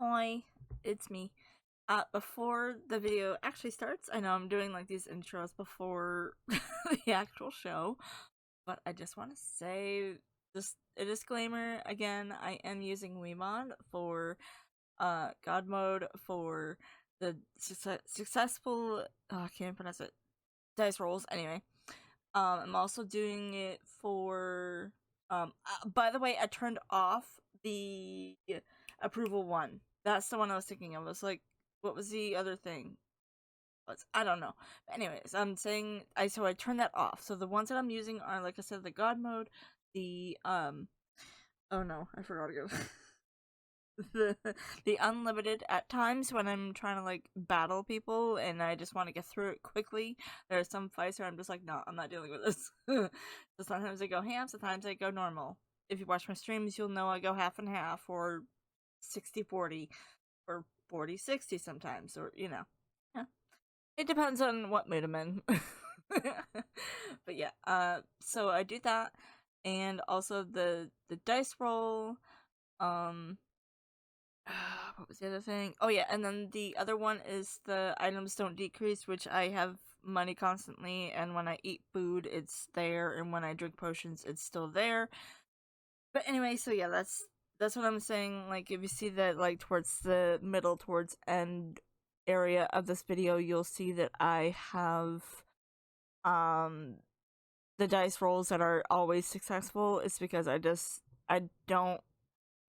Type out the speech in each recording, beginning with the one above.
Hi, it's me. Before the video actually starts, I know I'm doing like these intros before the actual show, but I just want to say just a disclaimer again. I am using Wiimod for God mode for the successful I can't pronounce it dice rolls. Anyway, I'm also doing it for by the way, I turned off the approval one. That's the one I was thinking of. I was like, what was the other thing? I don't know. But anyways, I'm saying I turned that off. So the ones that I'm using are, like I said, the God mode, the oh no, I forgot again. the the unlimited at times when I'm trying to like battle people and I just want to get through it quickly. There are some fights where I'm just like, no, I'm not dealing with this. So sometimes I go ham, sometimes I go normal. If you watch my streams, you'll know I go half and half, or 60-40, or 40-60 sometimes, or yeah. It depends on what mood I'm in. But yeah, so I do that, and also the dice roll. Um, what was the other thing? Oh yeah, and then the other one is the items don't decrease, which I have money constantly, and when I eat food, it's there, and when I drink potions, it's still there. But anyway, so yeah, that's what I'm saying. Like, if you see that, like, towards the middle, towards end area of this video, you'll see that I have um the dice rolls that are always successful. It's because I don't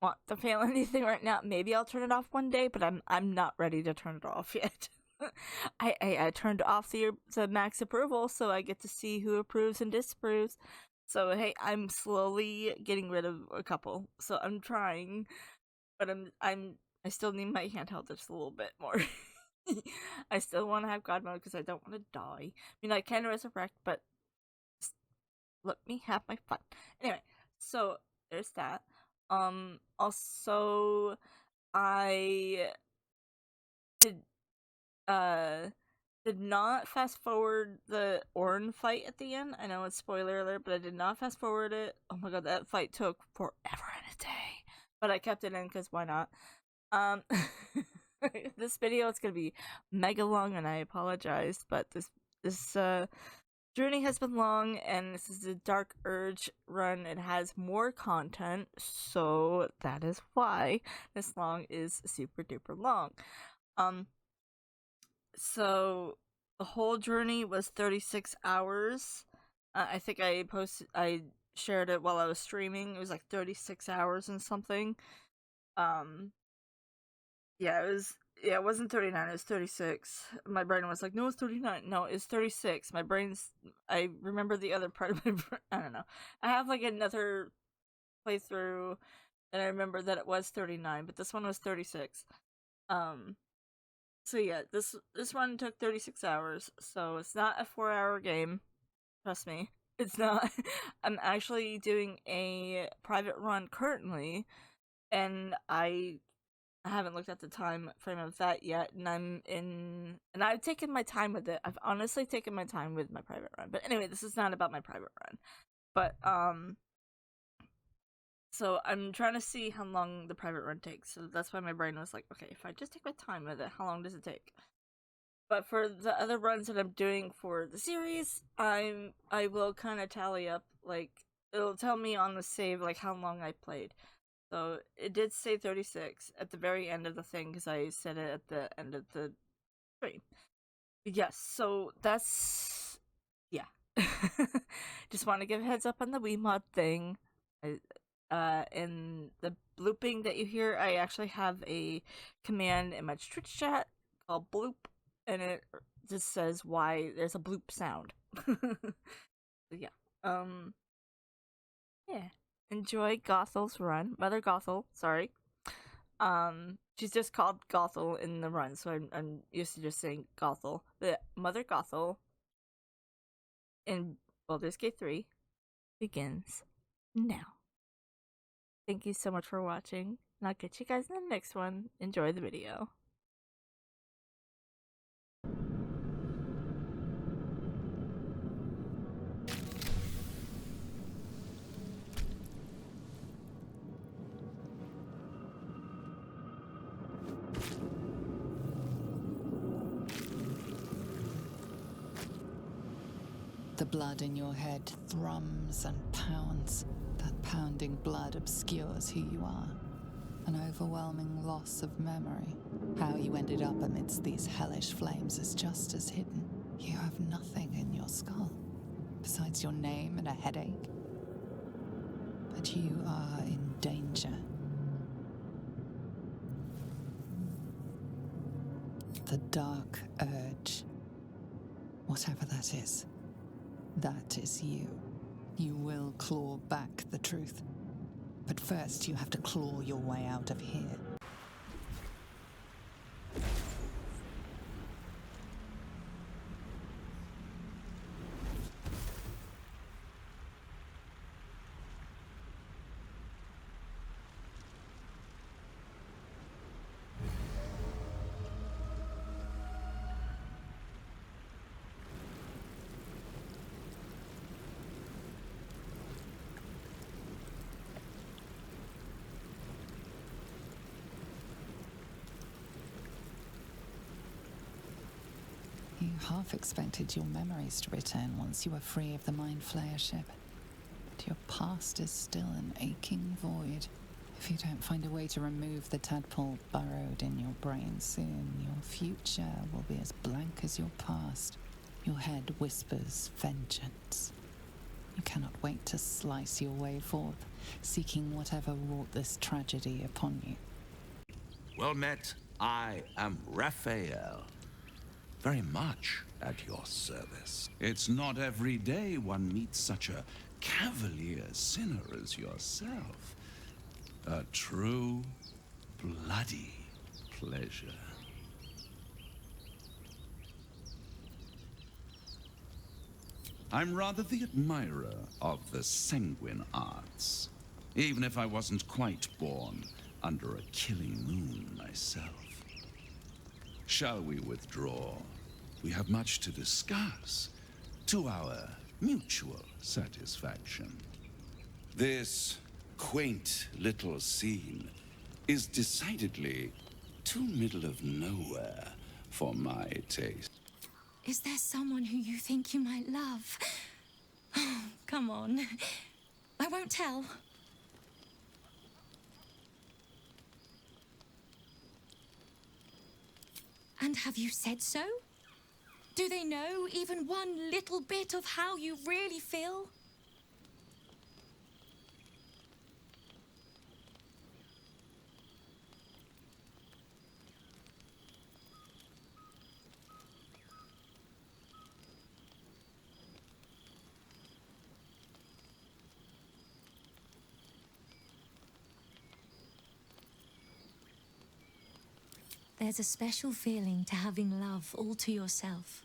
want to fail anything right now. Maybe I'll turn it off one day, but I'm not ready to turn it off yet. I turned off the max approval, so I get to see who approves and disapproves. So hey, I'm slowly getting rid of a couple. So I'm trying, but I still need my handheld just a little bit more. I still want to have God mode because I don't want to die. I mean, I can resurrect, but let me have my fun. Anyway, so there's that. Also, I did did not fast forward the Ornn fight at the end. I know it's spoiler alert, but I did not fast forward it. Oh my god, that fight took forever and a day. But I kept it in because why not? This video is gonna be mega long, and I apologize, but this journey has been long, and this is a Dark Urge run. It has more content, so that is why this long is super duper long. So the whole journey was 36 hours. I think I shared it while I was streaming. It was like 36 hours and something. Um, yeah, it wasn't 39, it was 36. My brain was like, no, it's 39. No, it's 36. I remember the other part of my brain. I don't know. I have like another playthrough, and I remember that it was 39, but this one was 36. So yeah, this one took 36 hours, so it's not a 4-hour game. Trust me, it's not. I'm actually doing a private run currently, and I haven't looked at the time frame of that yet, and I've taken my time with it. I've honestly taken my time with my private run. But anyway, this is not about my private run. But so I'm trying to see how long the private run takes. So that's why my brain was like, okay, if I just take my time with it, how long does it take? But for the other runs that I'm doing for the series, I will kind of tally up, like, it'll tell me on the save like how long I played. So it did say 36 at the very end of the thing because I said it at the end of the stream. Yes, so that's yeah. Just want to give a heads up on the Wiimod thing. In the blooping that you hear, I actually have a command in my Twitch chat called bloop, and it just says why there's a bloop sound. So yeah. Yeah. Enjoy Gothel's run. Mother Gothel, sorry. She's just called Gothel in the run, so I'm used to just saying Gothel. But Mother Gothel in Baldur's Gate 3 begins now. Thank you so much for watching, and I'll catch you guys in the next one. Enjoy the video. The blood in your head thrums and pounds. That pounding blood obscures who you are. An overwhelming loss of memory. How you ended up amidst these hellish flames is just as hidden. You have nothing in your skull, besides your name and a headache. But you are in danger. The dark urge. Whatever that is you. You will claw back the truth. But first you have to claw your way out of here. You half expected your memories to return once you were free of the Mind Flayer ship. But your past is still an aching void. If you don't find a way to remove the tadpole burrowed in your brain soon, your future will be as blank as your past. Your head whispers vengeance. You cannot wait to slice your way forth, seeking whatever wrought this tragedy upon you. Well met. I am Raphael. Very much at your service. It's not every day one meets such a cavalier sinner as yourself. A true, bloody pleasure. I'm rather the admirer of the sanguine arts, even if I wasn't quite born under a killing moon myself. Shall we withdraw? We have much to discuss, to our mutual satisfaction. This quaint little scene is decidedly too middle of nowhere for my taste. Is there someone who you think you might love? Oh, come on. I won't tell. And have you said so? Do they know even one little bit of how you really feel? There's a special feeling to having love all to yourself,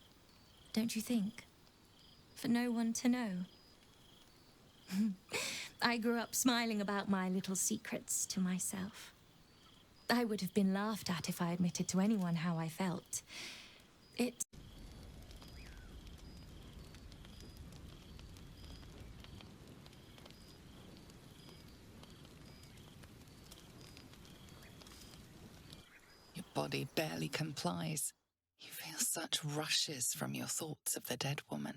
don't you think? For no one to know. I grew up smiling about my little secrets to myself. I would have been laughed at if I admitted to anyone how I felt. Your body barely complies. You feel such rushes from your thoughts of the dead woman.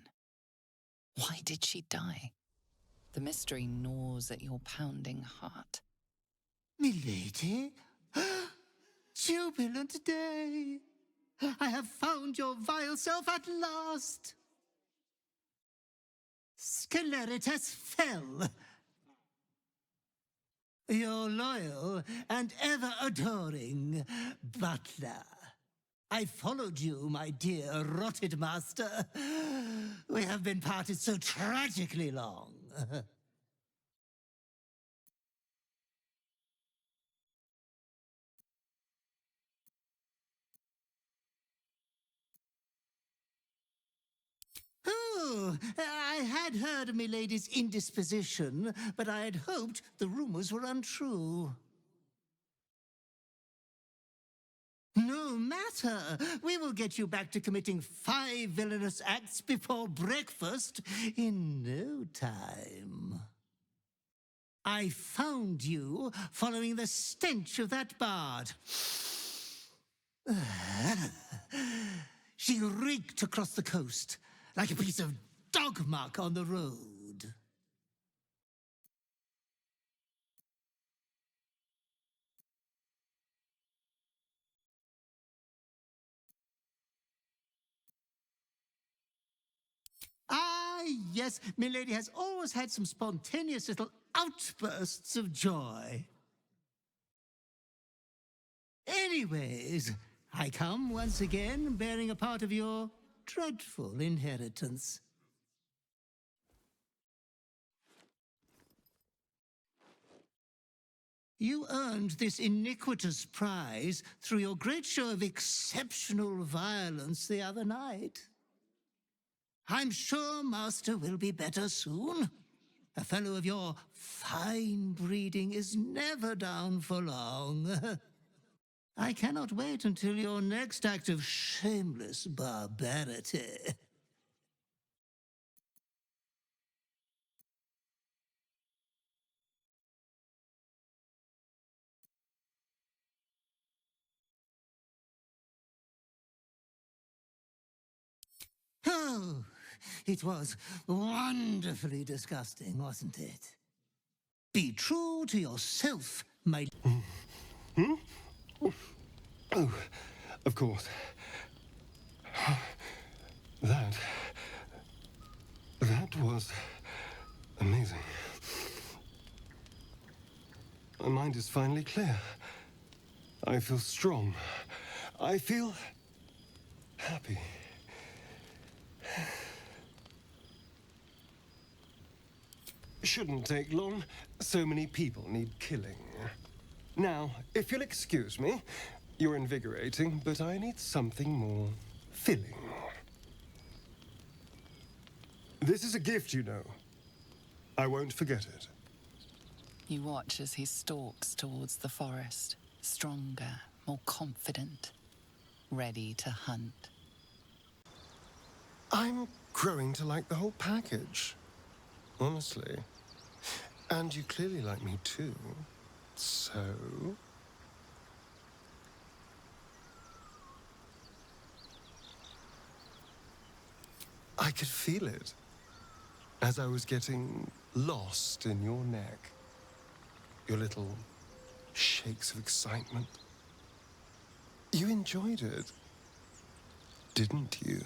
Why did she die? The mystery gnaws at your pounding heart. Milady? Jubilant day! I have found your vile self at last! Sceleritas fell. Your loyal and ever-adoring butler. I followed you, my dear rotted master. We have been parted so tragically long. Oh, I had heard of milady's indisposition, but I had hoped the rumors were untrue. No matter. We will get you back to committing 5 villainous acts before breakfast in no time. I found you following the stench of that bard. She reeked across the coast like a piece of dog muck on the road. Ah, yes, milady has always had some spontaneous little outbursts of joy. Anyways, I come once again bearing a part of your dreadful inheritance. You earned this iniquitous prize through your great show of exceptional violence the other night. I'm sure Master will be better soon. A fellow of your fine breeding is never down for long. I cannot wait until your next act of shameless barbarity. Oh, it was wonderfully disgusting, wasn't it? Be true to yourself, my... Oh, of course. That was amazing. My mind is finally clear. I feel strong. I feel happy. Shouldn't take long. So many people need killing. Now, if you'll excuse me, you're invigorating, but I need something more filling. This is a gift, you know. I won't forget it. You watch as he stalks towards the forest, stronger, more confident, ready to hunt. I'm growing to like the whole package, honestly. And you clearly like me too. So... I could feel it as I was getting lost in your neck. Your little shakes of excitement. You enjoyed it, didn't you?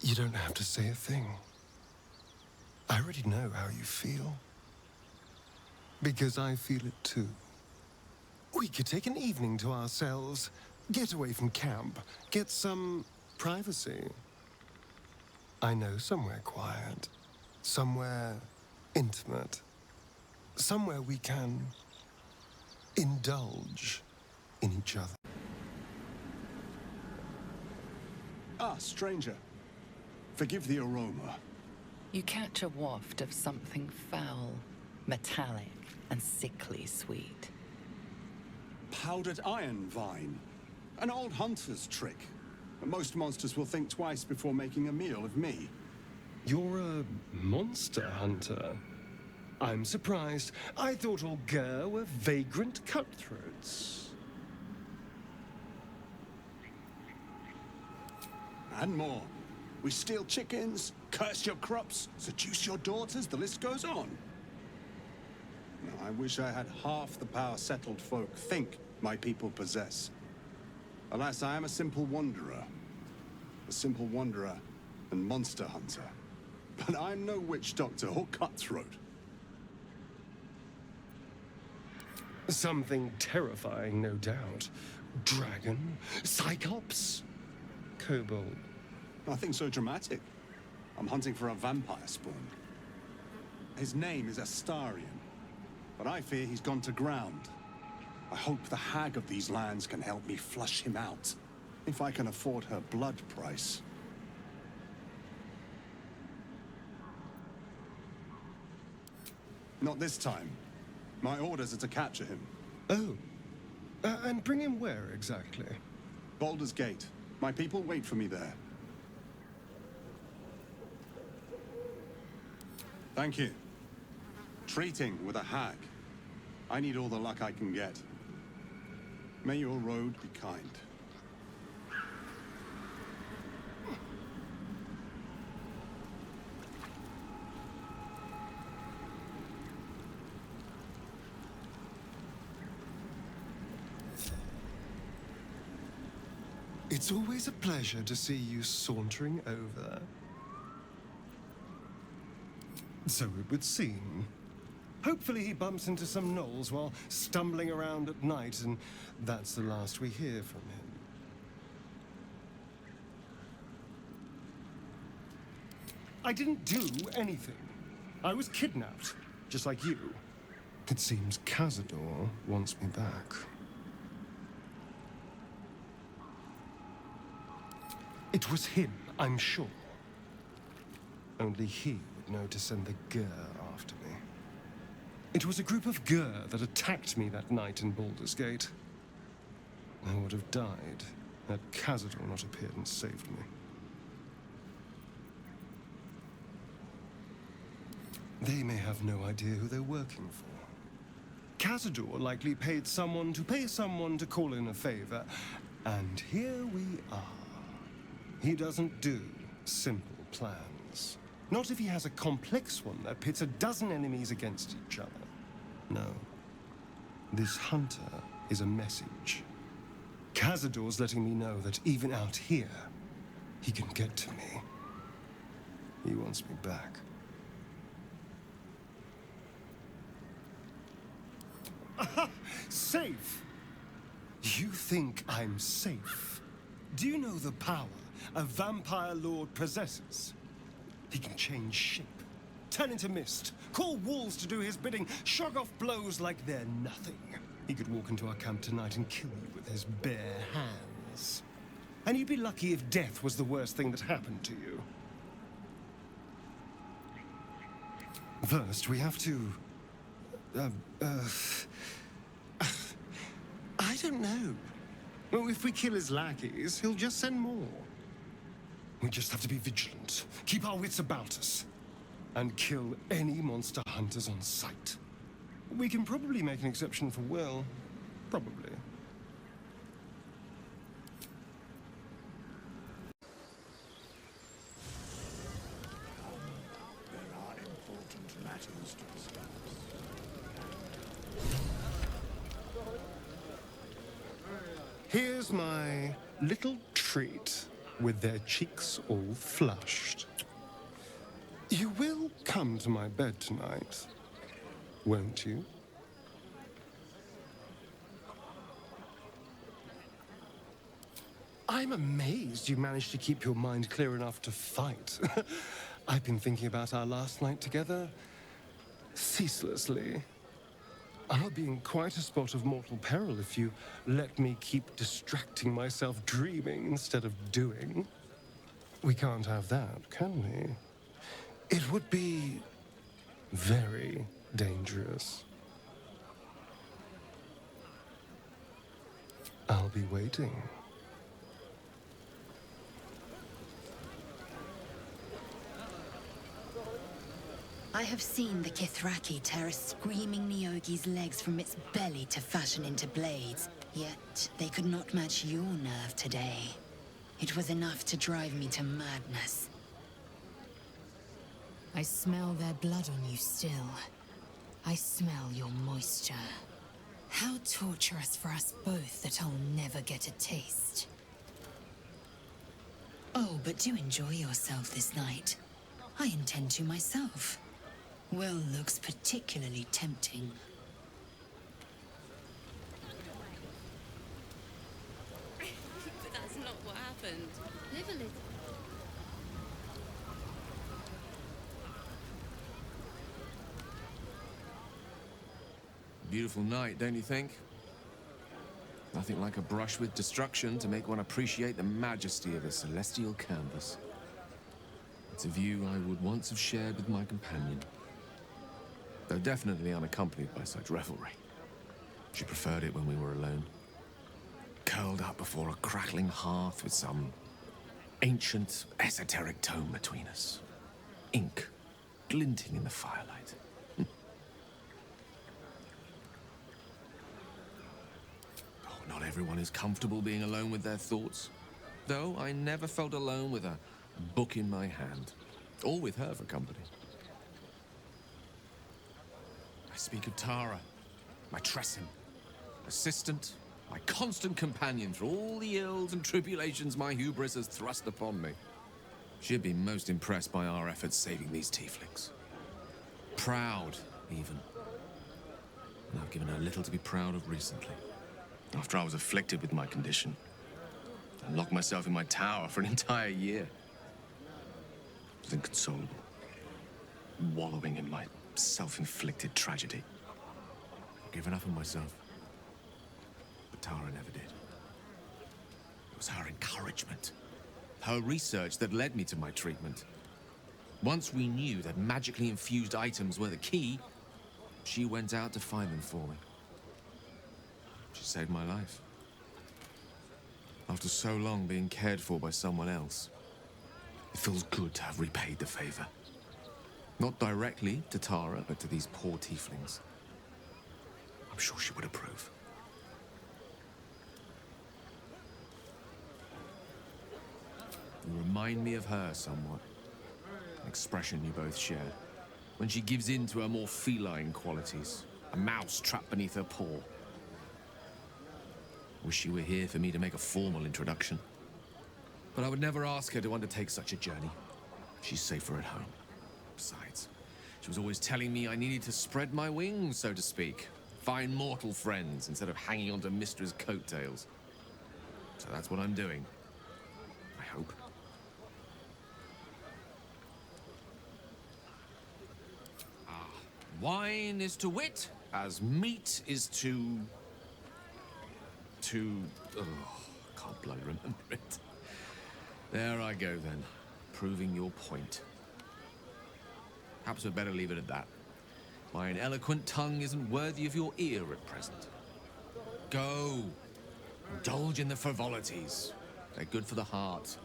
You don't have to say a thing. I already know how you feel. Because I feel it too. We could take an evening to ourselves, get away from camp, get some privacy. I know somewhere quiet, somewhere intimate, somewhere we can indulge in each other. Ah, stranger. Forgive the aroma. You catch a waft of something foul, metallic, and sickly sweet. Powdered iron vine. An old hunter's trick. Most monsters will think twice before making a meal of me. You're a monster hunter. I'm surprised. I thought all Ger were vagrant cutthroats. And more. We steal chickens, curse your crops, seduce your daughters, the list goes on. Now, I wish I had half the power settled folk think my people possess. Alas, I am a simple wanderer. A simple wanderer and monster hunter. But I'm no witch doctor or cutthroat. Something terrifying, no doubt. Dragon, Cyclops, Kobold. Nothing so dramatic. I'm hunting for a vampire spawn. His name is Astarion, but I fear he's gone to ground. I hope the hag of these lands can help me flush him out, if I can afford her blood price. Not this time. My orders are to capture him. Oh, and bring him where exactly? Baldur's Gate. My people wait for me there. Thank you. Treating with a hag. I need all the luck I can get. May your road be kind. It's always a pleasure to see you sauntering over. So it would seem. Hopefully he bumps into some gnolls while stumbling around at night, and that's the last we hear from him. I didn't do anything. I was kidnapped, just like you. It seems Cazador wants me back. It was him, I'm sure. Only he would know to send the Gur after me. It was a group of Gur that attacked me that night in Baldur's Gate. I would have died had Cazador not appeared and saved me. They may have no idea who they're working for. Cazador likely paid someone to call in a favor, and here we are. He doesn't do simple plans. Not if he has a complex one that pits a dozen enemies against each other. No. This hunter is a message. Cazador's letting me know that even out here, he can get to me. He wants me back. Aha! Safe! You think I'm safe? Do you know the power a vampire lord possesses? He can change shape, turn into mist, call walls to do his bidding, shrug off blows like they're nothing. He could walk into our camp tonight and kill you with his bare hands. And you'd be lucky if death was the worst thing that happened to you. First, we have to... I don't know. Well, if we kill his lackeys, he'll just send more. We just have to be vigilant, keep our wits about us, and kill any monster hunters on sight. We can probably make an exception for Will. Probably. There are important matters to discuss. Here's my little treat, with their cheeks all flushed. You will come to my bed tonight, won't you? I'm amazed you managed to keep your mind clear enough to fight. I've been thinking about our last night together ceaselessly. I'll be in quite a spot of mortal peril if you let me keep distracting myself dreaming instead of doing. We can't have that, can we? It would be very dangerous. I'll be waiting. I have seen the Kithraki tear a screaming Neogi's legs from its belly to fashion into blades, yet they could not match your nerve today. It was enough to drive me to madness. I smell their blood on you still. I smell your moisture. How torturous for us both that I'll never get a taste. Oh, but do enjoy yourself this night. I intend to myself. Will looks particularly tempting. But that's not what happened. Live a little. Beautiful night, don't you think? Nothing like a brush with destruction to make one appreciate the majesty of a celestial canvas. It's a view I would once have shared with my companion, though definitely unaccompanied by such revelry. She preferred it when we were alone, curled up before a crackling hearth with some ancient, esoteric tome between us. Ink glinting in the firelight. Not everyone is comfortable being alone with their thoughts, though I never felt alone with a book in my hand, or with her for company. I speak of Tara, my Tressim, assistant, My constant companion through all the ills and tribulations my hubris has thrust upon me. She'd be most impressed by our efforts saving these tieflings. Proud, even. And I've given her little to be proud of recently. After I was afflicted with my condition, I locked myself in my tower for an entire year. I was inconsolable, wallowing in my self-inflicted tragedy. I've given up on myself. But Tara never did. It was her encouragement, her research that led me to my treatment. Once we knew that magically infused items were the key, she went out to find them for me. She saved my life. After so long being cared for by someone else, it feels good to have repaid the favor. Not directly to Tara, but to these poor tieflings. I'm sure she would approve. You remind me of her somewhat. An expression you both shared. When she gives in to her more feline qualities. A mouse trapped beneath her paw. Wish she were here for me to make a formal introduction. But I would never ask her to undertake such a journey. She's safer at home. Besides, she was always telling me I needed to spread my wings, so to speak. Find mortal friends instead of hanging onto Mistra's coattails. So that's what I'm doing. I hope. Wine is to wit, as meat is to... Oh, I can't bloody remember it. There I go then, proving your point. Perhaps we'd better leave it at that. My ineloquent tongue isn't worthy of your ear at present. Go. Indulge in the frivolities. They're good for the heart.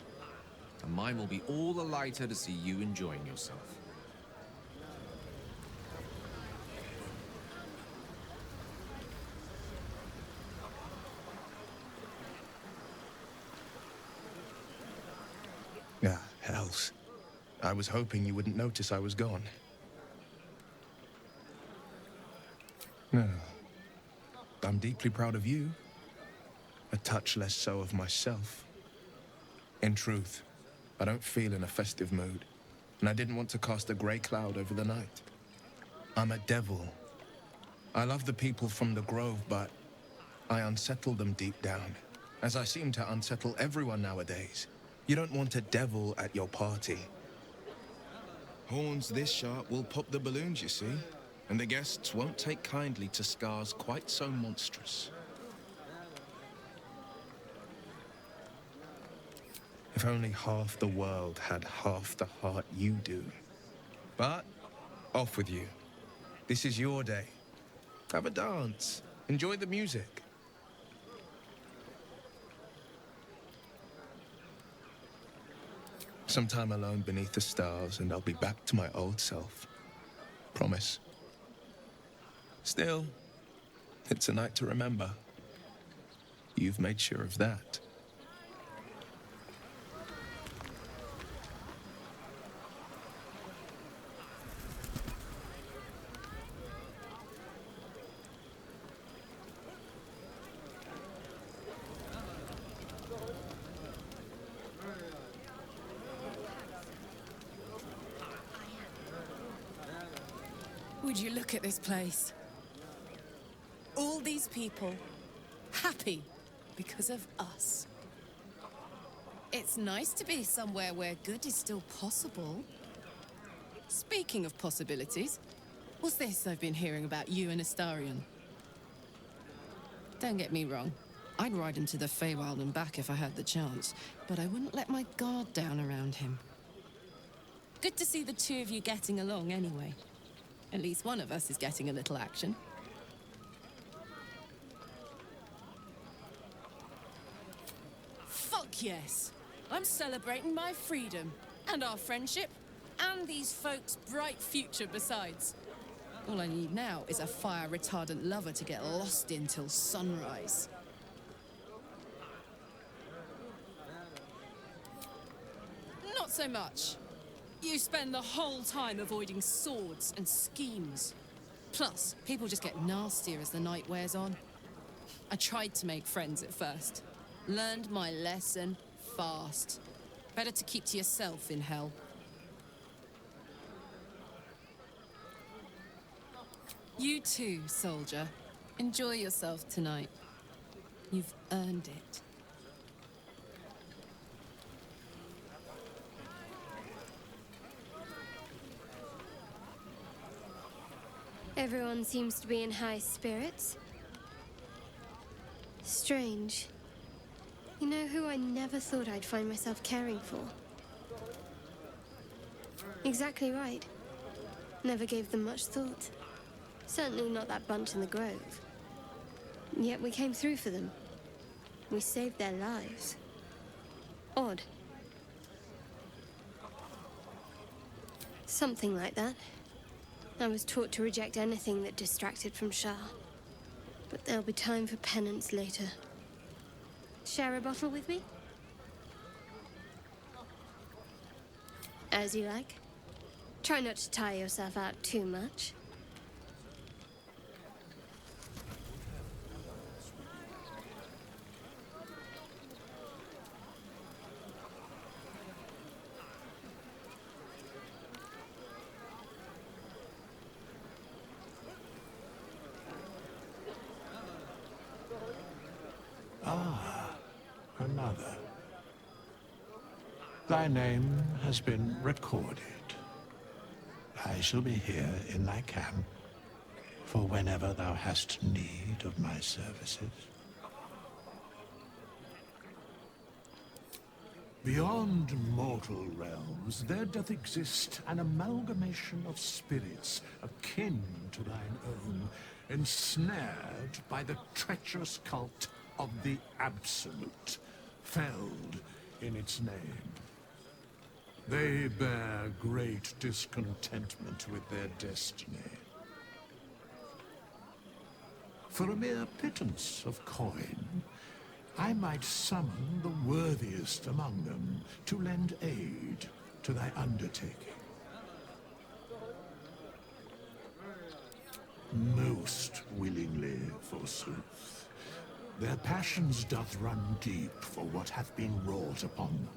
And mine will be all the lighter to see you enjoying yourself. Ah, hells. I was hoping you wouldn't notice I was gone. No. I'm deeply proud of you. A touch less so of myself. In truth, I don't feel in a festive mood, and I didn't want to cast a grey cloud over the night. I'm a devil. I love the people from the Grove, but I unsettle them deep down, as I seem to unsettle everyone nowadays. You don't want a devil at your party. Horns this sharp will pop the balloons, you see, and the guests won't take kindly to scars quite so monstrous. If only half the world had half the heart you do. But, off with you. This is your day. Have a dance. Enjoy the music. Some time alone beneath the stars, and I'll be back to my old self. Promise. Still, it's a night to remember. You've made sure of that. Would you look at this place? All these people happy because of us. It's nice to be somewhere where good is still possible. Speaking of possibilities, what's this I've been hearing about you and Astarion? Don't get me wrong. I'd ride him to the Feywild and back if I had the chance, but I wouldn't let my guard down around him. Good to see the two of you getting along anyway. At least one of us is getting a little action. Fuck yes! I'm celebrating my freedom, and our friendship, and these folks' bright future besides. All I need now is a fire-retardant lover to get lost in till sunrise. Not so much. You spend the whole time avoiding swords and schemes. Plus, people just get nastier as the night wears on. I tried to make friends at first. Learned my lesson fast. Better to keep to yourself in hell. You too, soldier. Enjoy yourself tonight. You've earned it. Everyone seems to be in high spirits. Strange. You know who I never thought I'd find myself caring for? Exactly right. Never gave them much thought. Certainly not that bunch in the grove. Yet we came through for them. We saved their lives. Odd. Something like that. I was taught to reject anything that distracted from Shah. But there'll be time for penance later. Share a bottle with me? As you like. Try not to tire yourself out too much. Another. Thy name has been recorded. I shall be here in thy camp for whenever thou hast need of my services. Beyond mortal realms, there doth exist an amalgamation of spirits akin to thine own, ensnared by the treacherous cult of the Absolute, felled in its name. They bear great discontentment with their destiny. For a mere pittance of coin, I might summon the worthiest among them to lend aid to thy undertaking. Most willingly, forsooth. Their passions doth run deep for what hath been wrought upon them.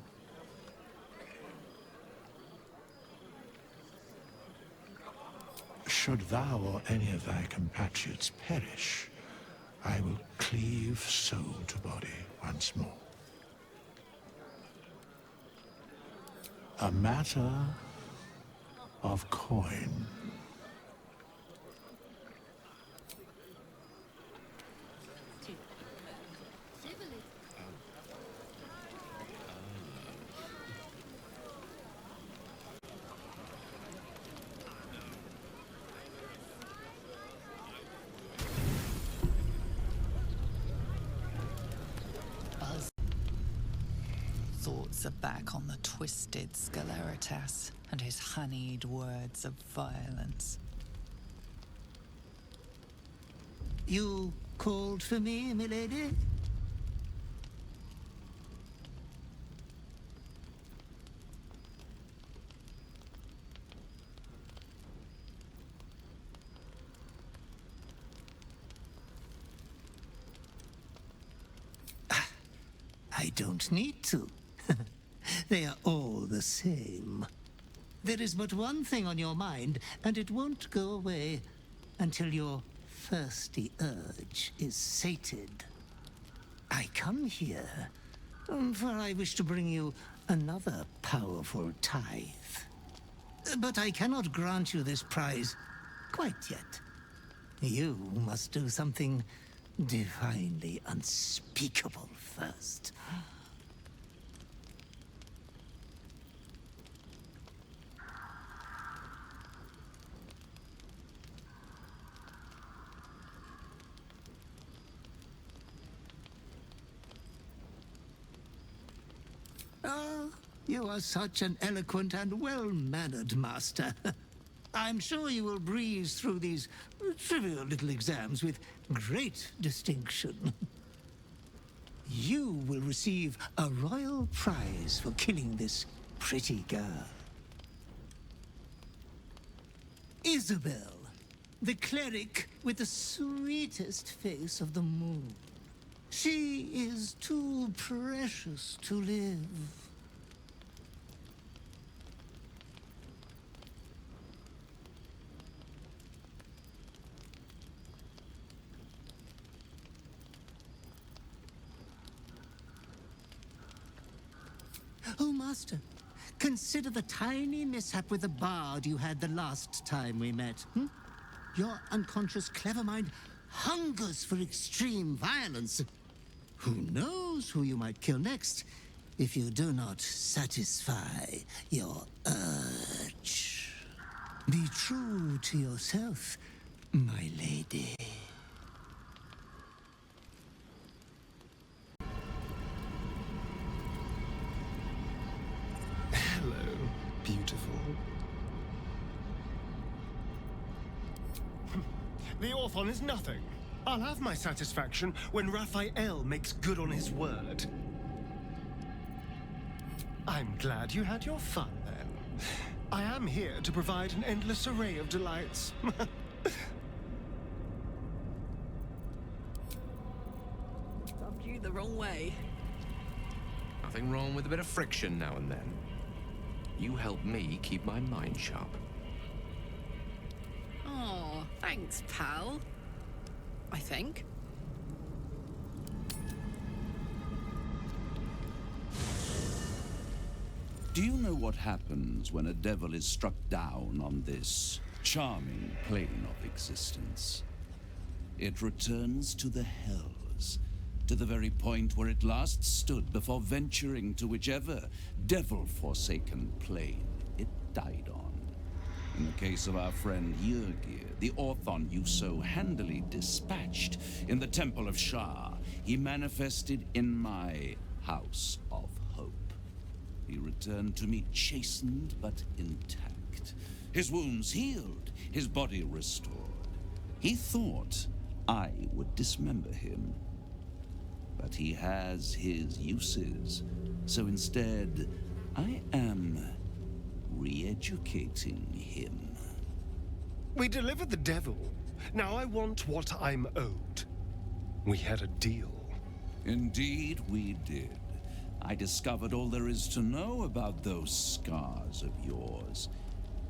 Should thou or any of thy compatriots perish, I will cleave soul to body once more. A matter of coin. Thoughts are back on the twisted Scaleritas and his honeyed words of violence. You called for me, milady? I don't need to. They are all the same. There is but one thing on your mind, and it won't go away until your thirsty urge is sated. I come here, for I wish to bring you another powerful tithe. But I cannot grant you this prize quite yet. You must do something divinely unspeakable first. Ah, you are such an eloquent and well-mannered master. I'm sure you will breeze through these trivial little exams with great distinction. You will receive a royal prize for killing this pretty girl. Isabel, the cleric with the sweetest face of them all. She is too precious to live. Oh, Master, consider the tiny mishap with the bard you had the last time we met. Your unconscious clever mind hungers for extreme violence. Who knows who you might kill next if you do not satisfy your urge. Be true to yourself, my lady. Hello, beautiful. The Orthon is nothing. I'll have my satisfaction when Raphael makes good on his word. I'm glad you had your fun, then. I am here to provide an endless array of delights. Rubbed you the wrong way. Nothing wrong with a bit of friction now and then. You help me keep my mind sharp. Oh, thanks, pal. I think. Do you know what happens when a devil is struck down on this charming plane of existence? It returns to the hells, to the very point where it last stood before venturing to whichever devil-forsaken plane it died on. In the case of our friend Yrgir, the Orthon you so handily dispatched in the Temple of Shah, he manifested in my House of Hope. He returned to me chastened but intact, his wounds healed, his body restored. He thought I would dismember him, but he has his uses, so instead I am re-educating him. We delivered the devil. Now I want what I'm owed. We had a deal. Indeed we did. I discovered all there is to know about those scars of yours.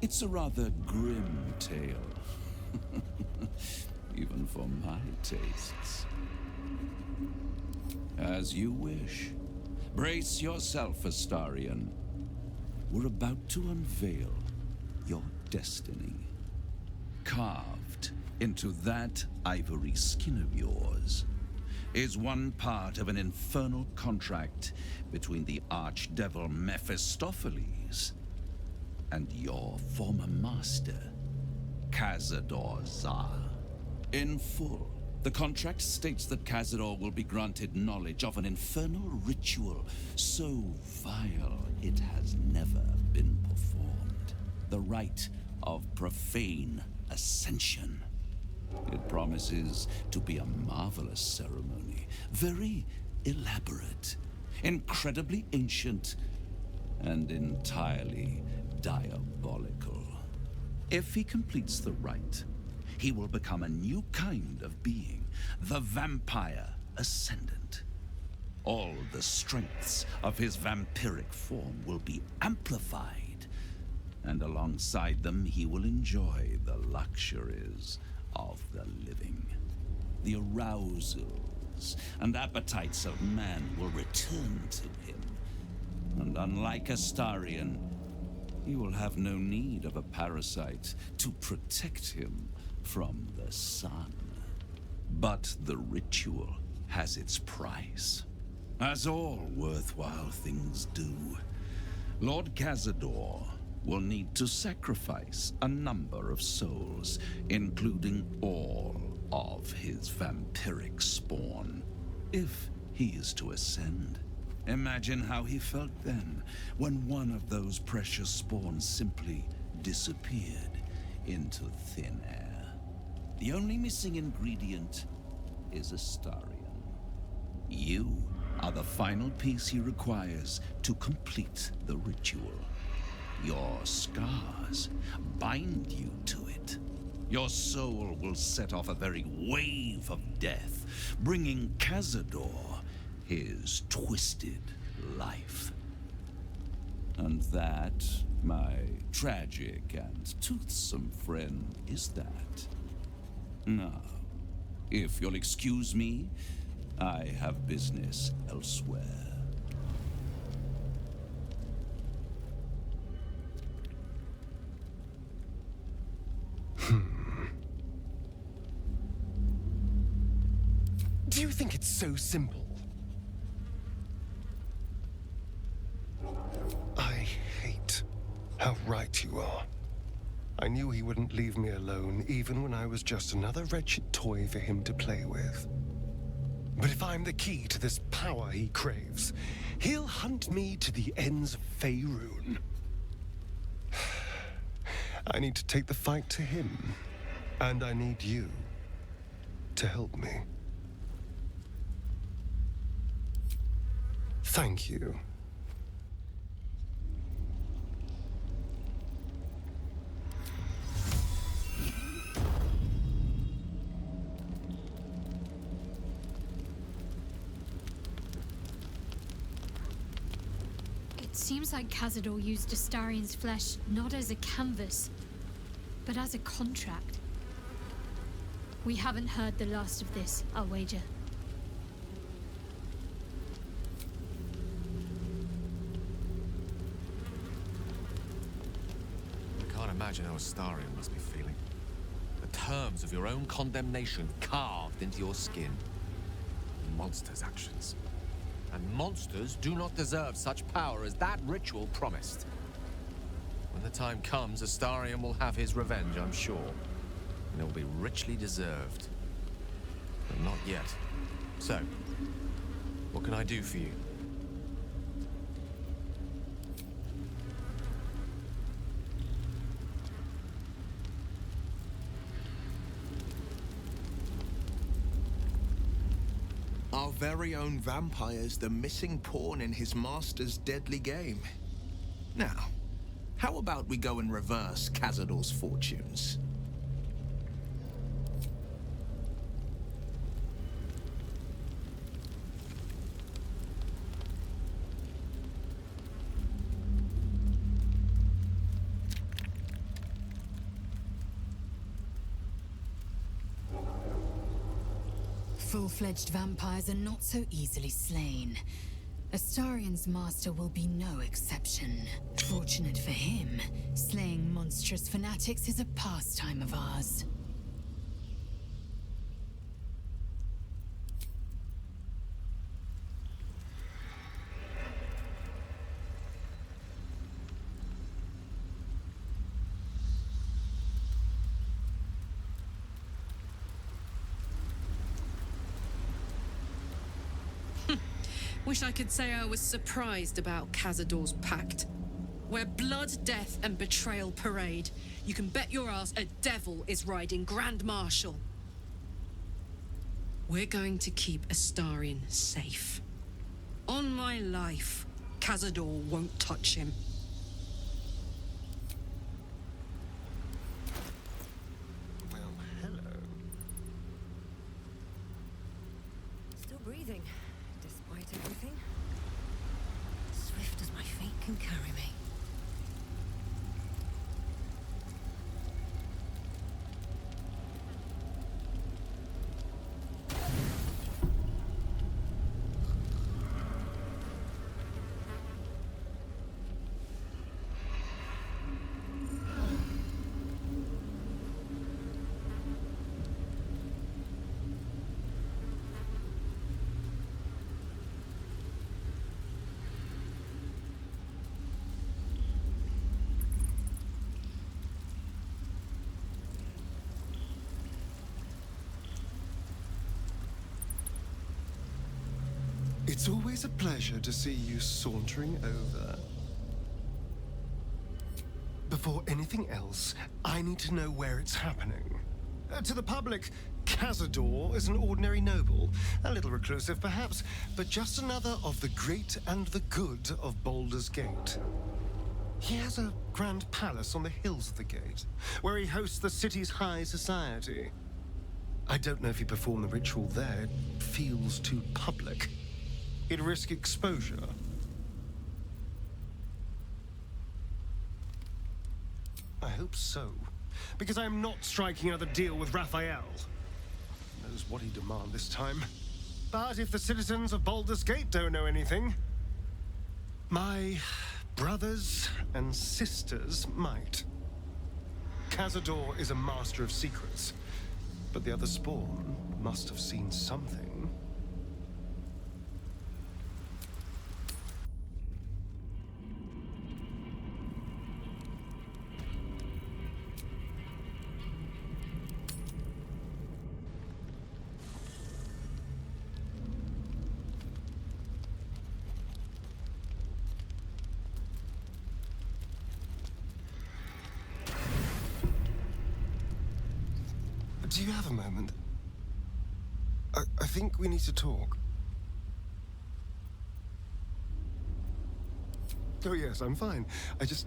It's a rather grim tale. Even for my tastes. As you wish. Brace yourself, Astarion. We're about to unveil your destiny. Carved into that ivory skin of yours is one part of an infernal contract between the archdevil Mephistopheles and your former master, Cazador Zar. In full, the contract states that Cazador will be granted knowledge of an infernal ritual so vile it has never been performed. The rite of profane ascension. It promises to be a marvelous ceremony, very elaborate, incredibly ancient, and entirely diabolical. If he completes the rite, he will become a new kind of being, the Vampire Ascendant. All the strengths of his vampiric form will be amplified, and alongside them he will enjoy the luxuries of the living. The arousals and appetites of man will return to him, and unlike Astarion, he will have no need of a parasite to protect him from the sun. But the ritual has its price, as all worthwhile things do. Lord Cazador will need to sacrifice a number of souls, including all of his vampiric spawn, if he is to ascend. Imagine how he felt then, when one of those precious spawns simply disappeared into thin air. The only missing ingredient is Astarion. You are the final piece he requires to complete the ritual. Your scars bind you to it, Your soul will set off a very wave of death, bringing Cazador his twisted life. And that, my tragic and toothsome friend, is that. Now, if you'll excuse me, I have business elsewhere. Do you think it's so simple? I hate how right you are. I knew he wouldn't leave me alone, even when I was just another wretched toy for him to play with. But if I'm the key to this power he craves, he'll hunt me to the ends of Faerun. I need to take the fight to him, and I need you to help me. Thank you. It seems like Cazador used Astarion's flesh not as a canvas, but as a contract. We haven't heard the last of this, I'll wager. I can't imagine how Astarion must be feeling. The terms of your own condemnation carved into your skin. Monsters' actions. And monsters do not deserve such power as that ritual promised. When the time comes, Astarion will have his revenge, I'm sure. And it will be richly deserved. But not yet. So, what can I do for you? Our very own vampire's the missing pawn in his master's deadly game. Now, how about we go and reverse Cazador's fortunes? Full-fledged vampires are not so easily slain. Astarion's master will be no exception. Fortunate for him, slaying monstrous fanatics is a pastime of ours. Wish I could say I was surprised about Cazador's pact. Where blood, death, and betrayal parade, you can bet your ass a devil is riding Grand Marshal. We're going to keep Astarion safe. On my life, Cazador won't touch him. Well, hello. Still breathing, despite everything. Swift as my feet can carry me. It's always a pleasure to see you sauntering over. Before anything else, I need to know where it's happening. To the public, Cazador is an ordinary noble. A little reclusive, perhaps, but just another of the great and the good of Baldur's Gate. He has a grand palace on the hills of the gate, where he hosts the city's high society. I don't know if he performed the ritual there. It feels too public. He'd risk exposure. I hope so, because I'm not striking another deal with Raphael. Who knows what he'd demand this time. But if the citizens of Baldur's Gate don't know anything, my brothers and sisters might. Cazador is a master of secrets, but the other spawn must have seen something. Do you have a moment? I think we need to talk. Oh yes, I'm fine. I just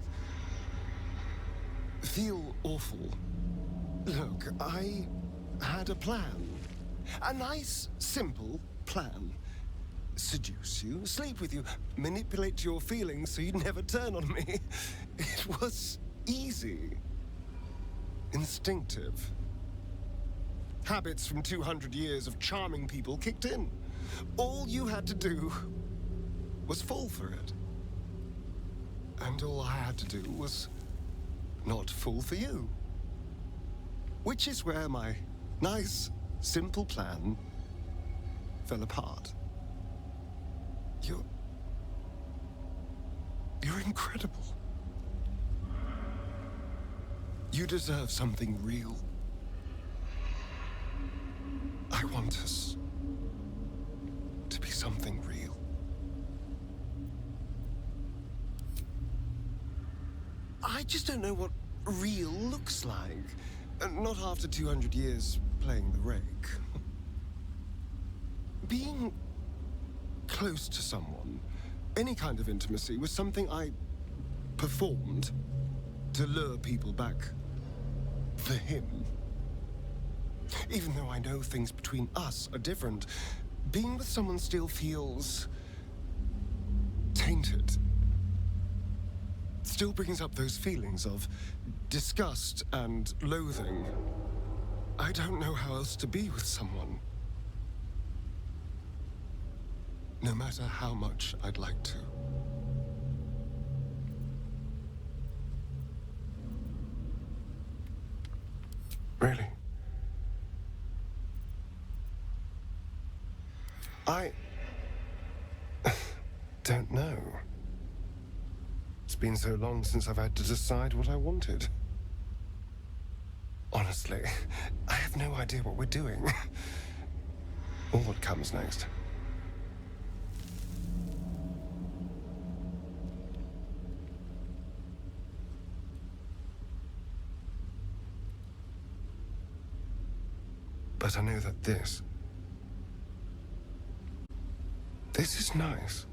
feel awful. Look, I had a plan. A nice, simple plan. Seduce you, sleep with you, manipulate your feelings so you'd never turn on me. It was easy. Instinctive. Habits from 200 years of charming people kicked in. All you had to do was fall for it. And all I had to do was not fall for you. Which is where my nice, simple plan fell apart. You're incredible. You deserve something real. I want us to be something real. I just don't know what real looks like. Not after 200 years playing the rake. Being close to someone, any kind of intimacy, was something I performed to lure people back for him. Even though I know things between us are different, being with someone still feels tainted. Still brings up those feelings of disgust and loathing. I don't know how else to be with someone. No matter how much I'd like to. Really? I don't know. It's been so long since I've had to decide what I wanted. Honestly, I have no idea what we're doing. Or what comes next. But I know that this is nice.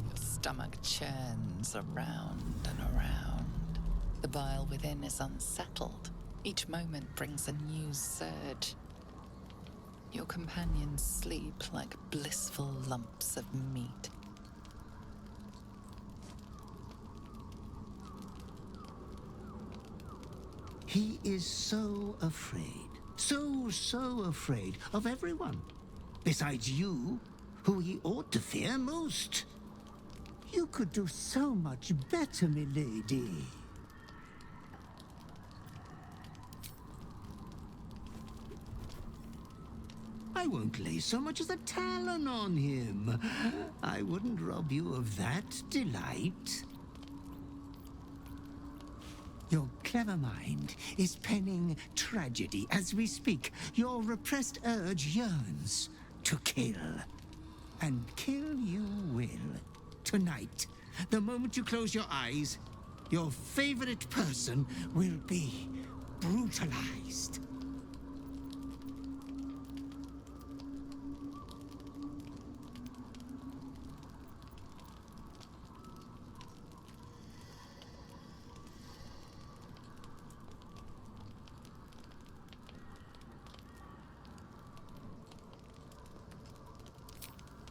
Your stomach churns around and around. The bile within is unsettled. Each moment brings a new surge. Your companions sleep like blissful lumps of meat. He is so afraid, so afraid of everyone. Besides you, who he ought to fear most. You could do so much better, milady. I won't lay so much as a talon on him. I wouldn't rob you of that delight. Your clever mind is penning tragedy as we speak. Your repressed urge yearns to kill. And kill you will. Tonight, the moment you close your eyes, your favorite person will be brutalized.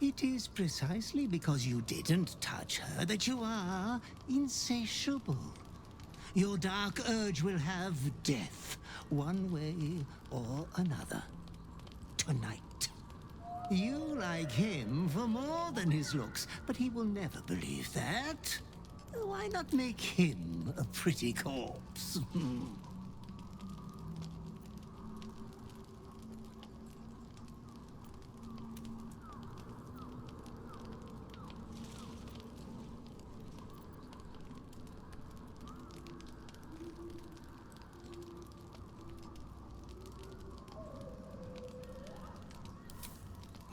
It is precisely because you didn't touch her that you are insatiable. Your dark urge will have death, one way or another. Tonight. You like him for more than his looks, but he will never believe that. Why not make him a pretty corpse?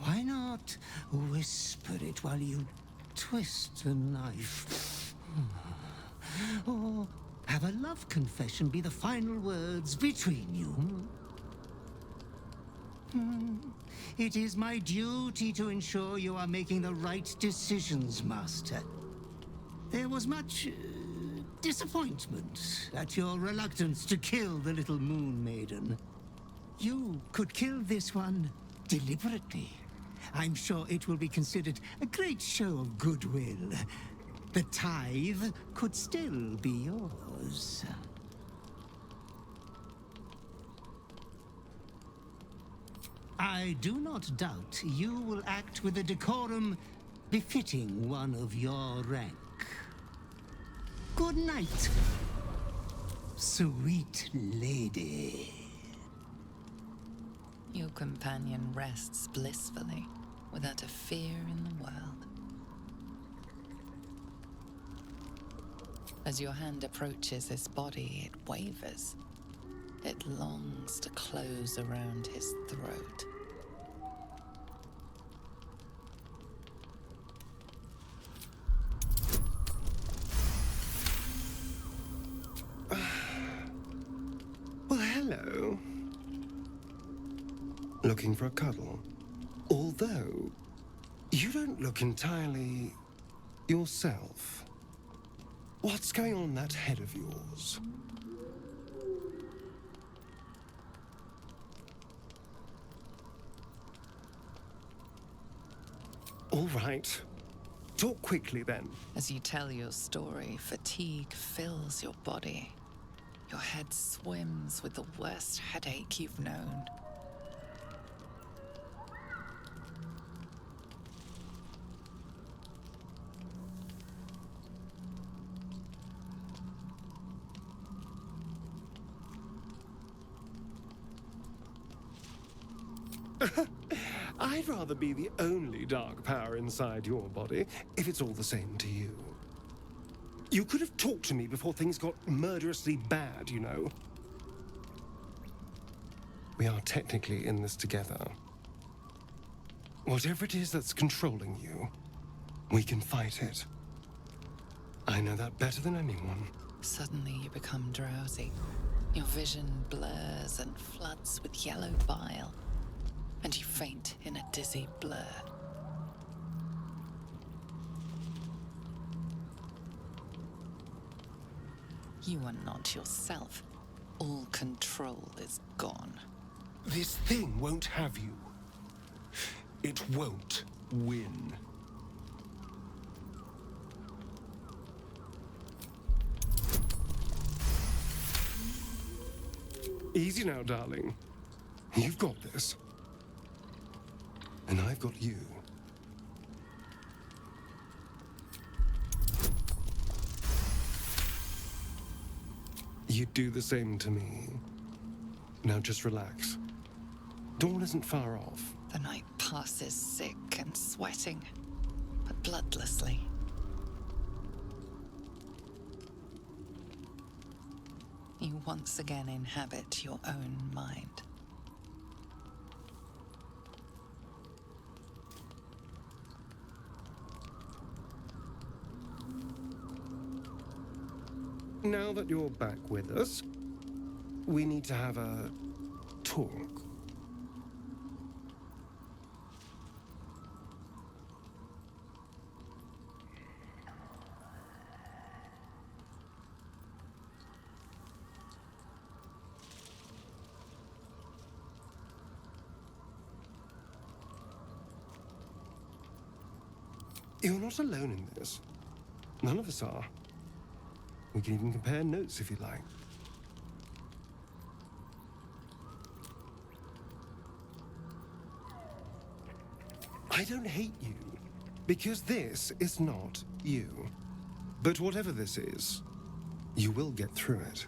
Why not whisper it while you twist the knife? Or have a love confession be the final words between you? It is my duty to ensure you are making the right decisions, Master. There was much disappointment at your reluctance to kill the little moon maiden. You could kill this one deliberately. I'm sure it will be considered a great show of goodwill. The tithe could still be yours. I do not doubt you will act with a decorum befitting one of your rank. Good night, sweet lady. Your companion rests blissfully, without a fear in the world. As your hand approaches his body, it wavers. It longs to close around his throat. Well, hello. Looking for a cuddle? Although, you don't look entirely yourself. What's going on in that head of yours? All right. Talk quickly, then. As you tell your story, fatigue fills your body. Your head swims with the worst headache you've known. I'd rather be the only dark power inside your body, if it's all the same to you. You could have talked to me before things got murderously bad, you know. We are technically in this together. Whatever it is that's controlling you, we can fight it. I know that better than anyone. Suddenly you become drowsy. Your vision blurs and floods with yellow bile, and you faint in a dizzy blur. You are not yourself. All control is gone. This thing won't have you. It won't win. Easy now, darling. You've got this. And I've got you. You'd do the same to me. Now just relax. Dawn isn't far off. The night passes sick and sweating, but bloodlessly. You once again inhabit your own mind. Now that you're back with us, we need to have a talk. You're not alone in this. None of us are. We can even compare notes if you like. I don't hate you, because this is not you. But whatever this is, you will get through it.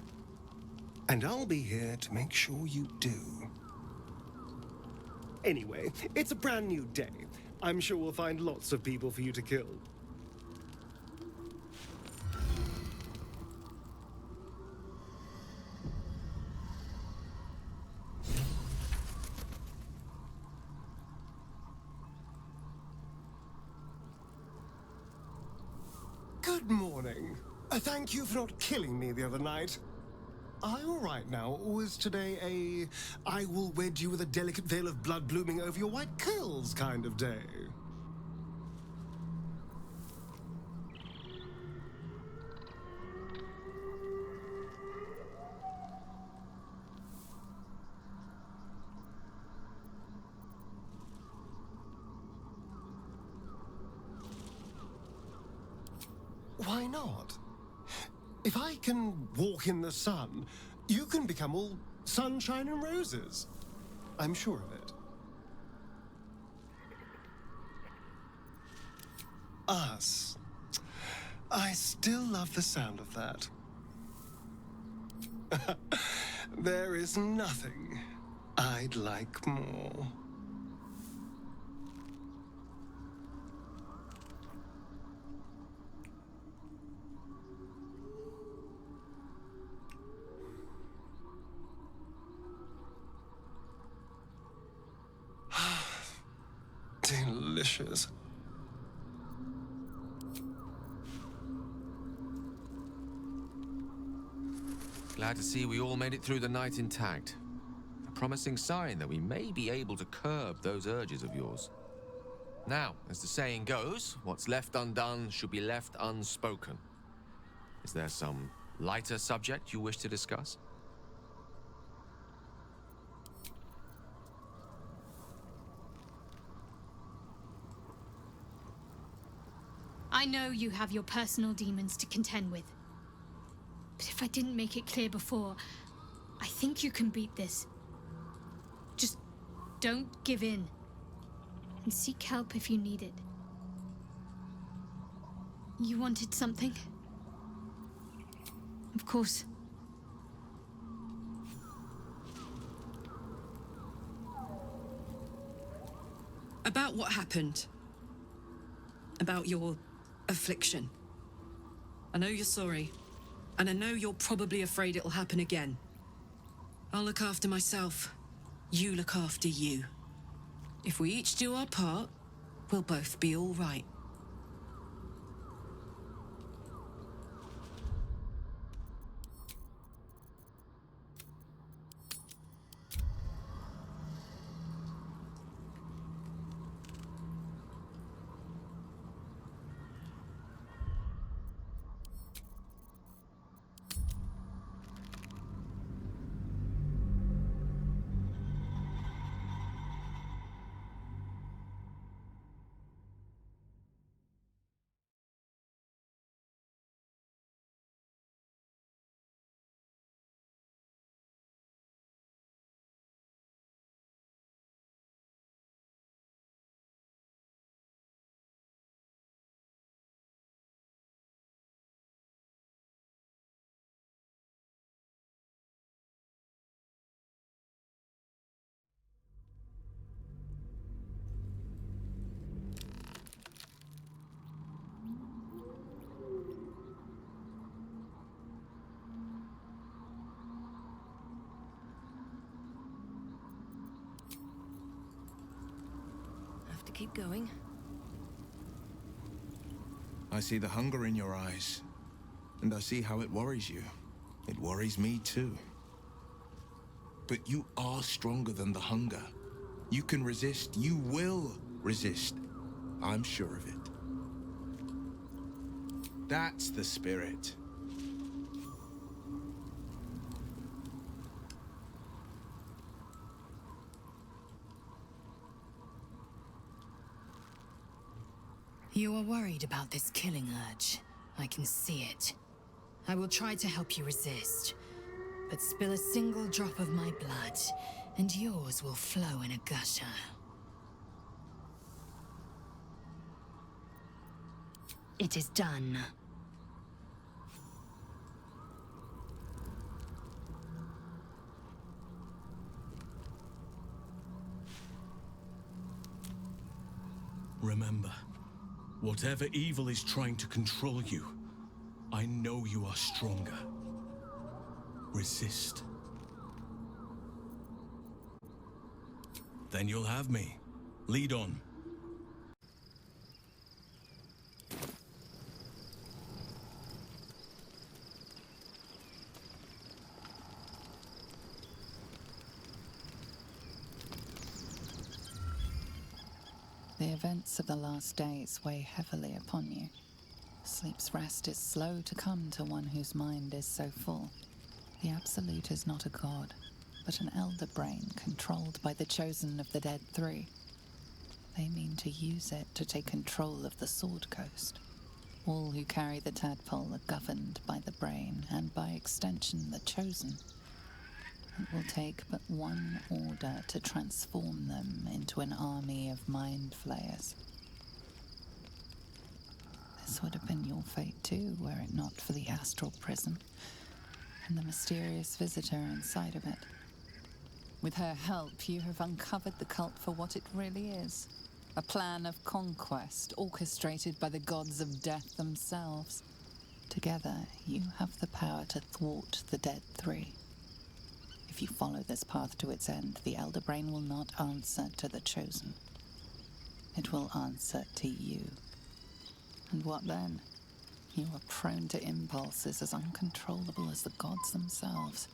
And I'll be here to make sure you do. Anyway, it's a brand new day. I'm sure we'll find lots of people for you to kill. Good morning. Thank you for not killing me the other night. Are you all right now, or is today a I will wed you with a delicate veil of blood blooming over your white curls kind of day? Why not? If I can walk in the sun, you can become all sunshine and roses. I'm sure of it. Us. I still love the sound of that. There is nothing I'd like more. Delicious. Glad to see we all made it through the night intact. A promising sign that we may be able to curb those urges of yours. Now, as the saying goes, what's left undone should be left unspoken. Is there some lighter subject you wish to discuss? I know you have your personal demons to contend with. But if I didn't make it clear before, I think you can beat this. Just don't give in. And seek help if you need it. You wanted something? Of course. About what happened. About your affliction. I know you're sorry, and I know you're probably afraid it'll happen again. I'll look after myself. You look after you. If we each do our part, we'll both be all right. Have to keep going. I see the hunger in your eyes. and I see how it worries you. It worries me too. But you are stronger than the hunger. You can resist. You will resist. I'm sure of it. That's the spirit. You are worried about this killing urge. I can see it. I will try to help you resist. But spill a single drop of my blood, and yours will flow in a gusher. It is done. Remember, whatever evil is trying to control you, I know you are stronger. Resist. Then you'll have me. Lead on. The events of the last days weigh heavily upon you. Sleep's rest is slow to come to one whose mind is so full. The Absolute is not a god, but an elder brain controlled by the chosen of the Dead Three. They mean to use it to take control of the Sword Coast. All who carry the tadpole are governed by the brain, and by extension the chosen. It will take but one order to transform them into an army of mind flayers. This would have been your fate too, were it not for the astral prison and the mysterious visitor inside of it. With her help, you have uncovered the cult for what it really is. A plan of conquest orchestrated by the gods of death themselves. Together, you have the power to thwart the Dead Three. If you follow this path to its end, the Elder Brain will not answer to the Chosen. It will answer to you. And what then? You are prone to impulses as uncontrollable as the gods themselves.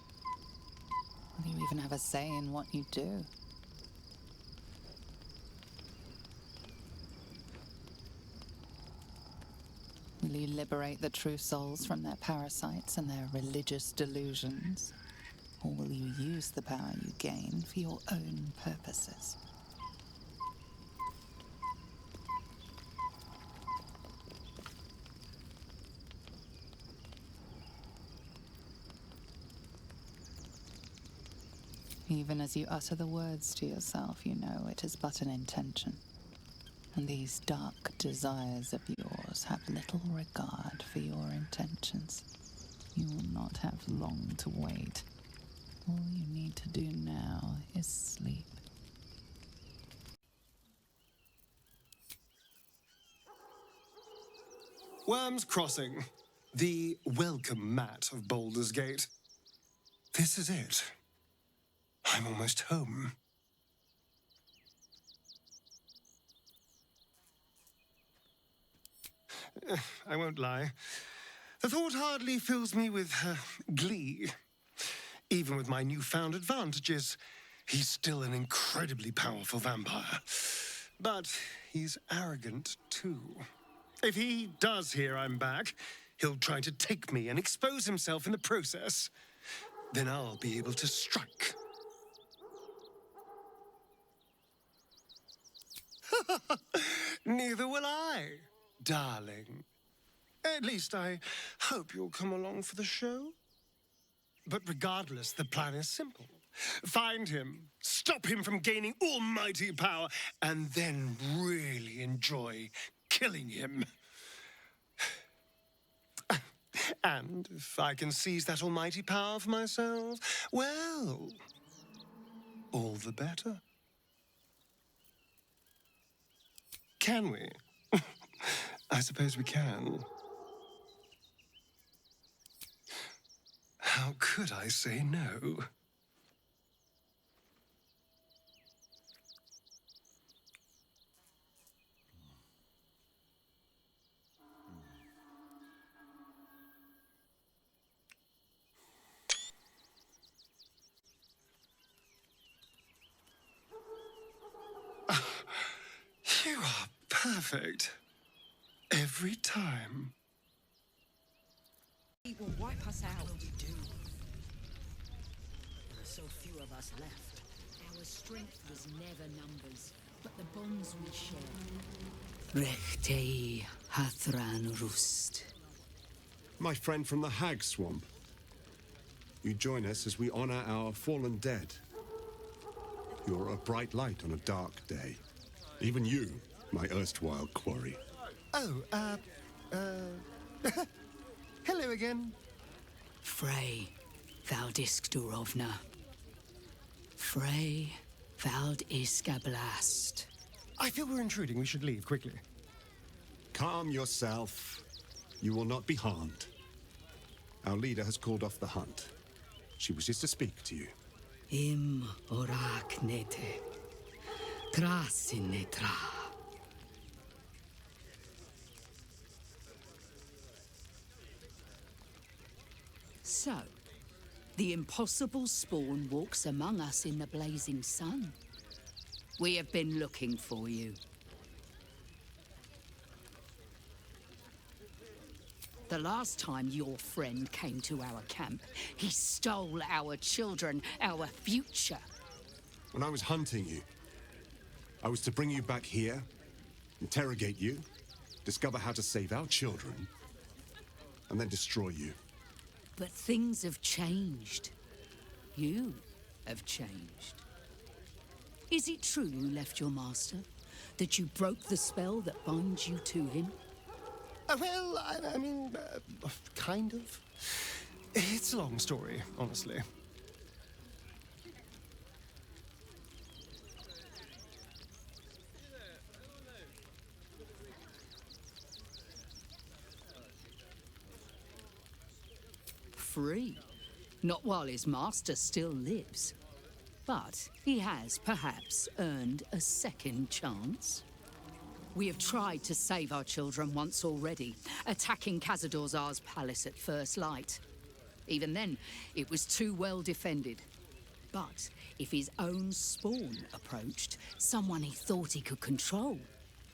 Will you even have a say in what you do? Will you liberate the true souls from their parasites and their religious delusions? Or will you use the power you gain for your own purposes? Even as you utter the words to yourself, you know it is but an intention. And these dark desires of yours have little regard for your intentions. You will not have long to wait. All you need to do now is sleep. Worm's Crossing, the welcome mat of Baldur's Gate. This is it. I'm almost home. I won't lie. The thought hardly fills me with glee. Even with my newfound advantages, he's still an incredibly powerful vampire. But he's arrogant too. If he does hear I'm back, he'll try to take me and expose himself in the process. Then I'll be able to strike. Neither will I, darling. At least I hope you'll come along for the show. But regardless, the plan is simple. Find him, stop him from gaining almighty power, and then really enjoy killing him. And if I can seize that almighty power for myself, well, all the better. Can we? I suppose we can. How could I say no? perfect. Every time. He will wipe us out. What will we do? There are so few of us left. Our strength was never numbers, but the bonds we share. Rechtei Hathran Rust. My friend from the Hag Swamp. You join us as we honor our fallen dead. You're a bright light on a dark day. Even you, my erstwhile quarry. Oh, hello again. Frey Valdiskdurovna. Frey Valdiskablast. I feel we're intruding. We should leave quickly. Calm yourself. You will not be harmed. Our leader has called off the hunt. She wishes to speak to you. Im oraknete. Trasinetra. So, the impossible spawn walks among us in the blazing sun. We have been looking for you. The last time your friend came to our camp, he stole our children, our future. When I was hunting you, I was to bring you back here, interrogate you, discover how to save our children, and then destroy you. But things have changed. You have changed. Is it true you left your master? That you broke the spell that binds you to him? Well, I mean, kind of. It's a long story, honestly. Free. Not while his master still lives. But he has perhaps earned a second chance. We have tried to save our children once already, attacking Khazad-dûr'Zar's palace at first light. Even then, it was too well defended. But if his own spawn approached, someone he thought he could control,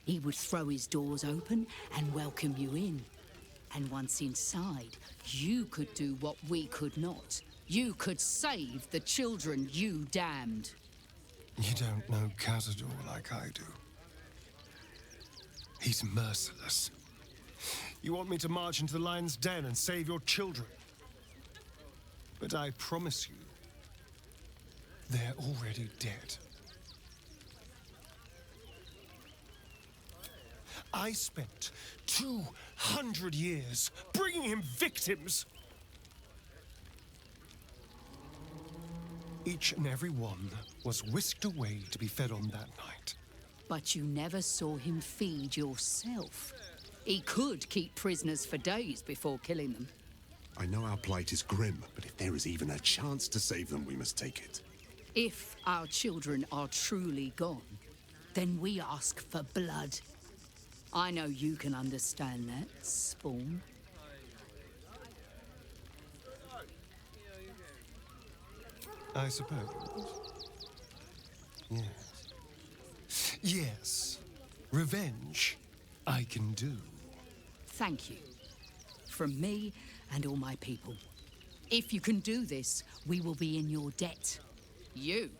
he would throw his doors open and welcome you in. And once inside, you could do what we could not. You could save the children you damned. You don't know Khazad-dûr like I do. He's merciless. You want me to march into the lion's den and save your children. But I promise you, they're already dead. I spent 200 years bringing him victims. Each and every one was whisked away to be fed on that night. But you never saw him feed yourself. He could keep prisoners for days before killing them. I know our plight is grim, but if there is even a chance to save them, we must take it. If our children are truly gone, then we ask for blood. I know you can understand that, Spawn. I suppose. Yes. Yes. Revenge, I can do. Thank you. From me and all my people. If you can do this, we will be in your debt. You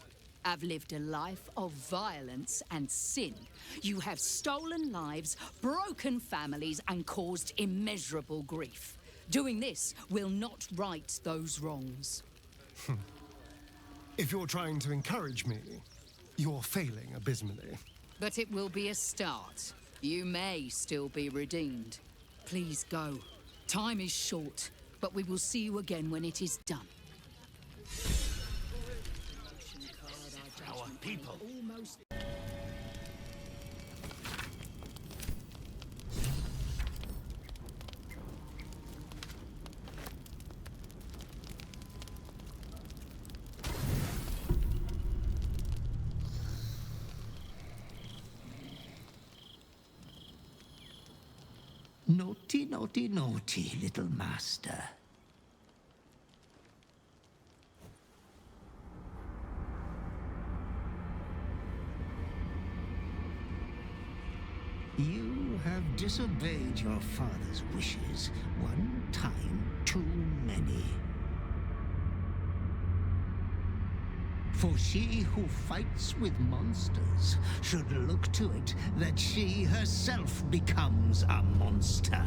have lived a life of violence and sin. You have stolen lives, broken families, and caused immeasurable grief. Doing this will not right those wrongs. If you're trying to encourage me, you're failing abysmally. But it will be a start. You may still be redeemed. Please go. Time is short, but we will see you again when it is done. Our people. Almost. Naughty, naughty, naughty, little master. You have disobeyed your father's wishes one time too many. For she who fights with monsters should look to it that she herself becomes a monster.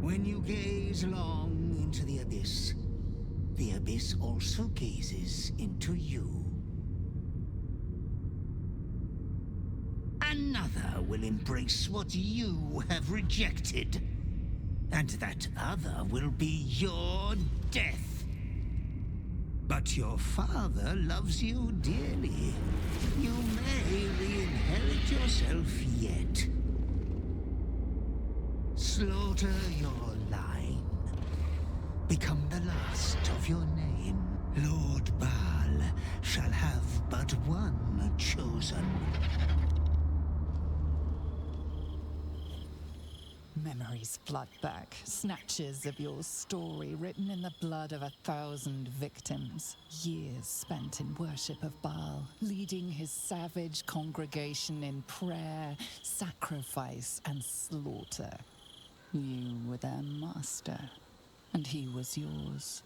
When you gaze long into the abyss also gazes into you. Another will embrace what you have rejected, and that other will be your death. But your father loves you dearly. You may re-inherit yourself yet. Slaughter your line. Become the last of your name. Lord Baal shall have but one chosen. Memories flood back, snatches of your story written in the blood of 1,000 victims. Years spent in worship of Baal, leading his savage congregation in prayer, sacrifice, and slaughter. You were their master, and he was yours.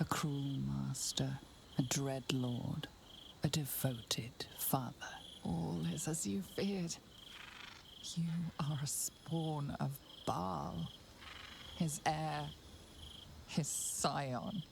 A cruel master, a dread lord, a devoted father. All is as you feared. You are a spawn of Baal, his heir, his scion.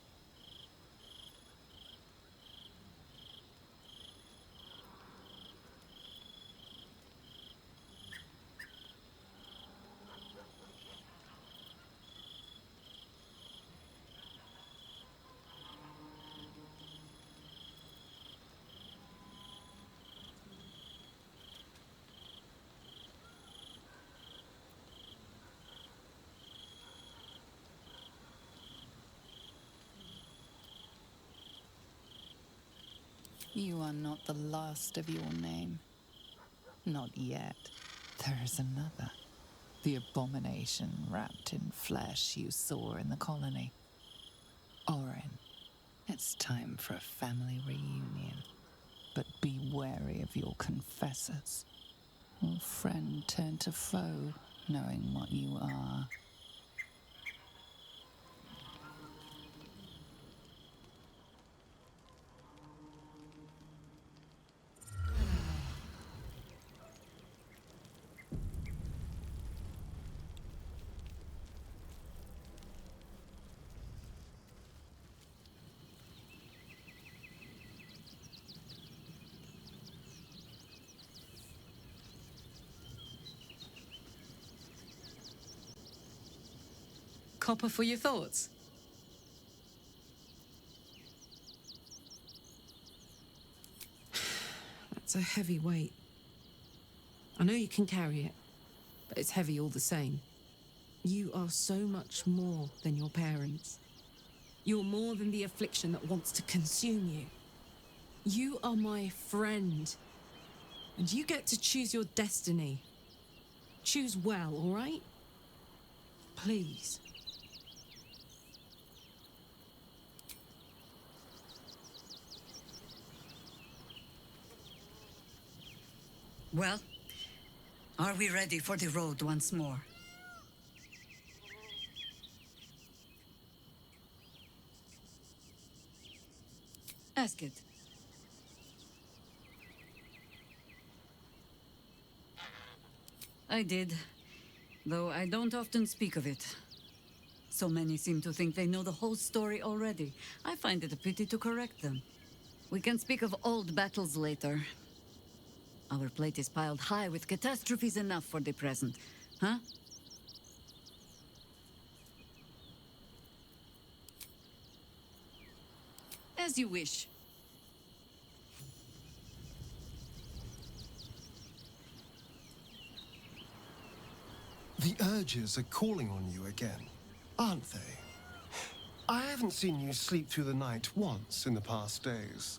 You are not the last of your name. Not yet. There is another. The abomination wrapped in flesh you saw in the colony. Orin, it's time for a family reunion. But be wary of your confessors. Your friend turned to foe, knowing what you are. Copper for your thoughts? That's a heavy weight. I know you can carry it, but it's heavy all the same. You are so much more than your parents. You're more than the affliction that wants to consume you. You are my friend, and you get to choose your destiny. Choose well, all right? Please. Well, are we ready for the road once more? Ask it. I did, though I don't often speak of it. So many seem to think they know the whole story already. I find it a pity to correct them. We can speak of old battles later. Our plate is piled high with catastrophes enough for the present, huh? As you wish. The urges are calling on you again, aren't they? I haven't seen you sleep through the night once in the past days.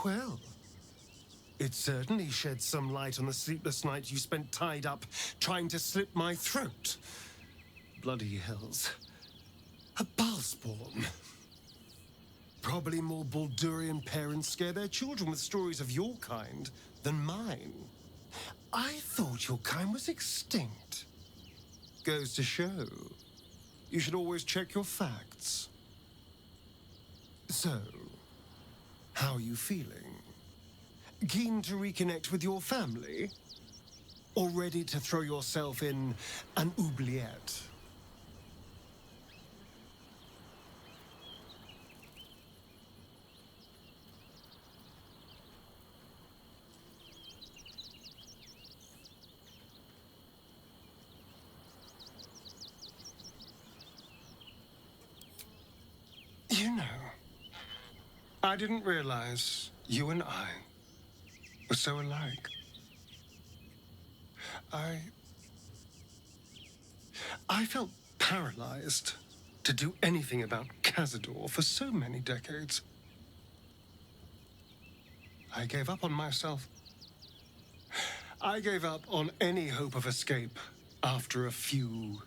Well, it certainly sheds some light on the sleepless nights you spent tied up trying to slit my throat. Bloody hells. A Balspawn. Probably more Baldurian parents scare their children with stories of your kind than mine. I thought your kind was extinct. Goes to show, you should always check your facts. So, how are you feeling? Keen to reconnect with your family? Or ready to throw yourself in an oubliette? You know, I didn't realize you and I were so alike. I felt paralyzed to do anything about Cazador for so many decades. I gave up on myself. I gave up on any hope of escape after a few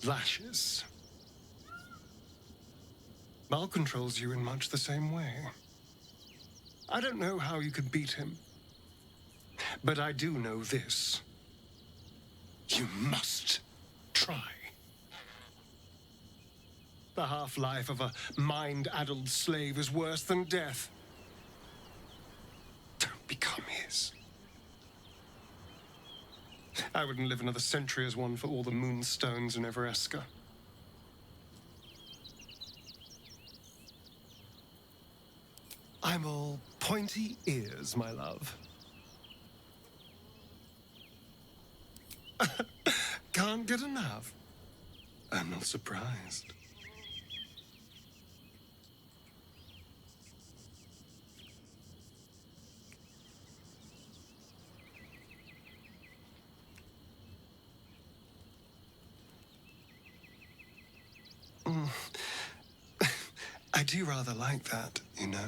lashes. Bal controls you in much the same way. I don't know how you could beat him, but I do know this. You must try. The half-life of a mind-addled slave is worse than death. Don't become his. I wouldn't live another century as one for all the moonstones in Evereska. I'm all pointy ears, my love. Can't get enough. I'm not surprised. I do rather like that, you know.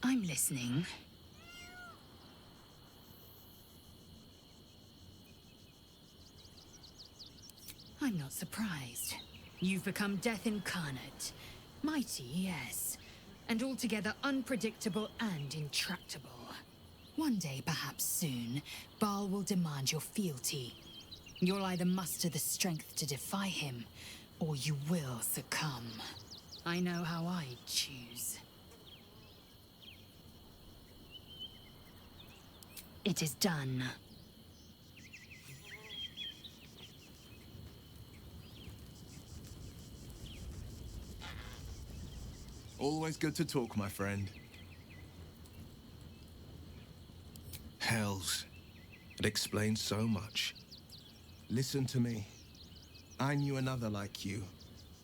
I'm listening. I'm not surprised. You've become death incarnate. Mighty, yes. And altogether unpredictable and intractable. One day, perhaps soon, Bal will demand your fealty. You'll either muster the strength to defy him, or you will succumb. I know how I'd choose. It is done. Always good to talk, my friend. Hells. It explains so much. Listen to me. I knew another like you.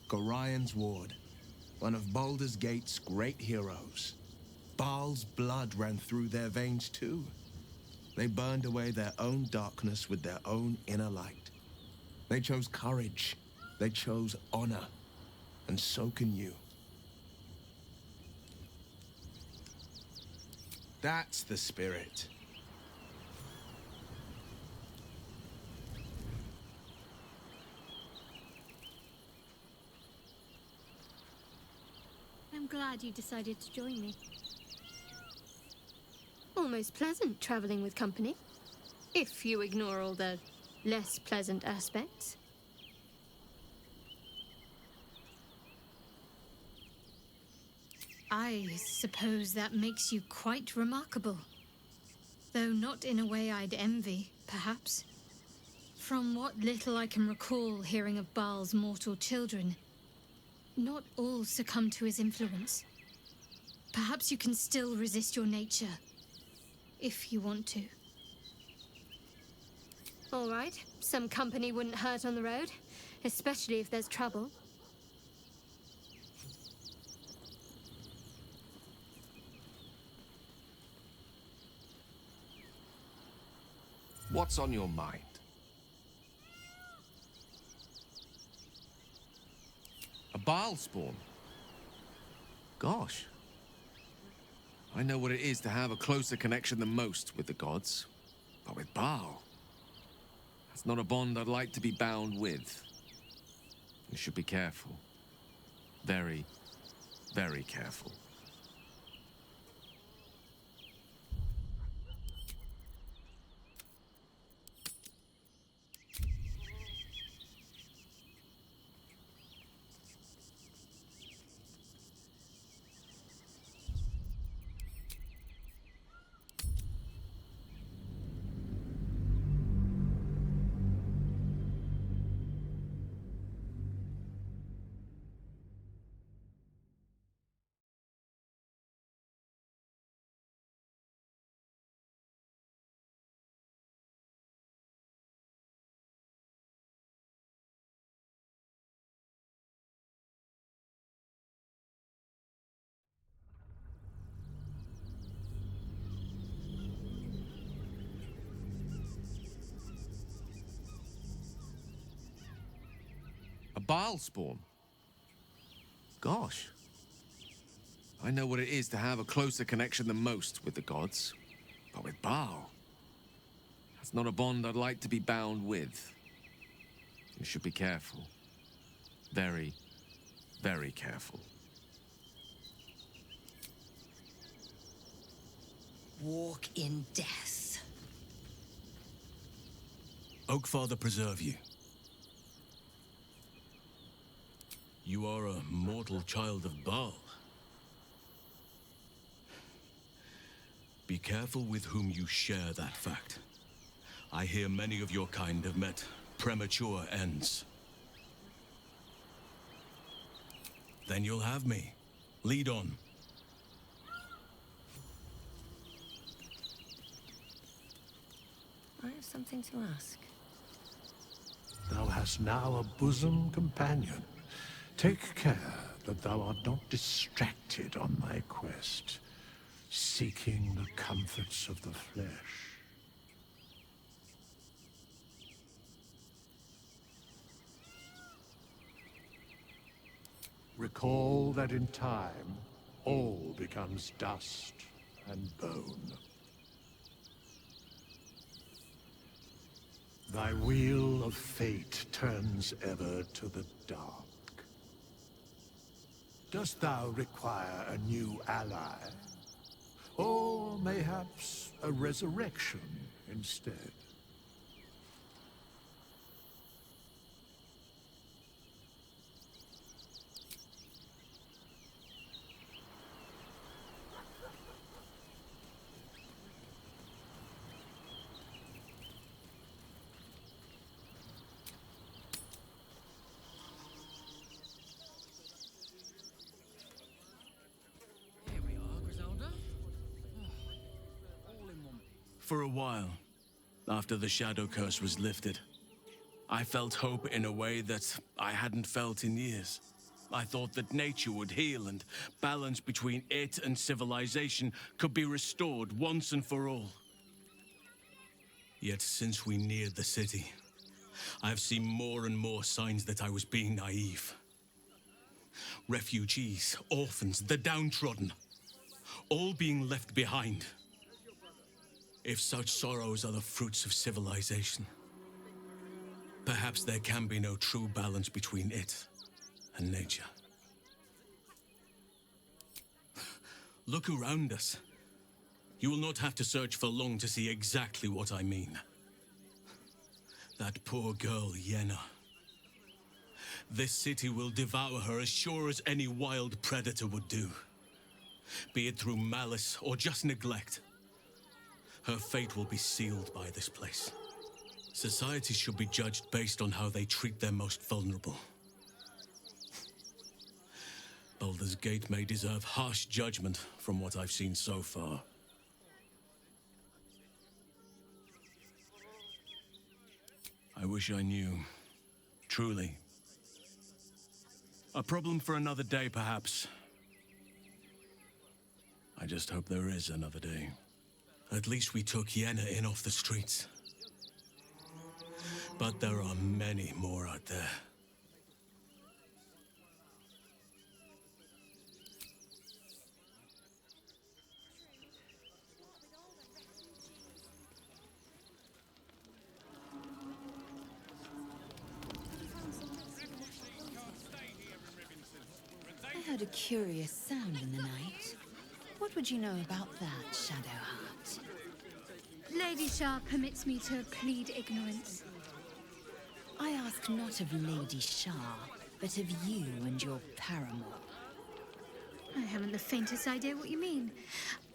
Gorion's ward. One of Baldur's Gate's great heroes. Bal's blood ran through their veins too. They burned away their own darkness with their own inner light. They chose courage. They chose honor. And so can you. That's the spirit. I'm glad you decided to join me. Almost pleasant traveling with company, if you ignore all the less pleasant aspects. I suppose that makes you quite remarkable. Though not in a way I'd envy, perhaps. From what little I can recall hearing of Bal's mortal children, not all succumb to his influence. Perhaps you can still resist your nature, if you want to. All right, some company wouldn't hurt on the road, especially if there's trouble. What's on your mind? A Baal spawn? Gosh. I know what it is to have a closer connection than most with the gods. But with Baal, that's not a bond I'd like to be bound with. You should be careful. Very, very careful. A Baal spawn? Gosh. I know what it is to have a closer connection than most with the gods. But with Baal, that's not a bond I'd like to be bound with. You should be careful. Very, very careful. Walk in death. Oakfather preserve you. You are a mortal child of Baal. Be careful with whom you share that fact. I hear many of your kind have met premature ends. Then you'll have me. Lead on. I have something to ask. Thou hast now a bosom companion. Take care that thou art not distracted on thy quest, seeking the comforts of the flesh. Recall that in time, all becomes dust and bone. Thy wheel of fate turns ever to the dark. Dost thou require a new ally? Or mayhaps a resurrection instead? For a while, after the Shadow Curse was lifted, I felt hope in a way that I hadn't felt in years. I thought that nature would heal and balance between it and civilization could be restored once and for all. Yet since we neared the city, I've seen more and more signs that I was being naive. Refugees, orphans, the downtrodden, all being left behind. If such sorrows are the fruits of civilization, perhaps there can be no true balance between it and nature. Look around us. You will not have to search for long to see exactly what I mean. That poor girl, Yenna. This city will devour her as sure as any wild predator would do. Be it through malice or just neglect. Her fate will be sealed by this place. Society should be judged based on how they treat their most vulnerable. Baldur's Gate may deserve harsh judgment from what I've seen so far. I wish I knew. Truly. A problem for another day, perhaps. I just hope there is another day. At least we took Yenna in off the streets. But there are many more out there. I heard a curious sound in the night. What would you know about that, Shadowheart? Lady Shah permits me to plead ignorance. I ask not of Lady Shah, but of you and your paramour. I haven't the faintest idea what you mean.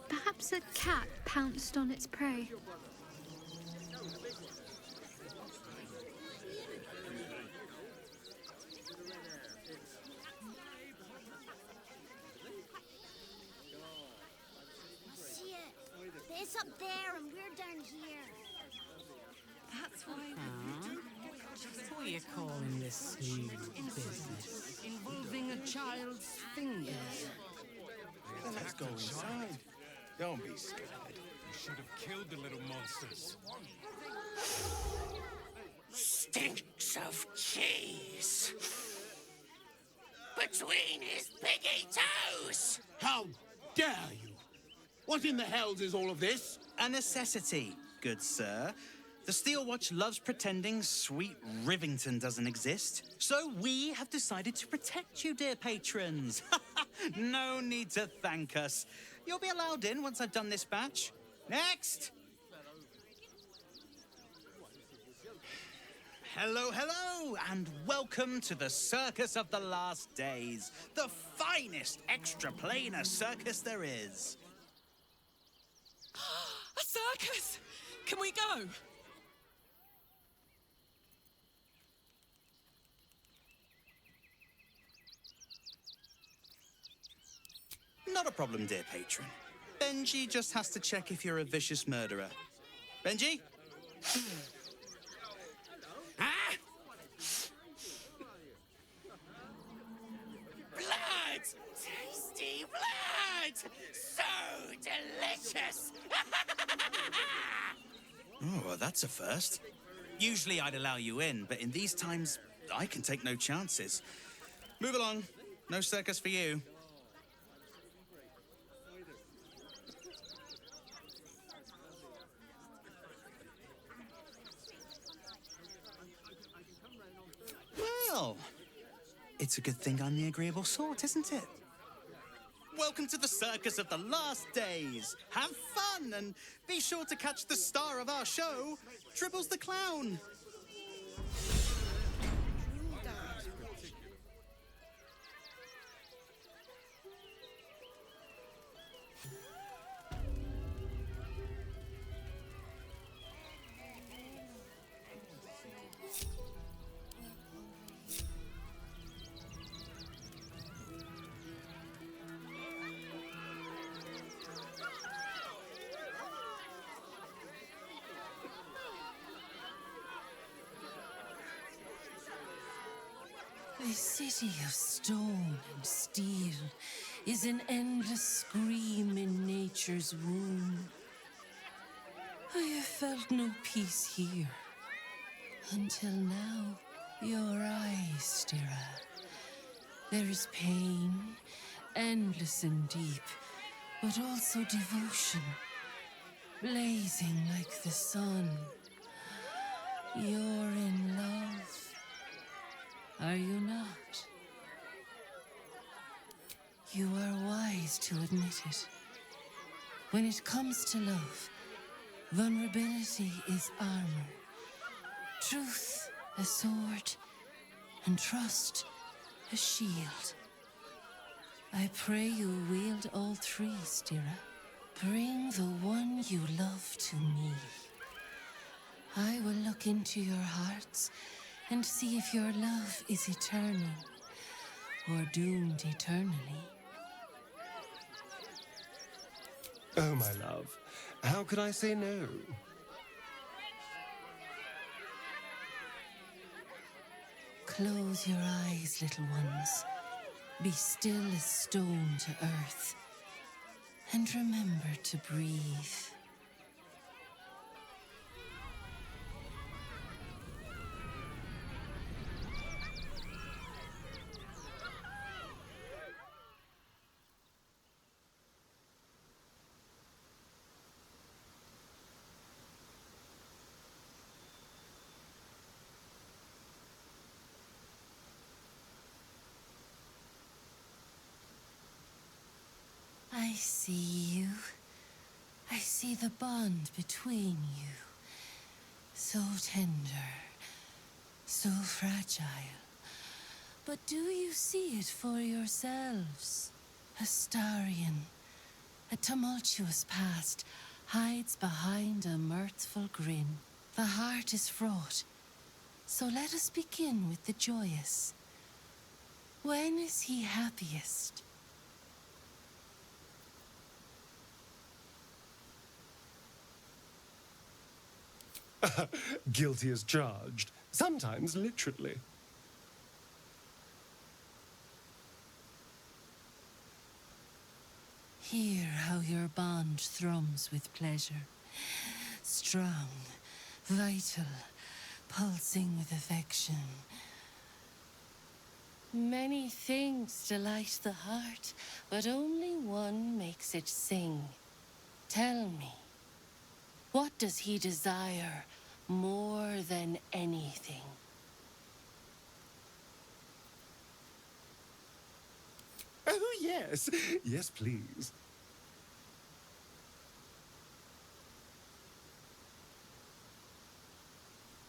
Perhaps a cat pounced on its prey. See it? It's up there and we're down here. That's why what are you calling this new business? Involving a child's fingers. Well, let's go inside. Don't be scared. You should have killed the little monsters. Stinks of cheese between his piggy toes. How dare you? What in the hells is all of this? A necessity, good sir. The Steel Watch loves pretending sweet Rivington doesn't exist. So we have decided to protect you, dear patrons. No need to thank us. You'll be allowed in once I've done this batch. Next! Hello, hello, and welcome to the Circus of the Last Days, the finest extra-planar circus there is. A circus! Can we go? Not a problem, dear patron. Benji just has to check if you're a vicious murderer. Benji? Blood! Tasty blood! So delicious! Oh, well, that's a first. Usually I'd allow you in, but in these times, I can take no chances. Move along. No circus for you. Well, it's a good thing I'm the agreeable sort, isn't it? Welcome to the Circus of the Last Days. Have fun, and be sure to catch the star of our show, Tribbles the Clown. A city of stone and steel is an endless scream in nature's womb. I have felt no peace here. Until now, your eyes, Stira. There is pain, endless and deep, but also devotion, blazing like the sun. You're in love. Are you not? You are wise to admit it. When it comes to love, vulnerability is armor, truth a sword, and trust a shield. I pray you wield all three, Stira. Bring the one you love to me. I will look into your hearts and see if your love is eternal or doomed eternally. Oh, my love, how could I say no? Close your eyes, little ones. Be still as stone to earth. And remember to breathe. see you. I see the bond between you. So tender, so fragile. But do you see it for yourselves? Astarion, a tumultuous past, hides behind a mirthful grin. The heart is fraught, so let us begin with the joyous. When is he happiest? Guilty as charged, sometimes literally. Hear how your bond thrums with pleasure. Strong, vital, pulsing with affection. Many things delight the heart, but only one makes it sing. Tell me, what does he desire more than anything? Oh, yes. Yes, please.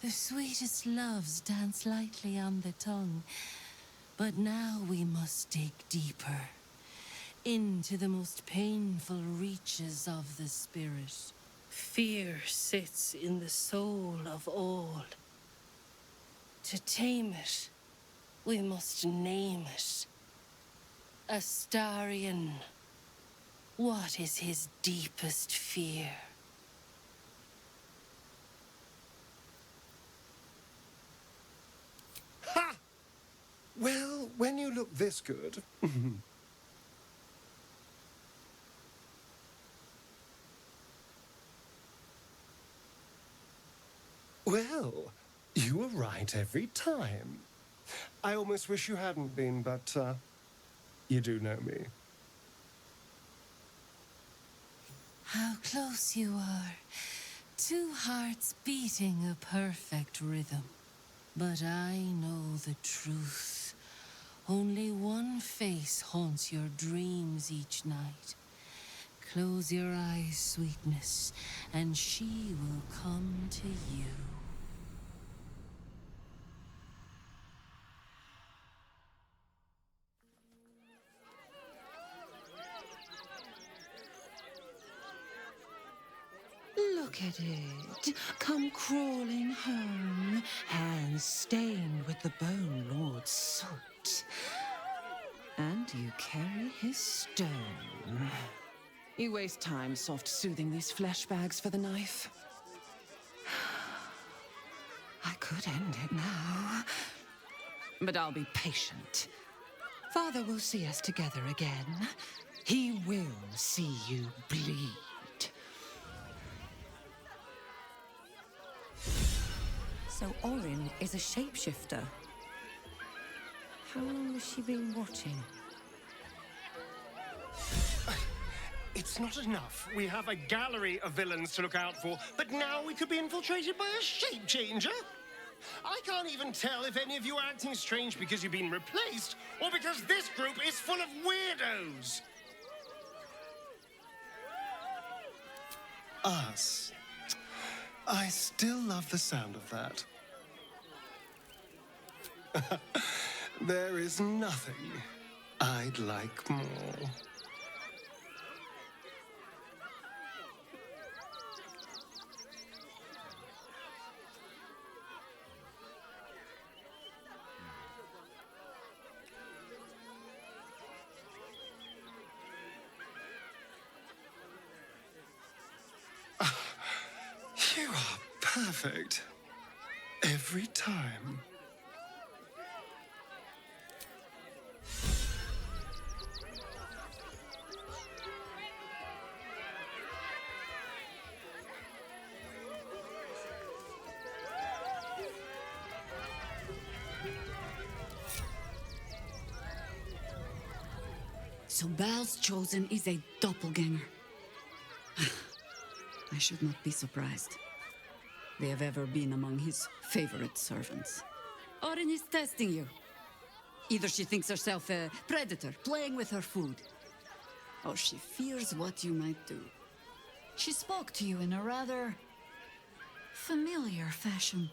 The sweetest loves dance lightly on the tongue, but now we must dig deeper, into the most painful reaches of the spirit. Fear sits in the soul of all. To tame it, we must name it. Astarion, what is his deepest fear? Ha! Well, when you look this good... Well, you were right every time. I almost wish you hadn't been, but, you do know me. How close you are. Two hearts beating a perfect rhythm. But I know the truth. Only one face haunts your dreams each night. Close your eyes, sweetness, and she will come to you. Look at it. Come crawling home, hands stained with the Bone Lord's salt. And you carry his stone. You waste time soft-soothing these flesh bags for the knife. I could end it now. But I'll be patient. Father will see us together again. He will see you bleed. So Orin is a shapeshifter. How long has she been watching? It's not enough. We have a gallery of villains to look out for, but now we could be infiltrated by a shape changer? I can't even tell if any of you are acting strange because you've been replaced, or because this group is full of weirdos. Us. I still love the sound of that. There is nothing I'd like more. You are perfect. Every time. So Bal's chosen is a doppelganger. I should not be surprised. They have ever been among his favorite servants. Orin is testing you. Either she thinks herself a predator, playing with her food, how she fears what you might do. She spoke to you in a rather familiar fashion.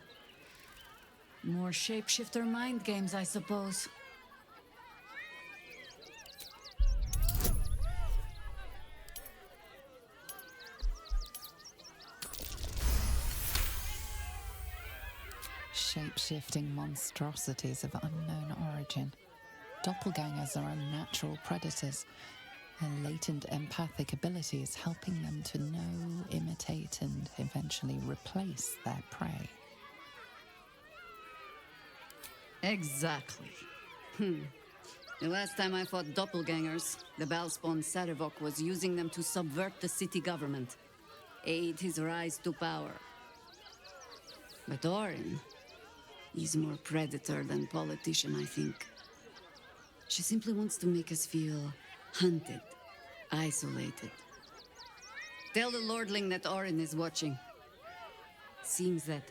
More shapeshifter mind games, I suppose. Shape-shifting monstrosities of unknown origin. Doppelgangers are unnatural predators. Their latent empathic ability is helping them to know, imitate, and eventually replace their prey. Exactly. The last time I fought doppelgangers, the Balspawn Sarevok was using them to subvert the city government, aid his rise to power. But Orin, he's more predator than politician, I think. She simply wants to make us feel hunted, isolated. Tell the Lordling that Orin is watching. Seems that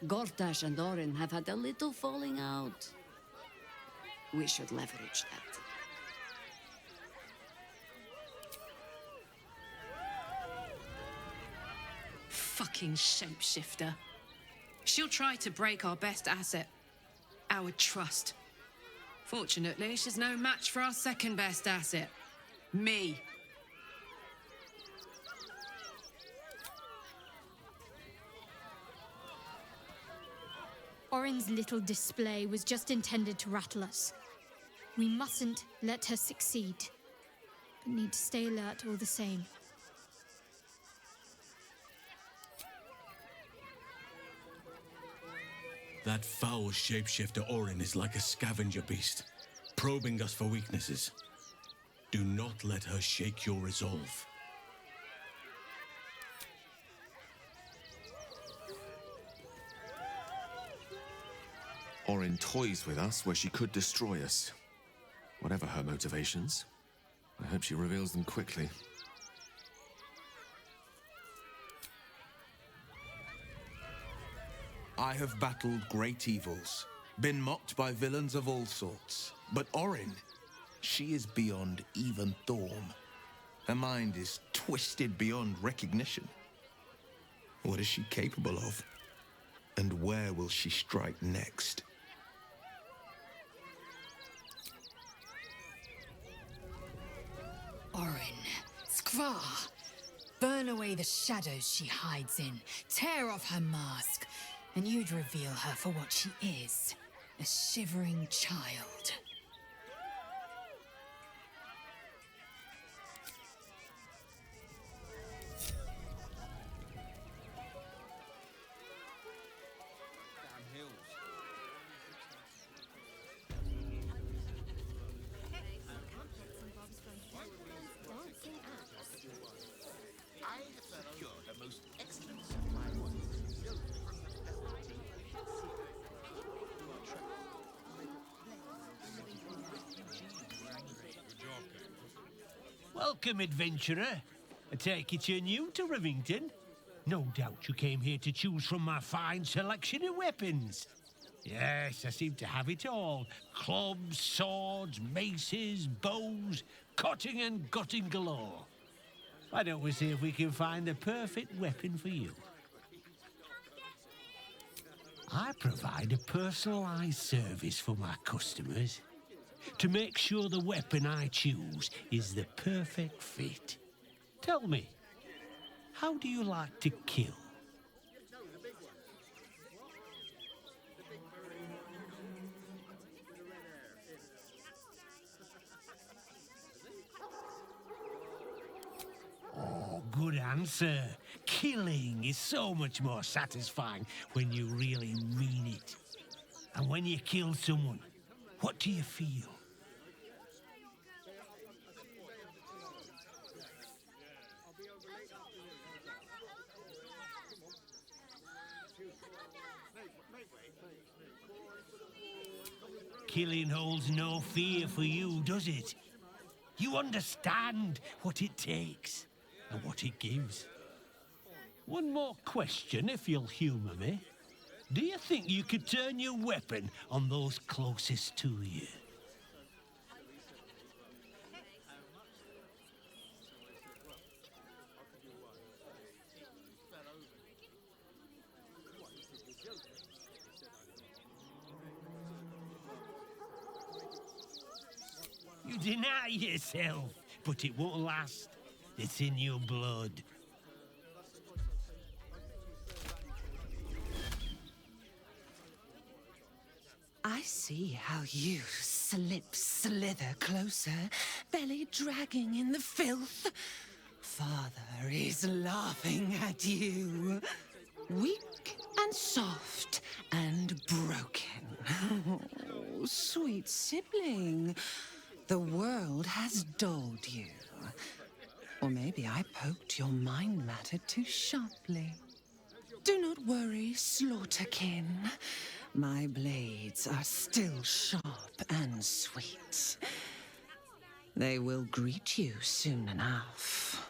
Gortash and Orin have had a little falling out. We should leverage that. Fucking shapeshifter. She'll try to break our best asset, our trust. Fortunately, she's no match for our second best asset, me. Orin's little display was just intended to rattle us. We mustn't let her succeed, but need to stay alert all the same. That foul shapeshifter Orin is like a scavenger beast, probing us for weaknesses. Do not let her shake your resolve. Orin toys with us where she could destroy us. Whatever her motivations, I hope she reveals them quickly. I have battled great evils, been mocked by villains of all sorts. But Orin, she is beyond even Thorm. Her mind is twisted beyond recognition. What is she capable of? And where will she strike next? Orin, Skvar, burn away the shadows she hides in, tear off her mask, and you'd reveal her for what she is, a shivering child. Welcome, adventurer. I take it you're new to Rivington. No doubt you came here to choose from my fine selection of weapons. Yes, I seem to have it all. Clubs, swords, maces, bows, cutting and gutting galore. Why don't we see if we can find the perfect weapon for you? I provide a personalized service for my customers to make sure the weapon I choose is the perfect fit. Tell me, how do you like to kill? Oh, good answer. Killing is so much more satisfying when you really mean it. And when you kill someone, what do you feel? Killing holds no fear for you, does it? You understand what it takes and what it gives. One more question, if you'll humour me. Do you think you could turn your weapon on those closest to you? Deny yourself, but it won't last. It's in your blood. I see how you slither closer, belly dragging in the filth. Father is laughing at you. Weak and soft and broken. Oh, sweet sibling. The world has dulled you. Or maybe I poked your mind matter too sharply. Do not worry, slaughterkin. My blades are still sharp and sweet. They will greet you soon enough.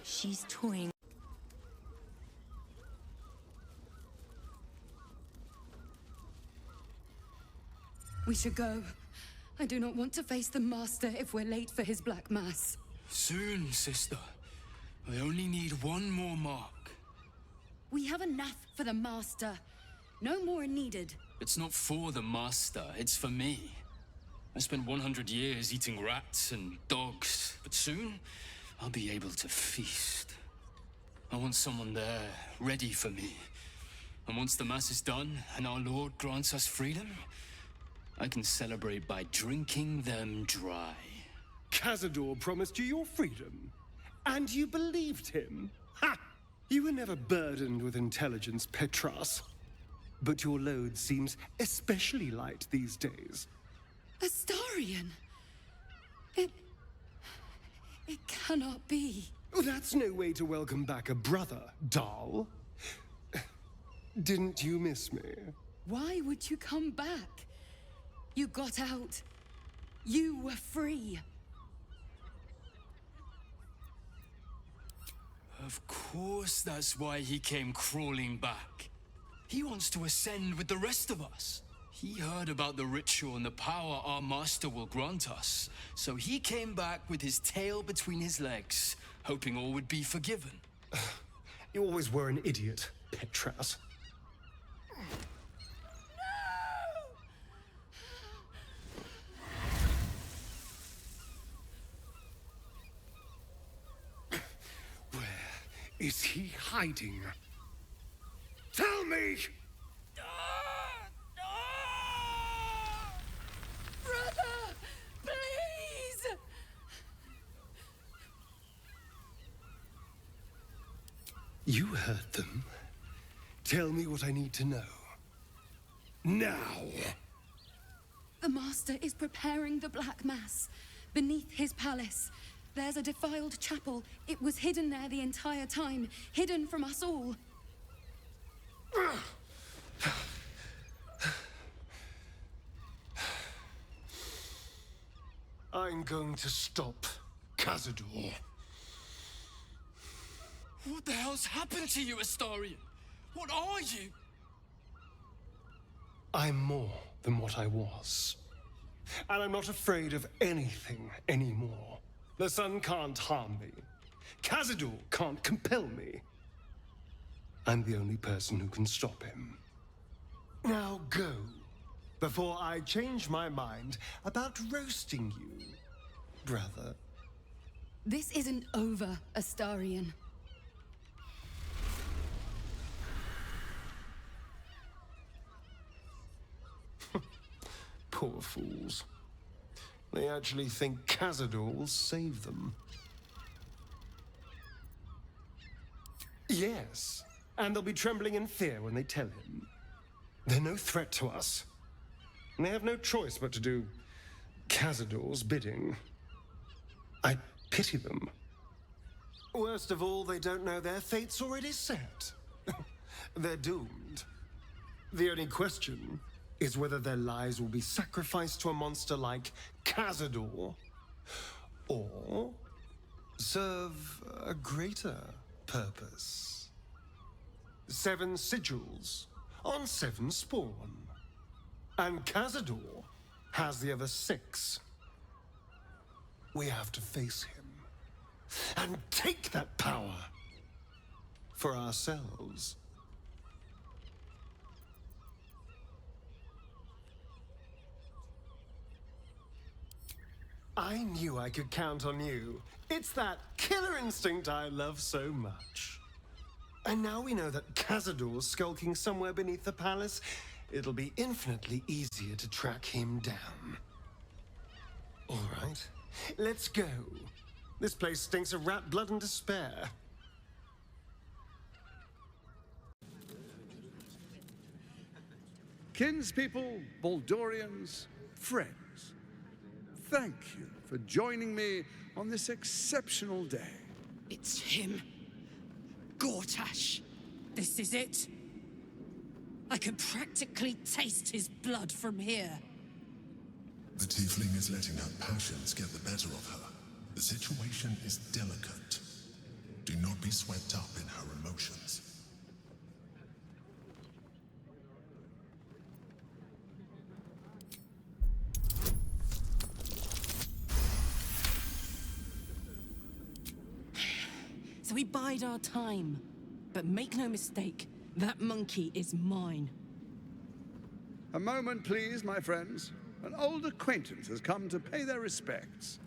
She's toying. We should go. I do not want to face the Master if we're late for his Black Mass. Soon, sister. I only need one more mark. We have enough for the Master. No more are needed. It's not for the Master, it's for me. I spent 100 years eating rats and dogs, but soon I'll be able to feast. I want someone there, ready for me. And once the Mass is done and our Lord grants us freedom, I can celebrate by drinking them dry. Cazador promised you your freedom, and you believed him? Ha! You were never burdened with intelligence, Petras. But your load seems especially light these days. Astarion! It cannot be. Oh, that's no way to welcome back a brother, doll. Didn't you miss me? Why would you come back? You got out. You were free. Of course that's why he came crawling back. He wants to ascend with the rest of us. He heard about the ritual and the power our master will grant us, so he came back with his tail between his legs, hoping all would be forgiven. You always were an idiot, Petras. Is he hiding? Tell me! Brother! Please! You heard them. Tell me what I need to know. Now! The Master is preparing the Black Mass beneath his palace. There's a defiled chapel. It was hidden there the entire time, hidden from us all. I'm going to stop Cazador. What the hell's happened to you, Astarion? What are you? I'm more than what I was. And I'm not afraid of anything anymore. The sun can't harm me. Cazador can't compel me. I'm the only person who can stop him. Now go, before I change my mind about roasting you, brother. This isn't over, Astarion. Poor fools. They actually think Cazador will save them. Yes, and they'll be trembling in fear when they tell him. They're no threat to us. And they have no choice but to do Cazador's bidding. I pity them. Worst of all, they don't know their fate's already set. They're doomed. The only question is whether their lives will be sacrificed to a monster like Cazador, or serve a greater purpose. 7 sigils on 7 spawn. And Cazador has the other 6. We have to face him and take that power for ourselves. I knew I could count on you. It's that killer instinct I love so much. And now we know that Cazador's skulking somewhere beneath the palace. It'll be infinitely easier to track him down. All right, let's go. This place stinks of rat blood and despair. Kinspeople, Baldurians, friends, thank you for joining me on this exceptional day. It's him. Gortash. This is it. I can practically taste his blood from here. The tiefling is letting her passions get the better of her. The situation is delicate. Do not be swept up in her emotions. So we bide our time. But make no mistake, that monkey is mine. A moment, please, my friends. An old acquaintance has come to pay their respects.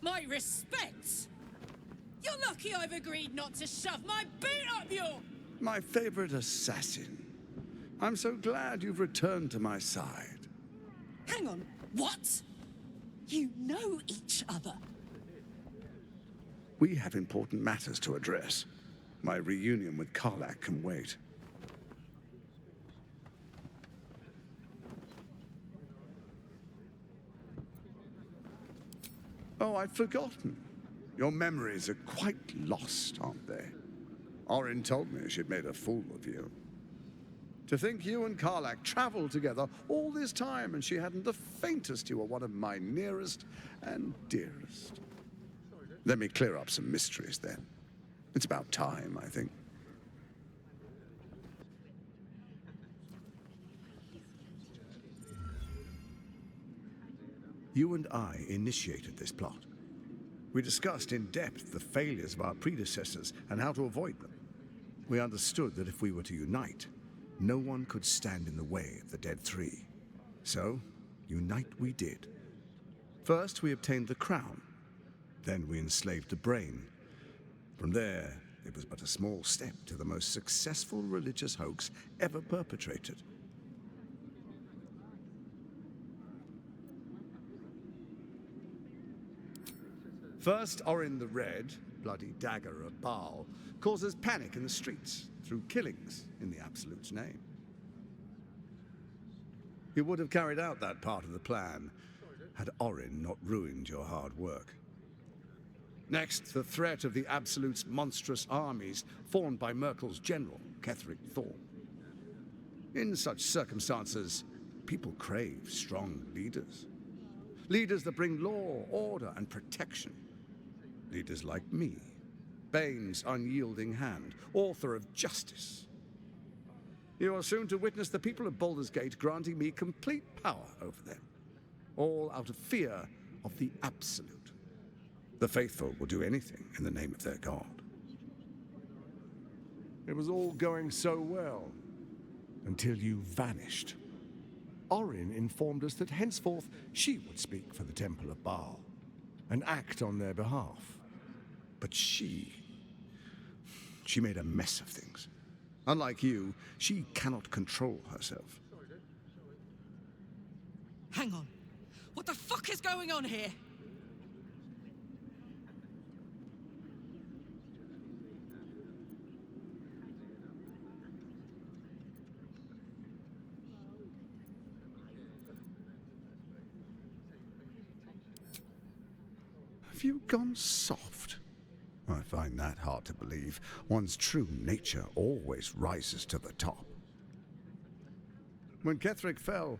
My respects? You're lucky I've agreed not to shove my boot up your... My favorite assassin. I'm so glad you've returned to my side. Hang on, what? You know each other? We have important matters to address. My reunion with Karlach can wait. Oh, I'd forgotten. Your memories are quite lost, aren't they? Orin told me she'd made a fool of you. To think you and Karlach traveled together all this time and she hadn't the faintest you were one of my nearest and dearest. Let me clear up some mysteries then. It's about time, I think. You and I initiated this plot. We discussed in depth the failures of our predecessors and how to avoid them. We understood that if we were to unite, no one could stand in the way of the Dead Three. So, unite we did. First, we obtained the crown. Then we enslaved the brain. From there, it was but a small step to the most successful religious hoax ever perpetrated. First, Orin the Red, bloody dagger of Baal, causes panic in the streets through killings in the Absolute's name. You would have carried out that part of the plan had Orin not ruined your hard work. Next, the threat of the Absolute's monstrous armies formed by Merkel's general, Ketheric Thorn. In such circumstances, people crave strong leaders. Leaders that bring law, order, and protection. Leaders like me, Bane's unyielding hand, author of justice. You are soon to witness the people of Baldur's Gate granting me complete power over them, all out of fear of the Absolute. The faithful will do anything in the name of their god. It was all going so well, until you vanished. Orin informed us that henceforth she would speak for the Temple of Baal, and act on their behalf. But she made a mess of things. Unlike you, she cannot control herself. Hang on. What the fuck is going on here? Have you gone soft? I find that hard to believe. One's true nature always rises to the top. When Ketheric fell,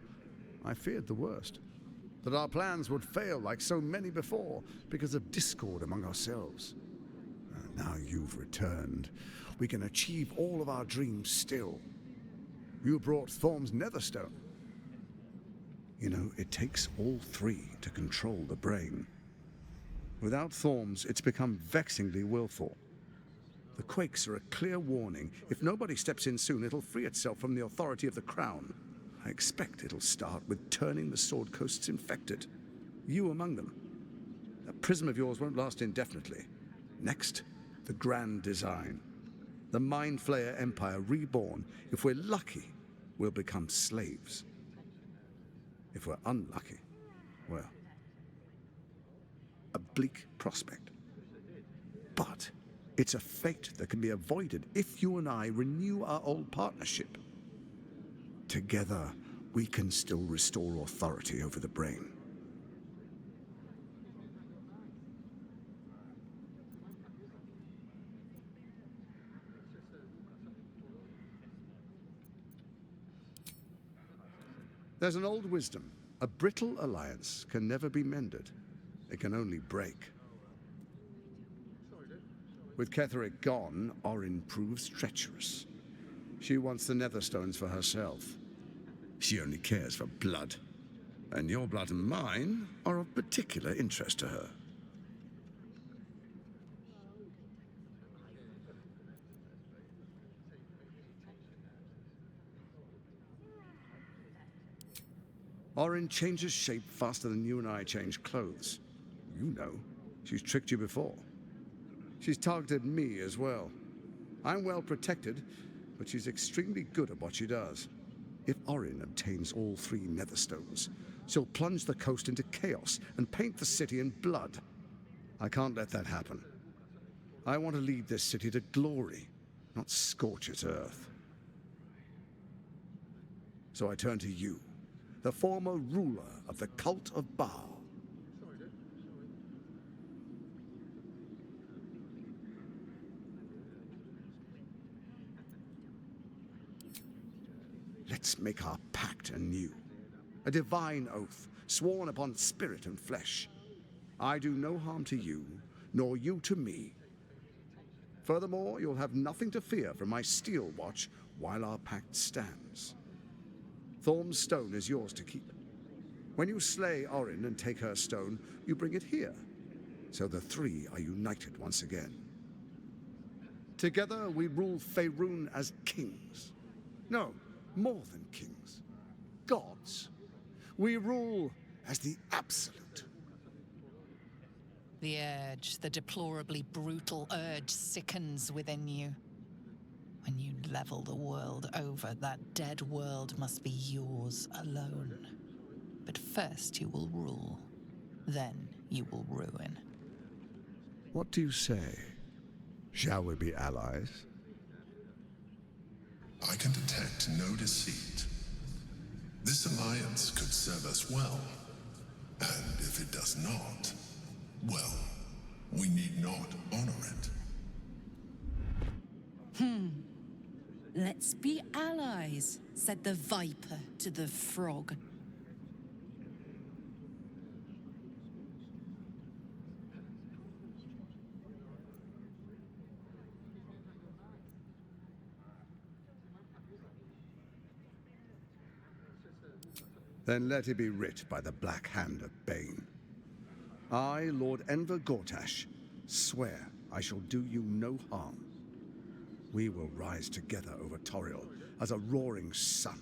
I feared the worst. That our plans would fail like so many before because of discord among ourselves. Now you've returned. We can achieve all of our dreams still. You brought Thorm's Netherstone. You know, it takes all three to control the brain. Without Thorm's, it's become vexingly willful. The quakes are a clear warning. If nobody steps in soon, it'll free itself from the authority of the Crown. I expect it'll start with turning the Sword Coasts infected. You among them. That prism of yours won't last indefinitely. Next, the grand design. The Mind Flayer Empire reborn. If we're lucky, we'll become slaves. If we're unlucky, well, a bleak prospect. But it's a fate that can be avoided if you and I renew our old partnership. Together, we can still restore authority over the brain. There's an old wisdom. A brittle alliance can never be mended. It can only break. With Ketheric gone, Orin proves treacherous. She wants the Netherstones for herself. She only cares for blood. And your blood and mine are of particular interest to her. Orin changes shape faster than you and I change clothes. You know, she's tricked you before. She's targeted me as well. I'm well protected, but she's extremely good at what she does. If Orin obtains all 3 Netherstones, she'll plunge the coast into chaos and paint the city in blood. I can't let that happen. I want to lead this city to glory, not scorch its earth. So I turn to you, the former ruler of the cult of Baal. Let's make our pact anew. A divine oath, sworn upon spirit and flesh. I do no harm to you, nor you to me. Furthermore, you'll have nothing to fear from my steel watch while our pact stands. Thorm's stone is yours to keep. When you slay Orin and take her stone, you bring it here, so the 3 are united once again. Together we rule Faerun as kings. No, more than kings. Gods. We rule as the Absolute. The urge, the deplorably brutal urge, sickens within you. When you level the world over, that dead world must be yours alone. But first you will rule, then you will ruin. What do you say? Shall we be allies? I can detect no deceit. This alliance could serve us well. And if it does not, well, we need not honor it. Let's be allies, said the viper to the frog. Then let it be writ by the black hand of Bane. I, Lord Enver Gortash, swear I shall do you no harm. We will rise together over Toriel as a roaring sun.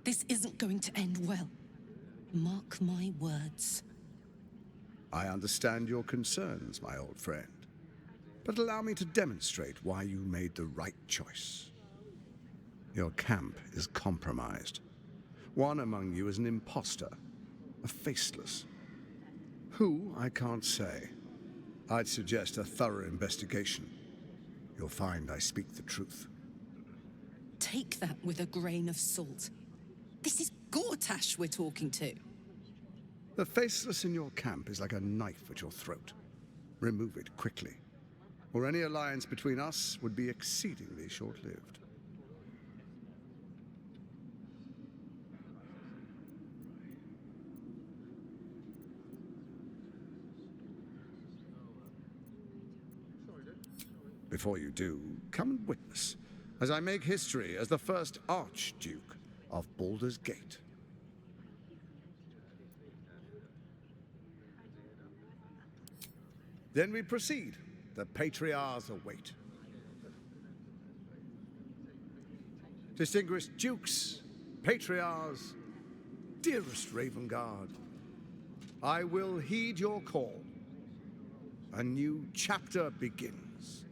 This isn't going to end well. Mark my words. I understand your concerns, my old friend. But allow me to demonstrate why you made the right choice. Your camp is compromised. One among you is an imposter, a faceless. Who, I can't say. I'd suggest a thorough investigation. You'll find I speak the truth. Take that with a grain of salt. This is Gortash we're talking to. The faceless in your camp is like a knife at your throat. Remove it quickly, or any alliance between us would be exceedingly short-lived. Before you do, come and witness, as I make history as the first Archduke of Baldur's Gate. Then we proceed. the Patriarchs await. Distinguished Dukes, Patriarchs, dearest Ravengard, I will heed your call. A new chapter begins.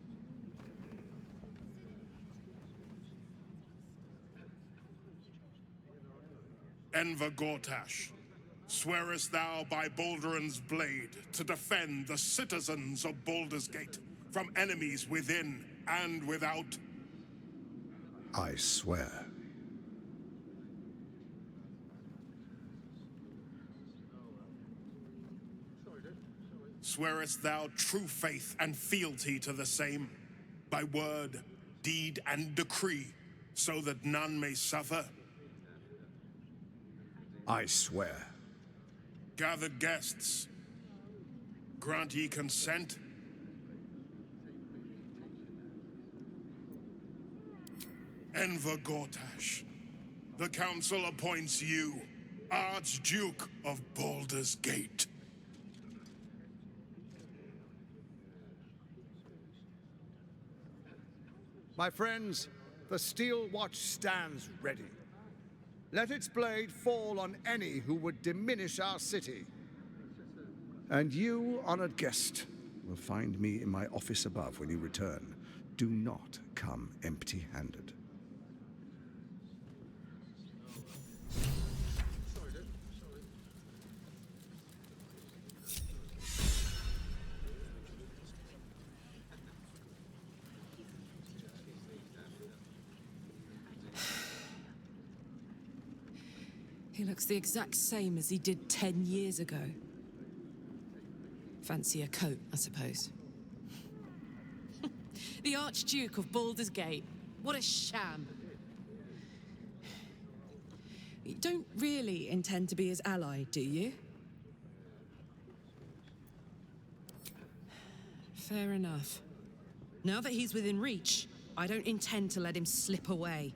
Enver Gortash, swearest thou by Balduran's blade to defend the citizens of Baldur's Gate from enemies within and without? I swear. Swearest thou true faith and fealty to the same, by word, deed, and decree, so that none may suffer? I swear. Gathered guests, grant ye consent? Enver Gortash, the Council appoints you Archduke of Baldur's Gate. My friends, the Steel Watch stands ready. Let its blade fall on any who would diminish our city. And you, honored guest, will find me in my office above when you return. Do not come empty-handed. He looks the exact same as he did 10 years ago. Fancy a coat, I suppose. The Archduke of Baldur's Gate. What a sham. You don't really intend to be his ally, do you? Fair enough. Now that he's within reach, I don't intend to let him slip away.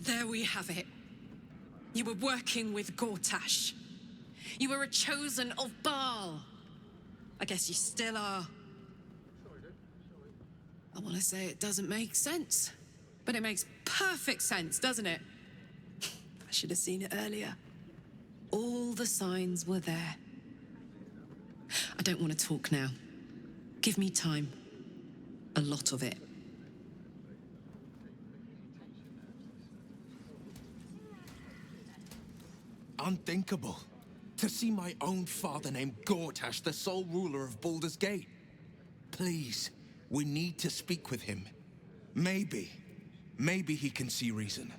There we have it. You were working with Gortash. You were a chosen of Baal. I guess you still are. I want to say it doesn't make sense, but it makes perfect sense, doesn't it? I should have seen it earlier. All the signs were there. I don't want to talk now. Give me time. A lot of it. Unthinkable. To see my own father named Gortash, the sole ruler of Baldur's Gate. Please, we need to speak with him. Maybe he can see reason.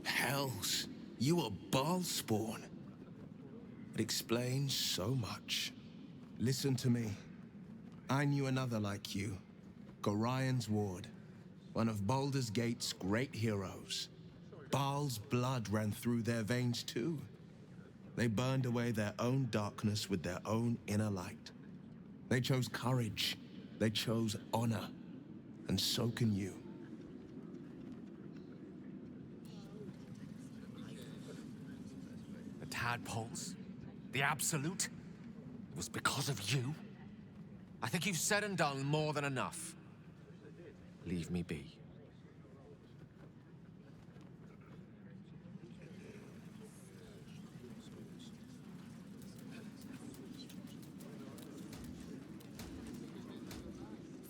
Hells, you are Baal spawn. It explains so much. Listen to me. I knew another like you, Gorion's ward. One of Baldur's Gate's great heroes. Baal's blood ran through their veins too. They burned away their own darkness with their own inner light. They chose courage. They chose honor. And so can you. The tadpoles? The Absolute? It was because of you? I think you've said and done more than enough. Leave me be.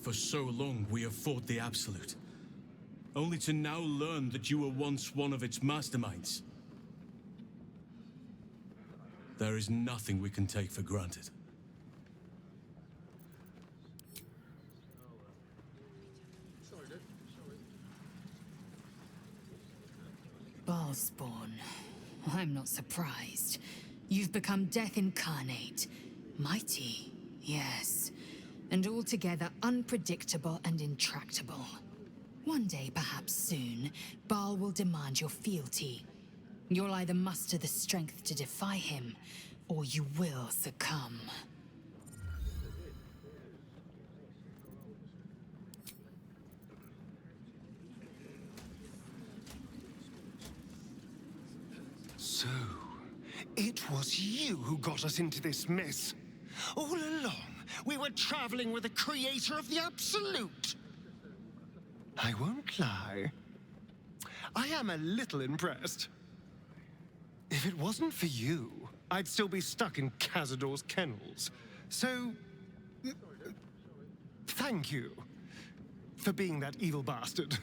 For so long, we have fought the Absolute, only to now learn that you were once one of its masterminds. There is nothing we can take for granted. Baalspawn. I'm not surprised. You've become death incarnate. Mighty, yes. And altogether unpredictable and intractable. One day, perhaps soon, Baal will demand your fealty. You'll either muster the strength to defy him, or you will succumb. So, it was you who got us into this mess. All along, we were traveling with the creator of the Absolute. I won't lie. I am a little impressed. If it wasn't for you, I'd still be stuck in Cazador's kennels. So, thank you for being that evil bastard.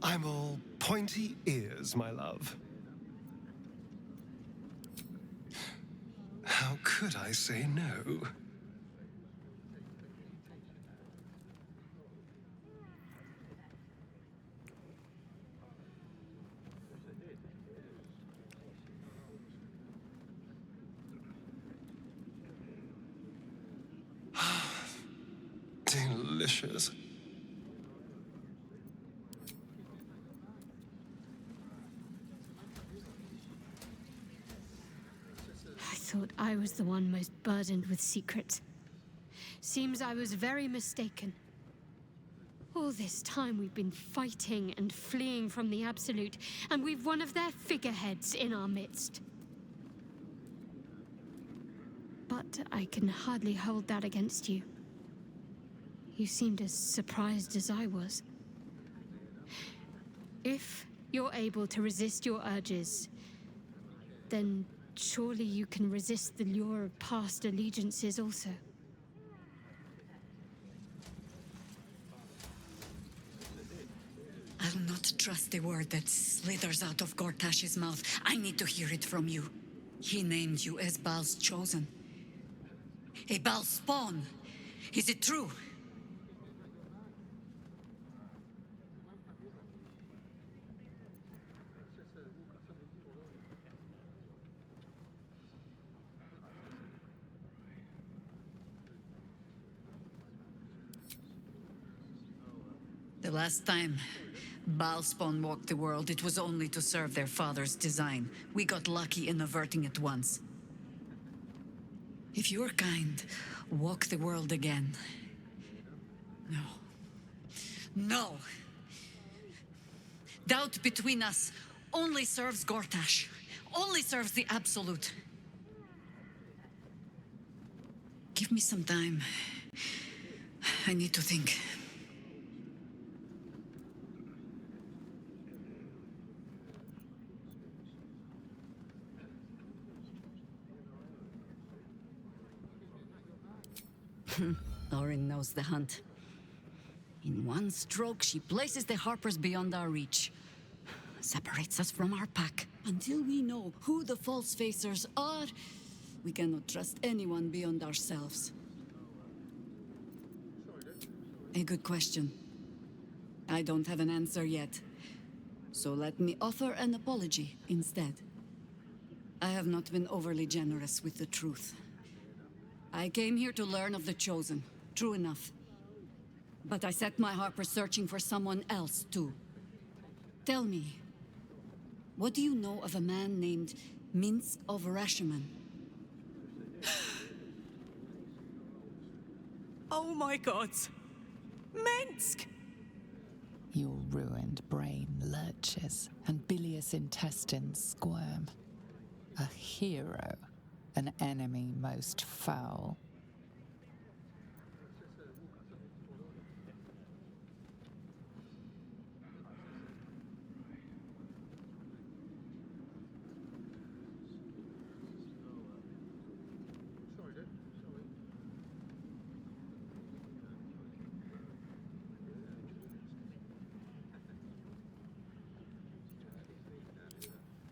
I'm all pointy ears, my love. How could I say no? Delicious. I thought I was the one most burdened with secrets. Seems I was very mistaken. All this time we've been fighting and fleeing from the Absolute, and we've one of their figureheads in our midst. But I can hardly hold that against you. You seemed as surprised as I was. If you're able to resist your urges, then surely you can resist the lure of past allegiances also. I'll not trust the word that slithers out of Gortash's mouth. I need to hear it from you. He named you as Baal's chosen. A Baal spawn. Is it true? The last time Baalspawn walked the world, it was only to serve their father's design. We got lucky in averting it once. If you're kind, walk the world again. No. No! Doubt between us only serves Gortash. Only serves the Absolute. Give me some time. I need to think. Orin knows the hunt. In one stroke, she places the Harpers beyond our reach. Separates us from our pack. Until we know who the false facers are, we cannot trust anyone beyond ourselves. A good question. I don't have an answer yet. So let me offer an apology instead. I have not been overly generous with the truth. I came here to learn of the Chosen, true enough. But I set my Harper searching for someone else, too. Tell me, what do you know of a man named Minsk of Rashemen? Oh my god! Minsk! Your ruined brain lurches and bilious intestines squirm. A hero, an enemy most foul.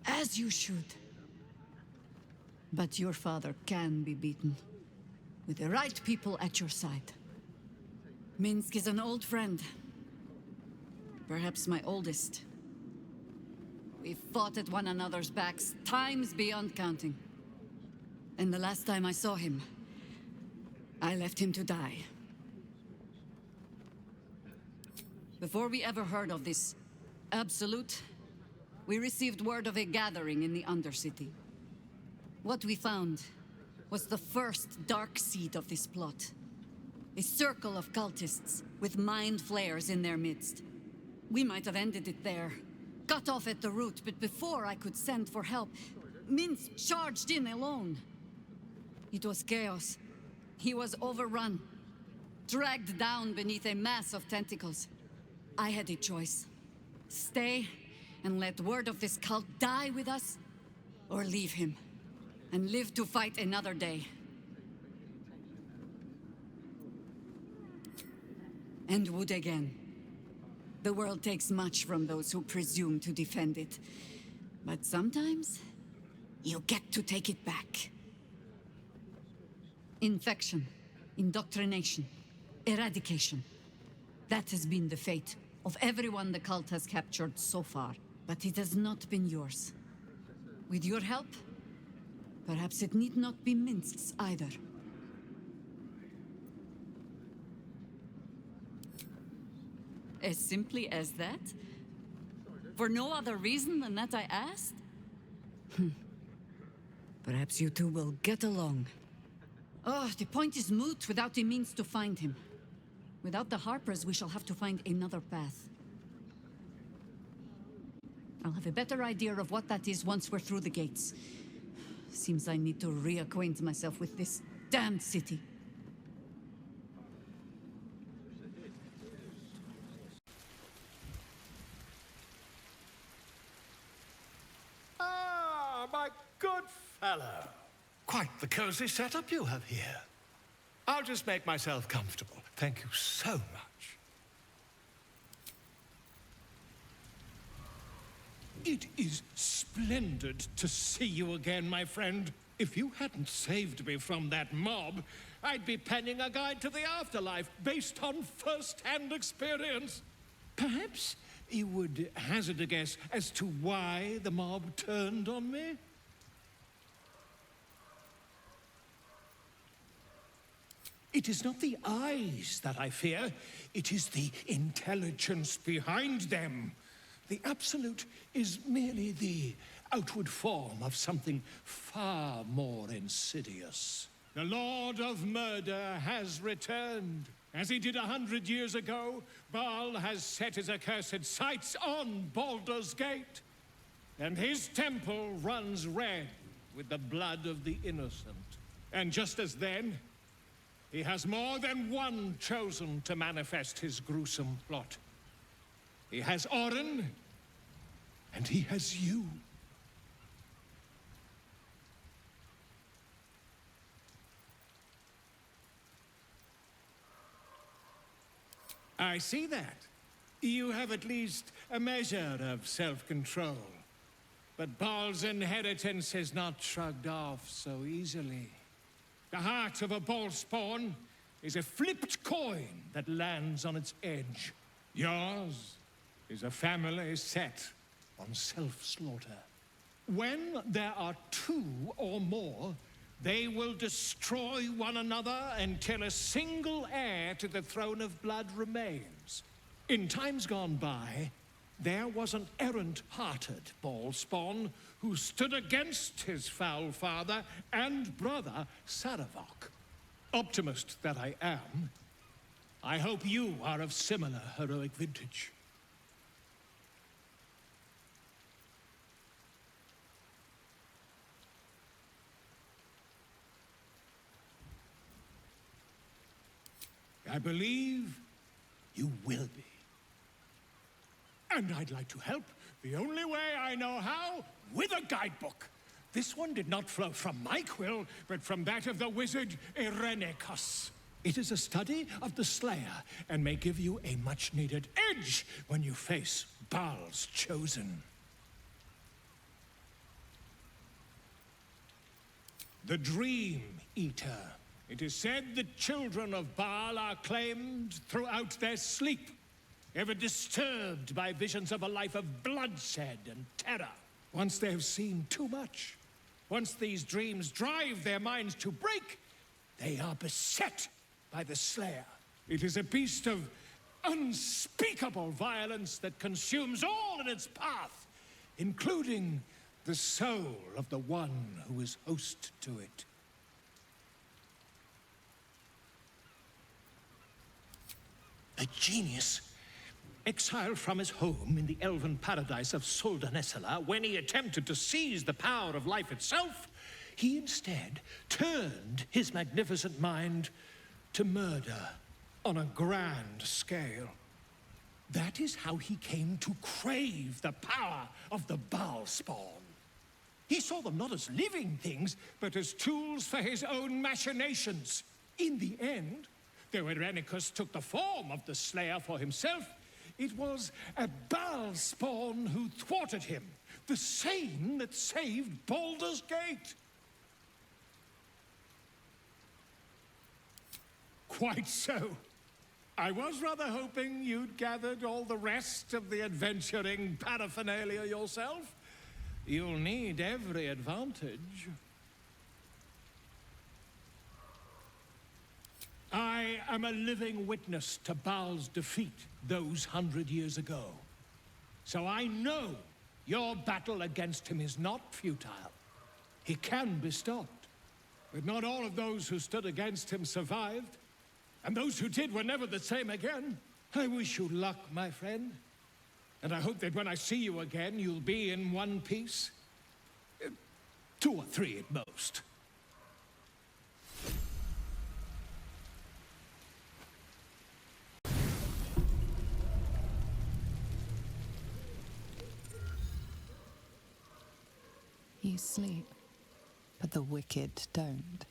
As you should. But your father can be beaten. With the right people at your side. Minsk is an old friend. Perhaps my oldest. We've fought at one another's backs times beyond counting. And the last time I saw him, I left him to die. Before we ever heard of this Absolute, we received word of a gathering in the Undercity. What we found was the first dark seed of this plot. A circle of cultists with mind flayers in their midst. We might have ended it there. Cut off at the root, but before I could send for help, Minsk charged in alone. It was chaos. He was overrun, dragged down beneath a mass of tentacles. I had a choice. Stay and let word of this cult die with us, or leave him and live to fight another day. And would again. The world takes much from those who presume to defend it. But sometimes, you get to take it back. Infection, indoctrination, eradication. That has been the fate of everyone the cult has captured so far. But it has not been yours. With your help, perhaps it need not be Minsk's either. As simply as that? For no other reason than that I asked? Perhaps you two will get along. Oh, the point is moot without the means to find him. Without the Harpers, we shall have to find another path. I'll have a better idea of what that is once we're through the gates. Seems I need to reacquaint myself with this damned city. Ah, my good fellow. Quite the cozy setup you have here. I'll just make myself comfortable. Thank you so much. It is splendid to see you again, my friend. If you hadn't saved me from that mob, I'd be penning a guide to the afterlife based on first-hand experience. Perhaps you would hazard a guess as to why the mob turned on me? It is not the eyes that I fear, it is the intelligence behind them. The Absolute is merely the outward form of something far more insidious. The Lord of Murder has returned. As he did 100 years ago, Baal has set his accursed sights on Baldur's Gate. And his temple runs red with the blood of the innocent. And just as then, he has more than one chosen to manifest his gruesome plot. He has Orin, and he has you. I see that. You have at least a measure of self-control. But Baal's inheritance is not shrugged off so easily. The heart of a ball-spawn is a flipped coin that lands on its edge. Yours is a family set on self-slaughter. When there are two or more, they will destroy one another until a single heir to the throne of blood remains. In times gone by, there was an errant-hearted ball-spawn who stood against his foul father and brother, Saravok. Optimist that I am, I hope you are of similar heroic vintage. I believe you will be. And I'd like to help the only way I know how, with a guidebook. This one did not flow from my quill, but from that of the wizard Irenicus. It is a study of the Slayer, and may give you a much-needed edge when you face Baal's chosen. The Dream Eater. It is said the children of Baal are claimed throughout their sleep, ever disturbed by visions of a life of bloodshed and terror. Once they have seen too much, once these dreams drive their minds to break, they are beset by the Slayer. It is a beast of unspeakable violence that consumes all in its path, including the soul of the one who is host to it. A genius exiled from his home in the elven paradise of Soldanessala, when he attempted to seize the power of life itself, he instead turned his magnificent mind to murder on a grand scale. That is how he came to crave the power of the Baalspawn. He saw them not as living things, but as tools for his own machinations. In the end, though Irenicus took the form of the Slayer for himself, it was a Baalspawn who thwarted him, the same that saved Baldur's Gate. Quite so. I was rather hoping you'd gathered all the rest of the adventuring paraphernalia yourself. You'll need every advantage. I am a living witness to Baal's defeat those 100 years ago. So I know your battle against him is not futile. He can be stopped. But not all of those who stood against him survived. And those who did were never the same again. I wish you luck, my friend. And I hope that when I see you again, you'll be in one piece. 2 or 3 at most. You sleep, but the wicked don't.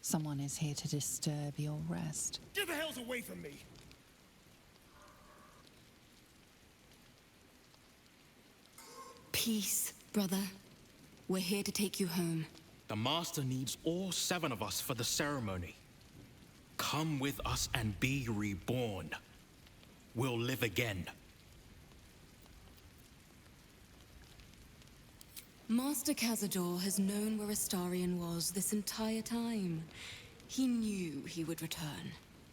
Someone is here to disturb your rest. Get the hells away from me! Peace, brother. We're here to take you home. The Master needs all 7 of us for the ceremony. Come with us and be reborn. We'll live again. Master Cazador has known where Astarion was this entire time. He knew he would return.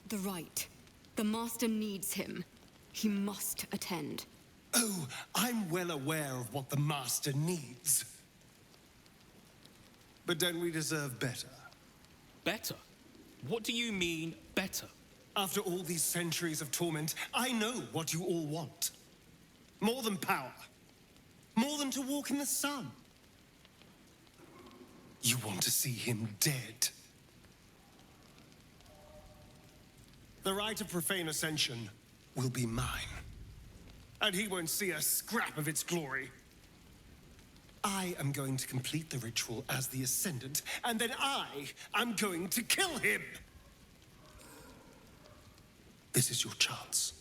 The right. The Master needs him. He must attend. Oh, I'm well aware of what the Master needs. But don't we deserve better? Better? What do you mean, better? After all these centuries of torment, I know what you all want. More than power. More than to walk in the sun. You want to see him dead. The right of profane ascension will be mine. And he won't see a scrap of its glory. I am going to complete the ritual as the Ascendant, and then I am going to kill him! This is your chance.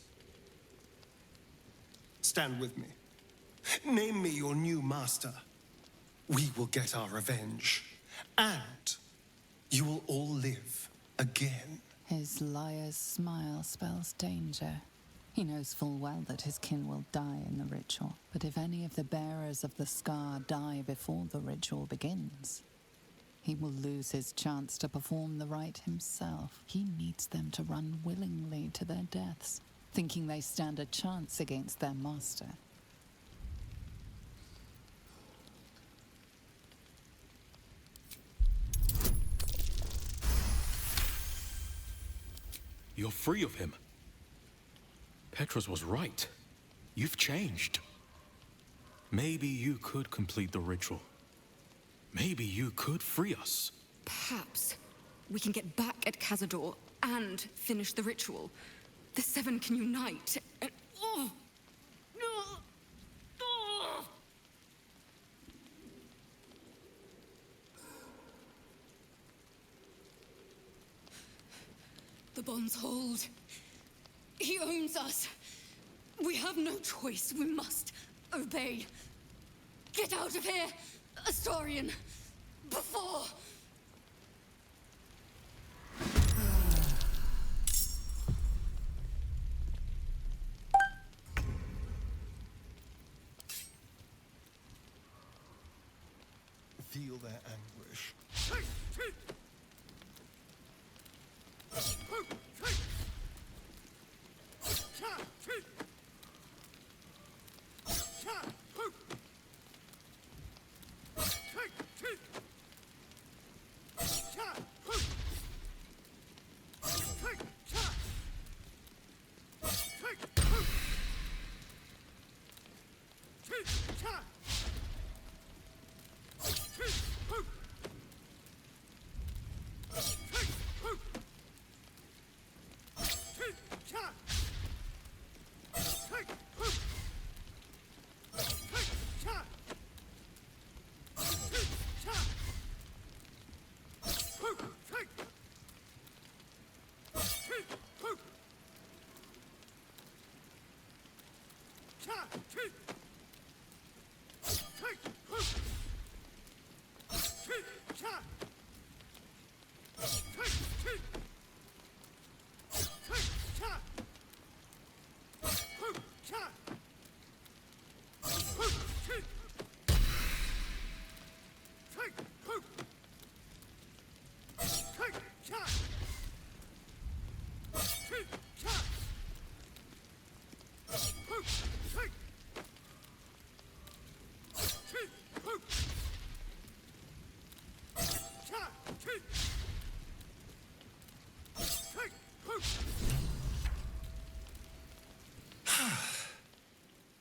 Stand with me. Name me your new master. We will get our revenge. And you will all live again. His liar's smile spells danger. He knows full well that his kin will die in the ritual. But if any of the bearers of the scar die before the ritual begins, he will lose his chance to perform the rite himself. He needs them to run willingly to their deaths, thinking they stand a chance against their master. You're free of him. Petros was right. You've changed. Maybe you could complete the ritual. Maybe you could free us. Perhaps we can get back at Cazador and finish the ritual. The 7 can unite and... The bonds hold. He owns us. We have no choice. We must obey. Get out of here, Astarion, before... Feel their anguish.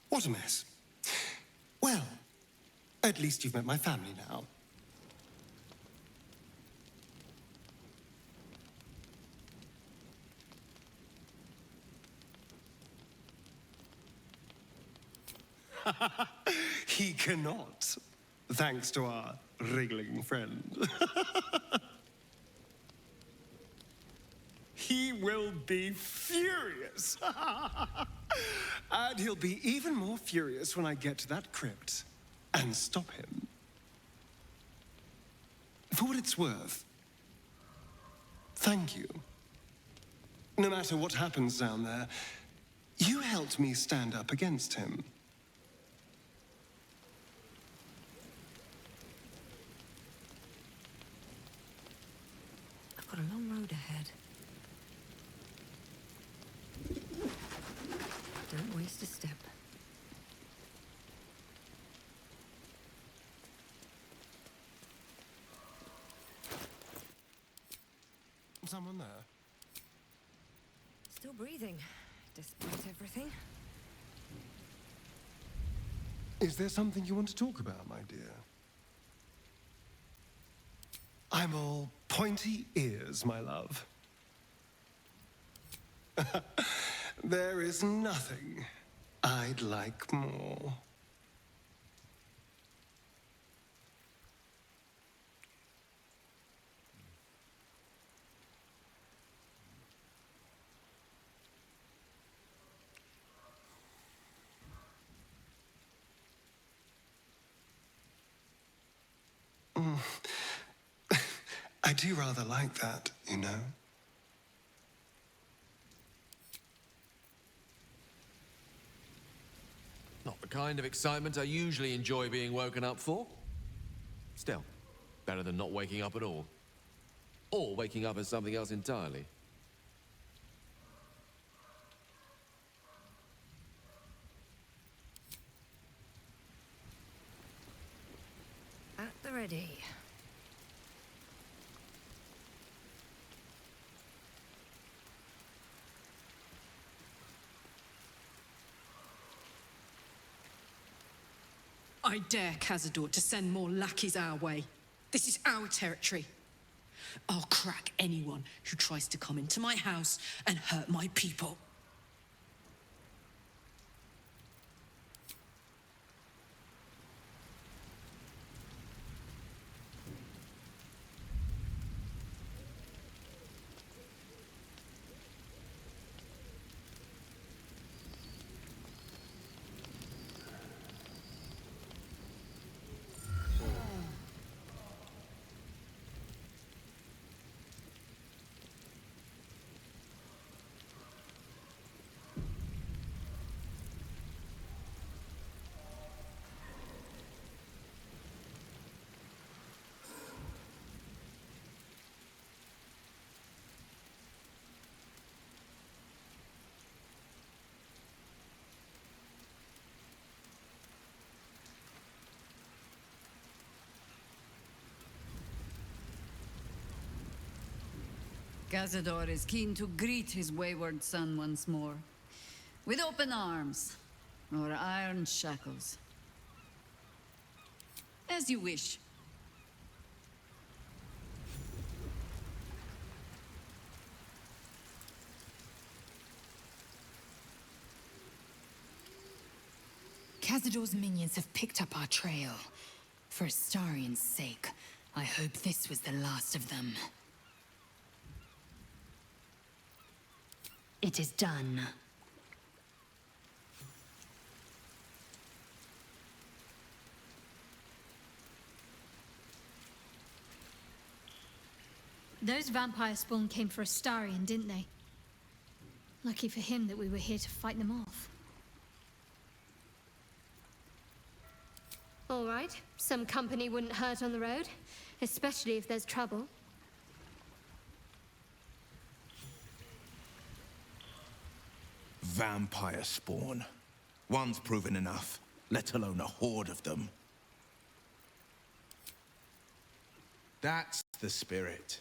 What a mess. Well, at least you've met my family now. He cannot, thanks to our wriggling friend. He will be furious. And he'll be even more furious when I get to that crypt and stop him. For what it's worth, thank you. No matter what happens down there, you helped me stand up against him. I've got a long road ahead. Don't waste a step. Someone there? Still breathing, despite everything. Is there something you want to talk about, my dear? I'm all pointy ears, my love. There is nothing I'd like more. I do rather like that, you know. Not the kind of excitement I usually enjoy being woken up for. Still, better than not waking up at all. Or waking up as something else entirely. At the ready. I dare Cazador to send more lackeys our way. This is our territory. I'll crack anyone who tries to come into my house and hurt my people. Cazador is keen to greet his wayward son once more. With open arms, or iron shackles. As you wish. Cazador's minions have picked up our trail. For Astarian's sake, I hope this was the last of them. It is done. Those vampire spawn came for Astarian, didn't they? Lucky for him that we were here to fight them off. All right, some company wouldn't hurt on the road, especially if there's trouble. Vampire spawn. One's proven enough, let alone a horde of them. That's the spirit.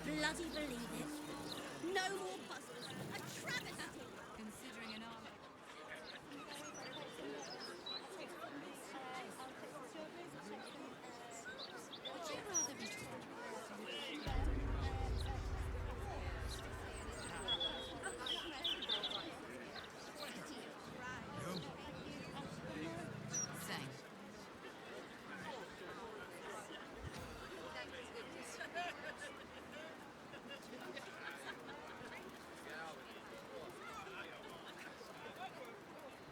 Bloody believe it. No more puzzles. A travesty. Considering an army. Would you rather be Same.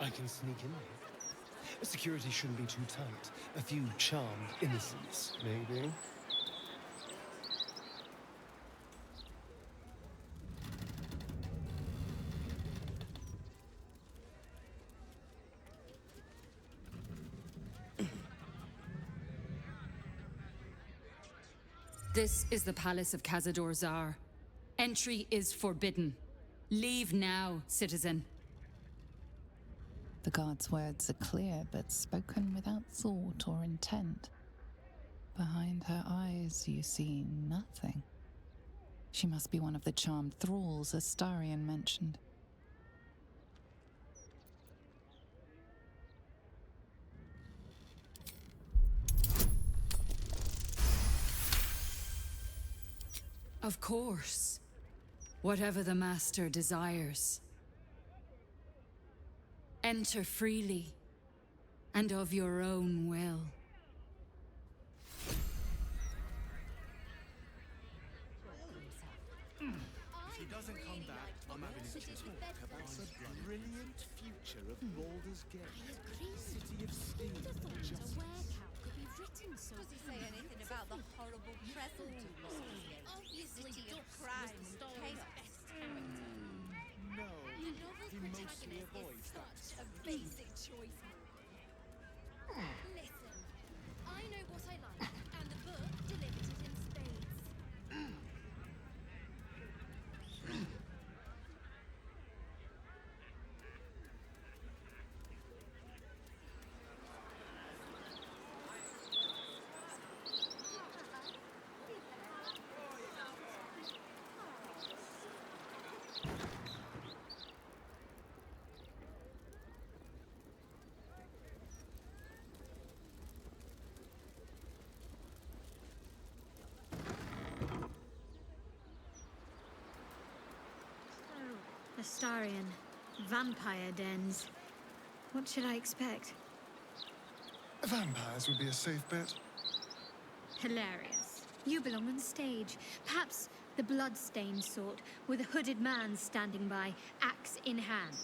I can sneak in there. Security shouldn't be too tight. A few charmed innocents, maybe. This is the palace of Cazador Zar. Entry is forbidden. Leave now, citizen. The guard's words are clear, but spoken without thought or intent. Behind her eyes, you see nothing. She must be one of the charmed thralls Astarian mentioned. Of course. Whatever the master desires. Enter freely, and of your own will. If he doesn't come back, I'm having a talk about the brilliant future of Baldur's Gate. City of Steel. Just could be written so? Does he say anything about the horrible present? Obviously, City of crime and chaos. no, The novel's he mostly protagonist avoids is that. such a basic choice. Listen, I know what I like, and the book delivered it in spades. Astarian. Vampire dens. What should I expect? Vampires would be a safe bet. Hilarious. You belong on stage. Perhaps the blood-stained sort, with a hooded man standing by, axe in hand.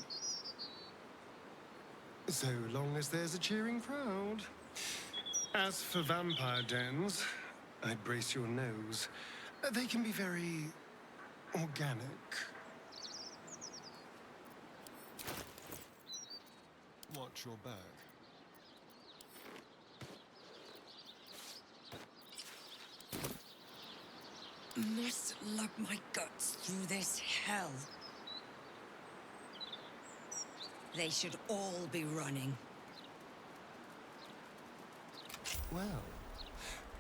So long as there's a cheering crowd. As for vampire dens, I'd brace your nose. They can be very organic. Watch your back. must lug my guts through this hell. They should all be running. Well,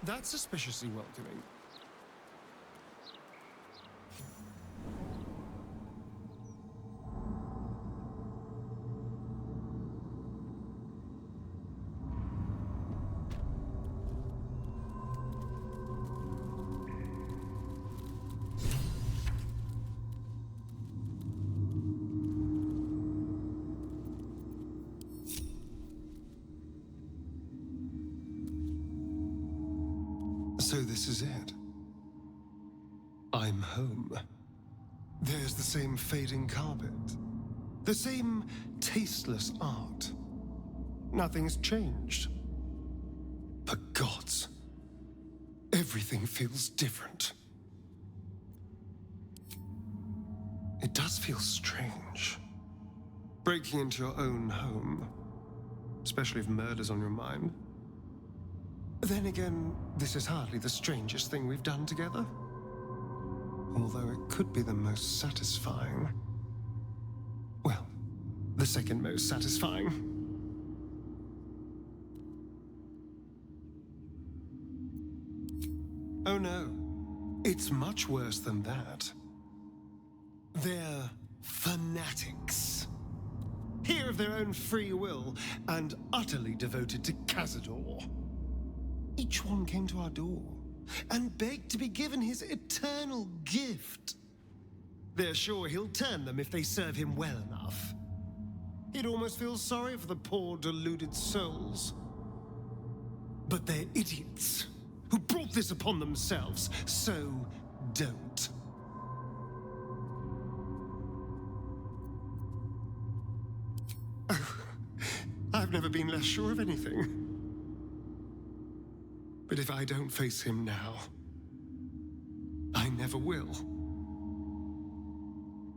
that's suspiciously welcoming. So this is it. I'm home. There's the same fading carpet. The same tasteless art. Nothing's changed. But gods, everything feels different. It does feel strange. Breaking into your own home, especially if murder's on your mind. Then again, this is hardly the strangest thing we've done together. Although it could be the most satisfying. Well, the second most satisfying. Oh no, it's much worse than that. They're fanatics. Here of their own free will and utterly devoted to Cazador. Each one came to our door and begged to be given his eternal gift. They're sure he'll turn them if they serve him well enough. He'd almost feel sorry for the poor, deluded souls. But they're idiots who brought this upon themselves, so don't. Oh, I've never been less sure of anything. But if I don't face him now, I never will.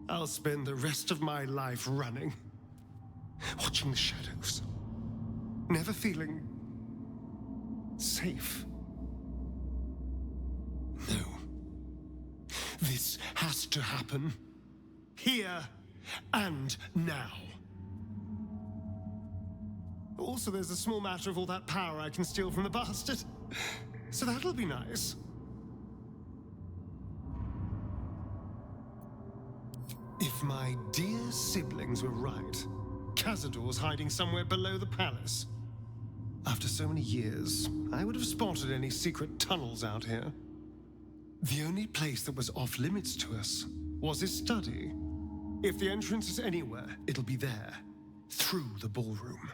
I'll spend the rest of my life running, watching the shadows, never feeling safe. No. This has to happen. Here and now. Also, there's a small matter of all that power I can steal from the bastard. So that'll be nice. If my dear siblings were right, Cazador's hiding somewhere below the palace. After so many years, I would have spotted any secret tunnels out here. The only place that was off limits to us was his study. If the entrance is anywhere, it'll be there, through the ballroom.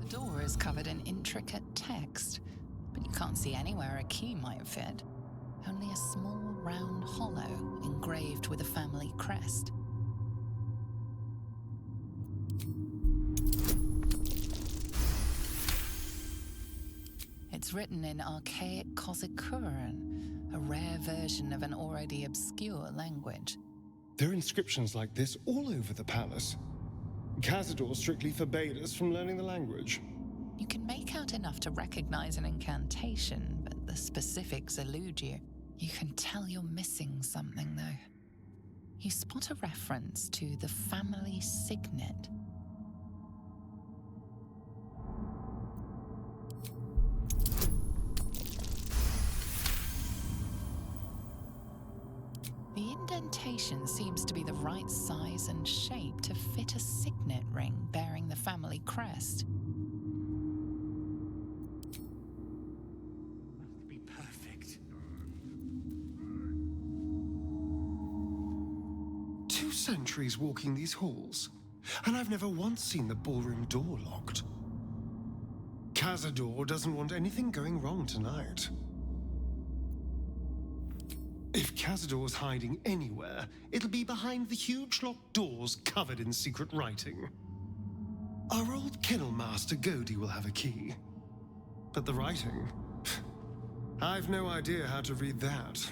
The door is covered in intricate text, but you can't see anywhere a key might fit. Only a small round hollow engraved with a family crest. It's written in archaic Kozikuran, a rare version of an already obscure language. There are inscriptions like this all over the palace. Cazador strictly forbade us from learning the language. You can make out enough to recognize an incantation, but the specifics elude you. You can tell you're missing something, though. You spot a reference to the family signet. The indentation seems to be the right size and shape to fit a signet ring bearing the family crest. Must be perfect. 2 centuries walking these halls, and I've never once seen the ballroom door locked. Cazador doesn't want anything going wrong tonight. If Cazador's hiding anywhere, it'll be behind the huge locked doors covered in secret writing. Our old kennel master Goldie will have a key. But the writing... I've no idea how to read that.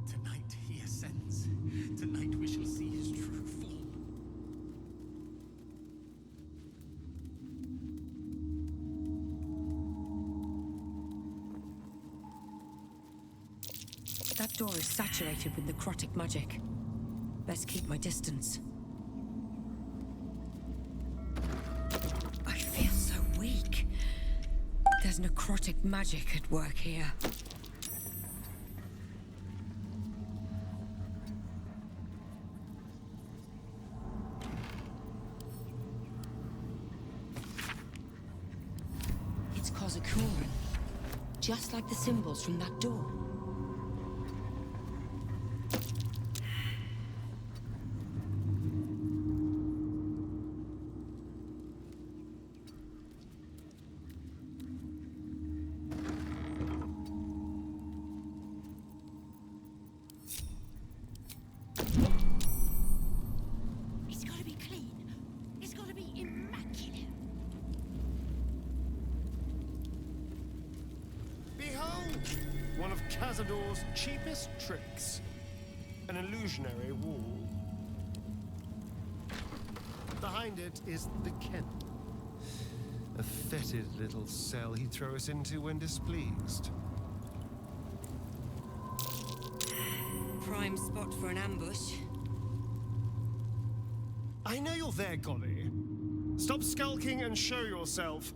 Tonight he ascends. Tonight we shall see his true form. That door is saturated with necrotic magic. Best keep my distance. I feel so weak. There's necrotic magic at work here. It's Kozikuran. Just like the symbols from that door. It's gotta be clean. It's gotta be immaculate. Behold! One of Cazador's cheapest tricks. An illusionary wall. Behind it is the kennel. A fetid little cell he'd throw us into when displeased. Prime spot for an ambush. I know you're there, Golly. Stop skulking and show yourself.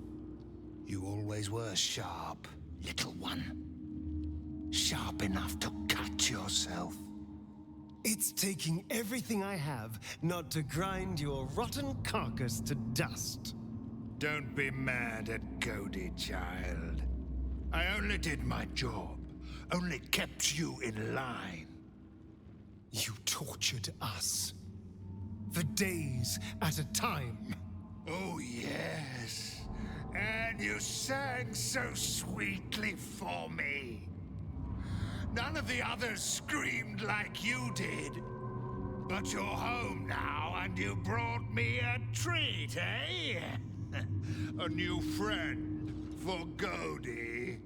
You always were sharp, little one. Sharp enough to cut yourself. It's taking everything I have not to grind your rotten carcass to dust. Don't be mad at Cody, child. I only did my job. Only kept you in line. You tortured us. For days at a time. Oh, yes. And you sang so sweetly for me. None of the others screamed like you did. But you're home now, and you brought me a treat, eh? A new friend for Cody.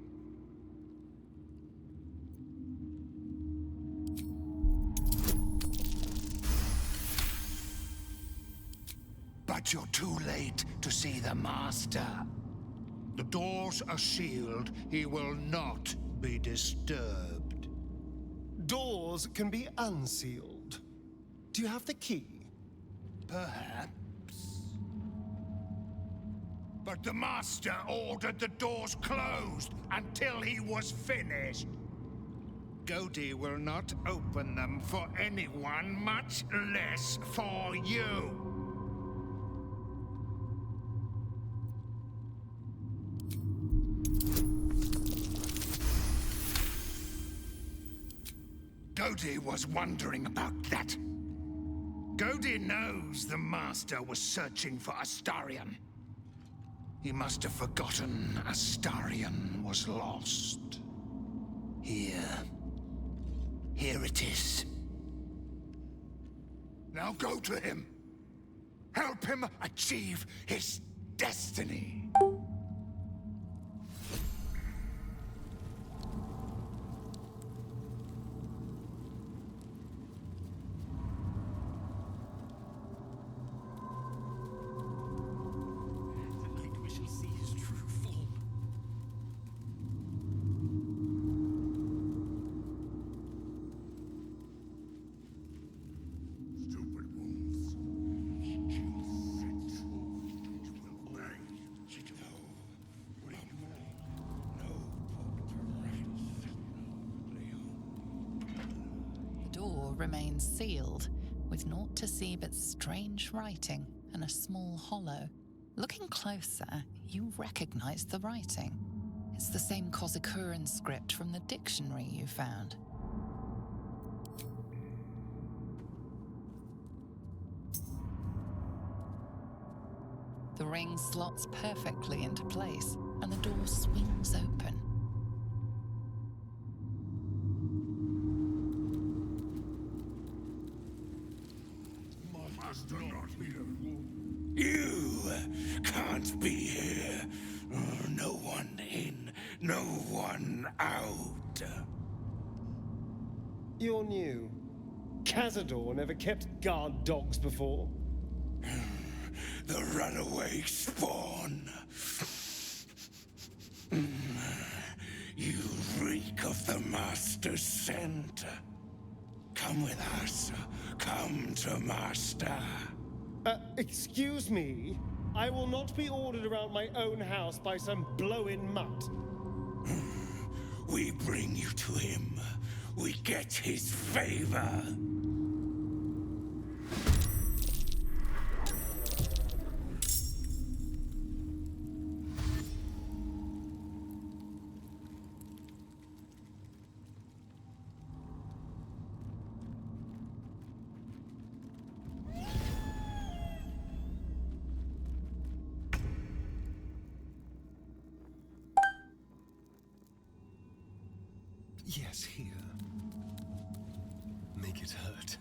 But you're too late to see the Master. The doors are sealed. He will not be disturbed. Doors can be unsealed. Do you have the key? Perhaps. But the Master ordered the doors closed until he was finished. Cody will not open them for anyone, much less for you. Cody was wondering about that. Cody knows the Master was searching for Astarion. He must have forgotten Astarion was lost. Here it is. Now go to him. Help him achieve his destiny. Remains sealed, with naught to see but strange writing and a small hollow. Looking closer, you recognize the writing. It's the same Kozikuran script from the dictionary you found. The ring slots perfectly into place, and the door swings open. can't be here. No one in, no one out. You're new. Cazador never kept guard dogs before. The runaway spawn. You reek of the Master's scent. Come with us. Come to Master. Excuse me? I will not be ordered around my own house by some blow-in mutt. We bring you to him. We get his favor. Yes, here. Make it hurt.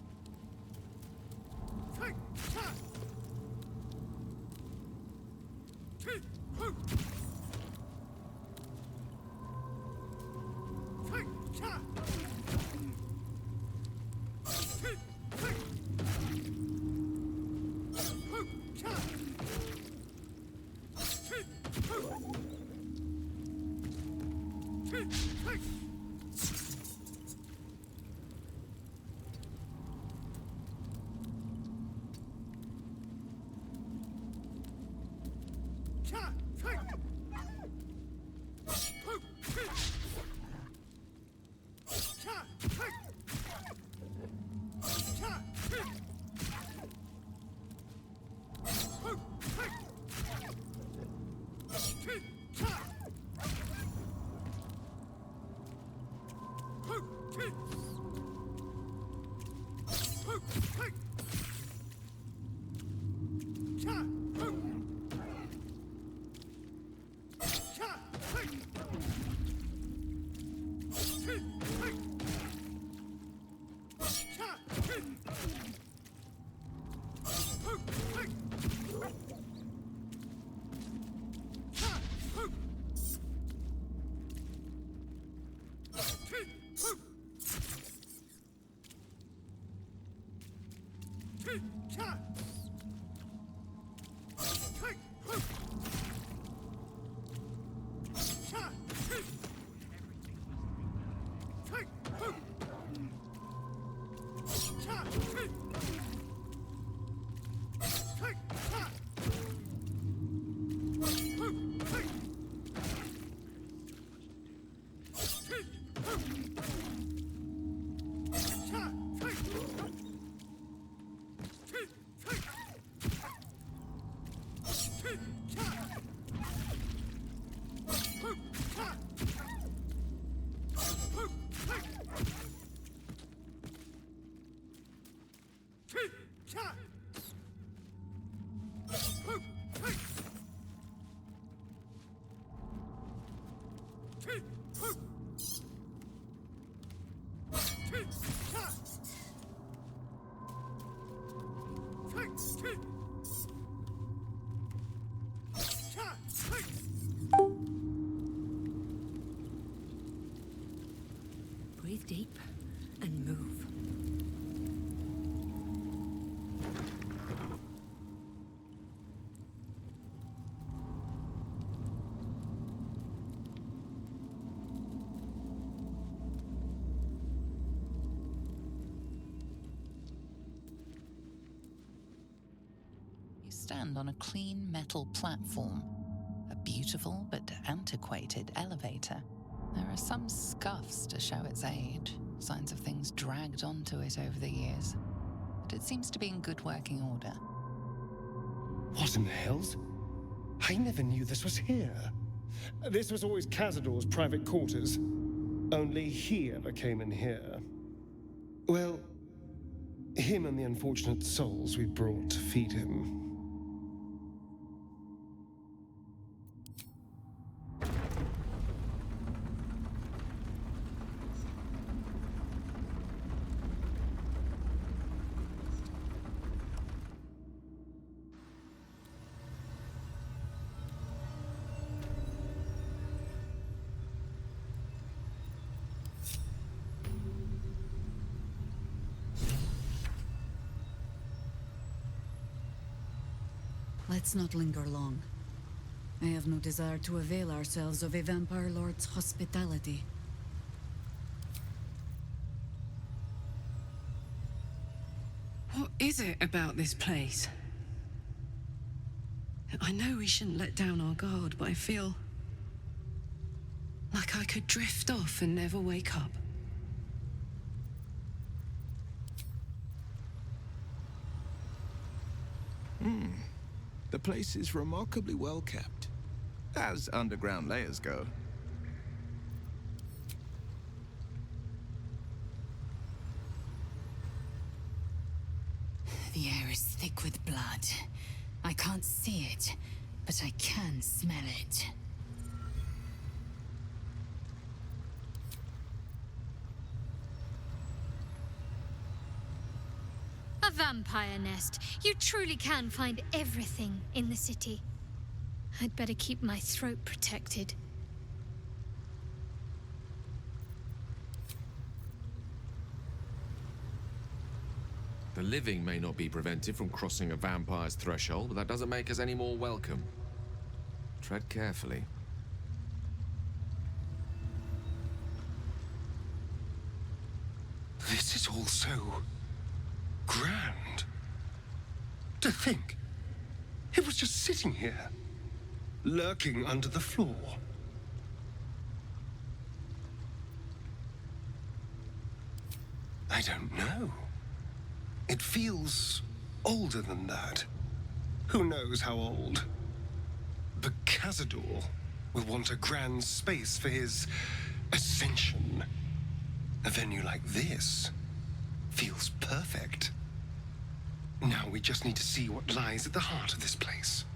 Breathe deep and move. You stand on a clean metal platform, a beautiful but antiquated elevator. There are some scuffs to show its age, signs of things dragged onto it over the years, but it seems to be in good working order. What in the hells? I never knew this was here. This was always Cazador's private quarters. Only he ever came in here. Well, him and the unfortunate souls we brought to feed him. Let's not linger long. I have no desire to avail ourselves of a vampire lord's hospitality. What is it about this place? I know we shouldn't let down our guard, but I feel like I could drift off and never wake up. The place is remarkably well kept, as underground layers go. The air is thick with blood. I can't see it, but I can smell it. A vampire nest. You truly can find everything in the city. I'd better keep my throat protected. The living may not be prevented from crossing a vampire's threshold, but that doesn't make us any more welcome. Tread carefully. This is all so grand. To think, it was just sitting here, lurking under the floor. I don't know. It feels older than that. Who knows how old? But Cazador will want a grand space for his ascension. A venue like this feels perfect. Now we just need to see what lies at the heart of this place.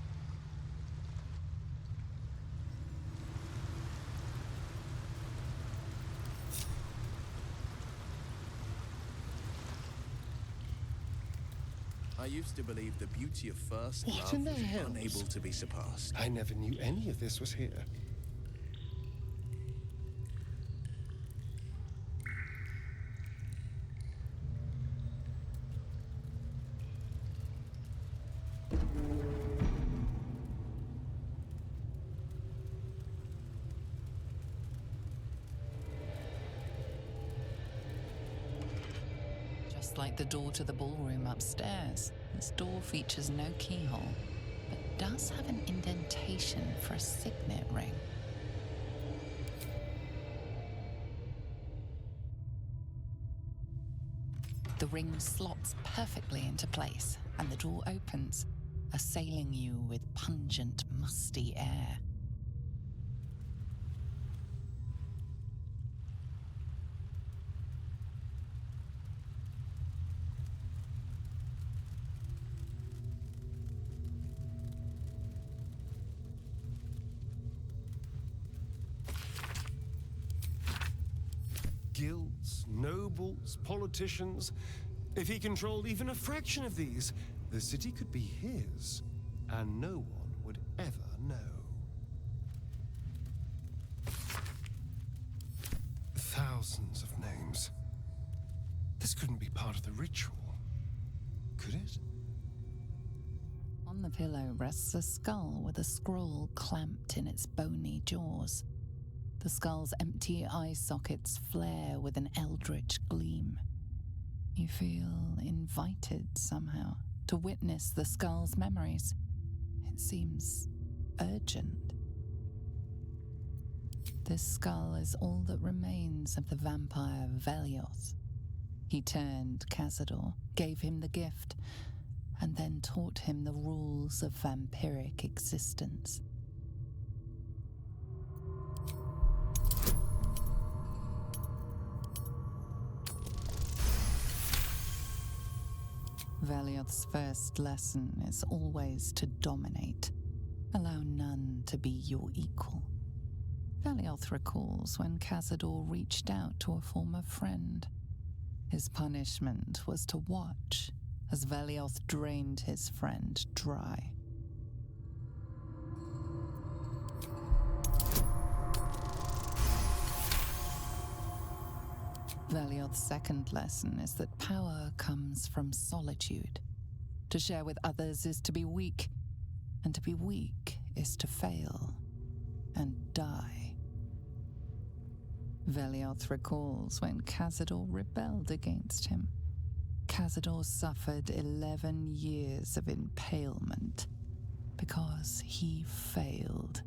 I used to believe the beauty of first What love in the was hell? unable to be surpassed. I never knew any of this was here. Just like the door to the ballroom upstairs, this door features no keyhole, but does have an indentation for a signet ring. The ring slots perfectly into place, and the door opens, assailing you with pungent, musty air. Guilds, nobles, politicians. If he controlled even a fraction of these, the city could be his, and no one would ever know. Thousands of names. This couldn't be part of the ritual, could it? On the pillow rests a skull with a scroll clamped in its bony jaws. The skull's empty eye sockets flare with an eldritch gleam. You feel invited somehow to witness the skull's memories. It seems urgent. This skull is all that remains of the vampire Velioth. He turned Cazador, gave him the gift, and then taught him the rules of vampiric existence. Velioth's first lesson is always to dominate. Allow none to be your equal. Velioth recalls when Cazador reached out to a former friend. His punishment was to watch as Velioth drained his friend dry. Velioth's second lesson is that power comes from solitude. To share with others is to be weak. and to be weak is to fail and die. Velioth recalls when Cazador rebelled against him. Cazador suffered 11 years of impalement because he failed.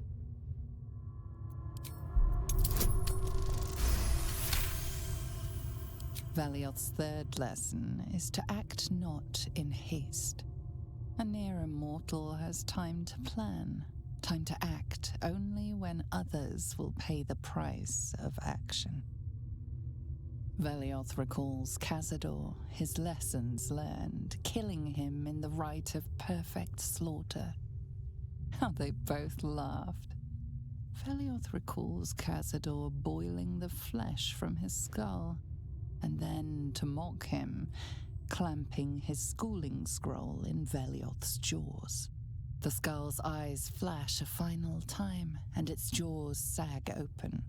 Velioth's third lesson is to act not in haste. A near immortal has time to plan, time to act only when others will pay the price of action. Velioth recalls Cazador, his lessons learned, killing him in the rite of perfect slaughter. How they both laughed. Velioth recalls Cazador boiling the flesh from his skull, and then, to mock him, clamping his schooling scroll in Velioth's jaws. The skull's eyes flash a final time, and its jaws sag open.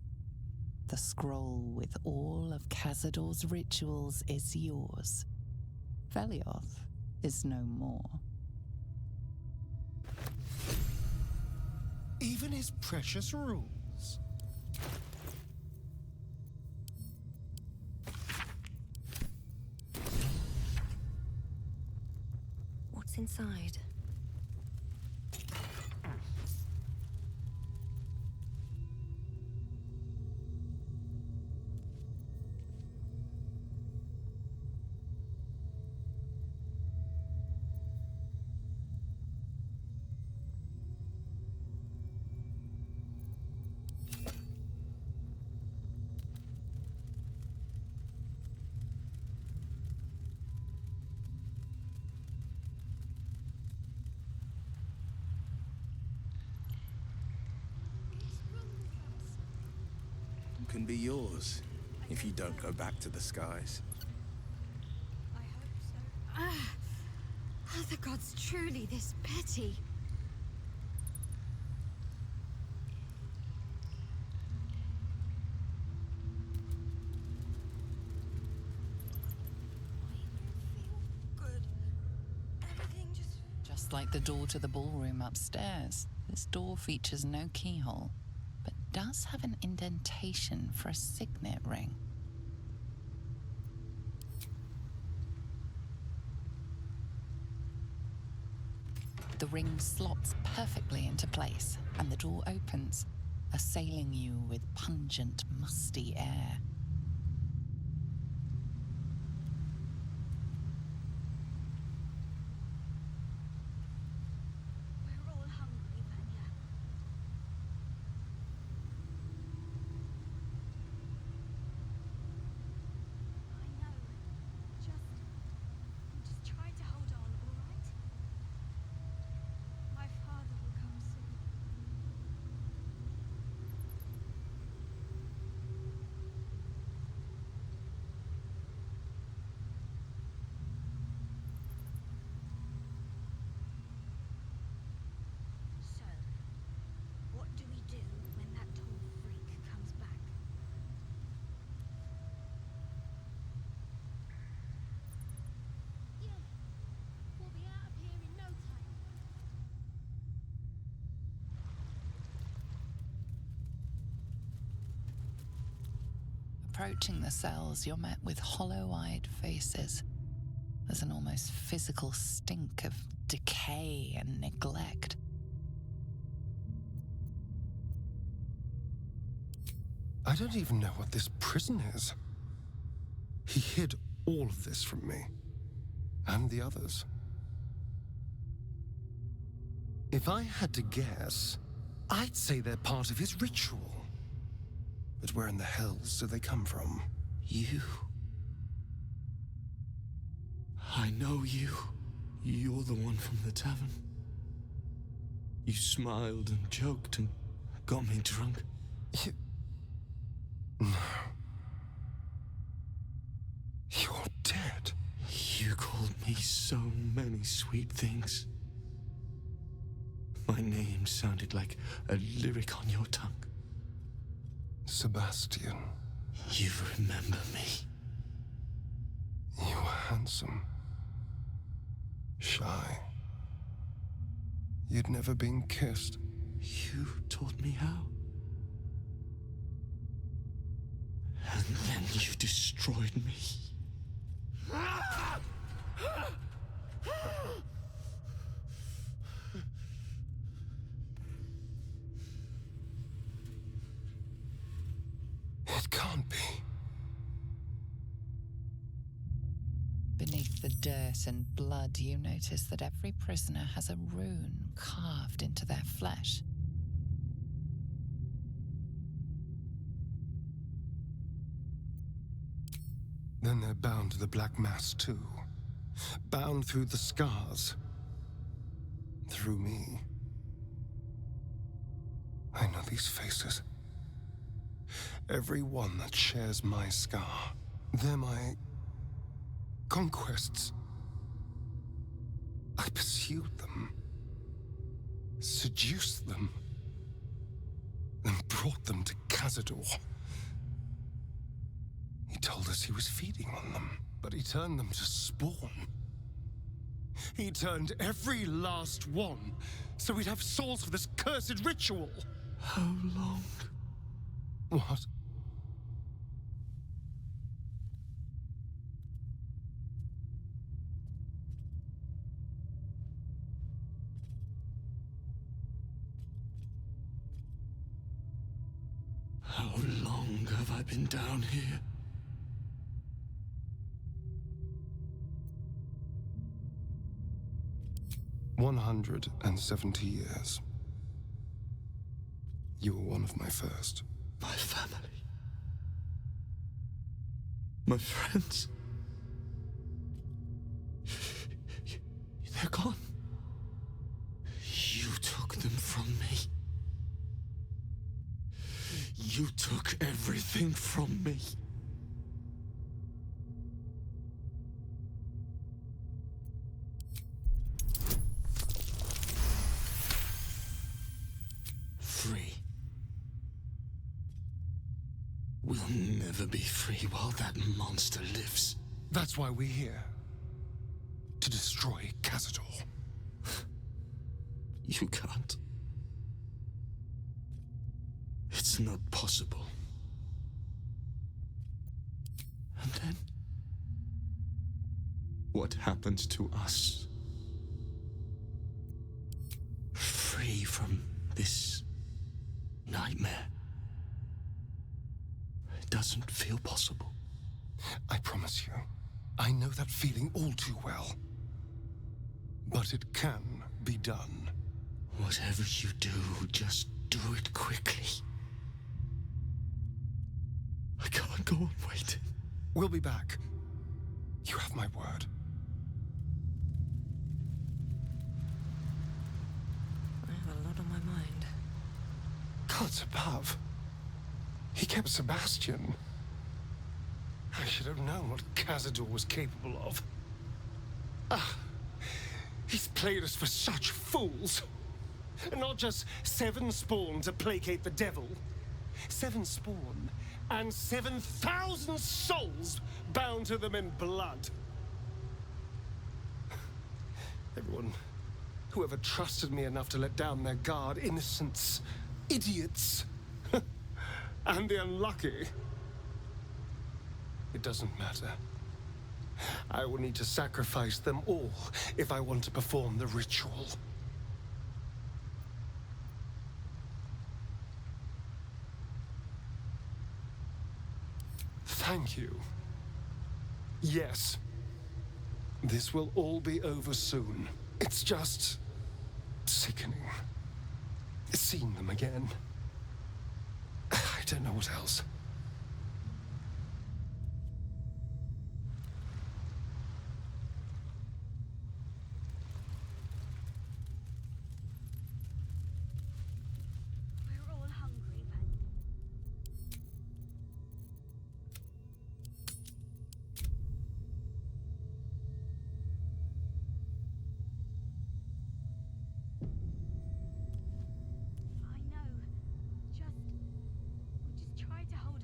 The scroll with all of Cazador's rituals is yours. Velioth is no more. Even his precious rules. What's inside? Can be yours if you don't go back to the skies. Are the gods truly this petty? Just like the door to the ballroom upstairs, this door features no keyhole, but does have an indentation for a signet ring. The ring slots perfectly into place, and the door opens, assailing you with pungent, musty air. We're all hungry, Vanya. I know. Just try to hold on, all right? My father will come soon. So, what do we do when that tall freak comes back? Yeah, we'll be out of here in no time. Approaching the cells, you're met with hollow-eyed faces. There's an almost physical stink of decay and neglect. I don't even know what this prison is. He hid all of this from me. And the others. If I had to guess, I'd say they're part of his ritual. But where in the hells do they come from? You. I know you. You're the one from the tavern. You smiled and joked and got me drunk. No. You're dead. You called me so many sweet things. My name sounded like a lyric on your tongue. Sebastian. You remember me. You were handsome. Shy. you'd never been kissed. You taught me how. And then you destroyed me. It can't be. Beneath the dirt and blood, you notice that every prisoner has a rune carved into their flesh. Then they're bound to the Black Mass too. Bound through the scars. Through me. I know these faces. Every one that shares my scar. They're my conquests. I pursued them. Seduced them. Then brought them to Cazador. He told us he was feeding on them, but he turned them to spawn. He turned every last one, so we'd have souls for this cursed ritual. How long? What? How long have I been down here? "170 years. You were one of my first. My family. My friends. They're gone. You took them from me. You took everything from me. Free. We'll never be free while that monster lives. That's why we're here. To destroy Cazador. You can't. It's not possible. And then, what happens to us? Free from this nightmare. It doesn't feel possible. I promise you, I know that feeling all too well. But it can be done. Whatever you do, just do it quickly. I can't go on waiting. We'll be back. You have my word. I have a lot on my mind. Gods above. He kept Sebastian. I should have known what Cazador was capable of. He's played us for such fools. Not just 7 spawn to placate the devil. 7 spawn and 7,000 souls bound to them in blood. Everyone, whoever trusted me enough to let down their guard, innocents, idiots, and the unlucky. It doesn't matter. I will need to sacrifice them all if I want to perform the ritual. Thank you. Yes. This will all be over soon. It's just sickening. Seeing them again. I don't know what else. I know. We just tried to hold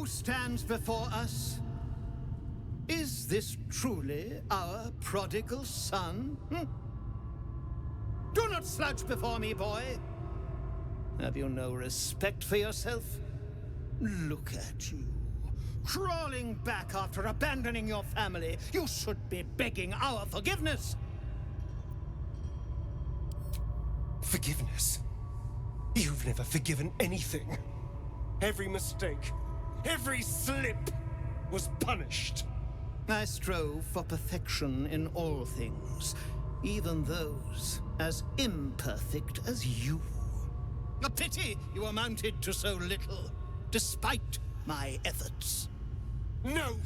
Who stands before us? Is this truly our prodigal son? Do not slouch before me, boy. Have you no respect for yourself? Look at you, crawling back after abandoning your family. You should be begging our forgiveness. Forgiveness? You've never forgiven anything. Every mistake, every slip was punished. I strove for perfection in all things, even those as imperfect as you. A pity you amounted to so little, despite my efforts. No!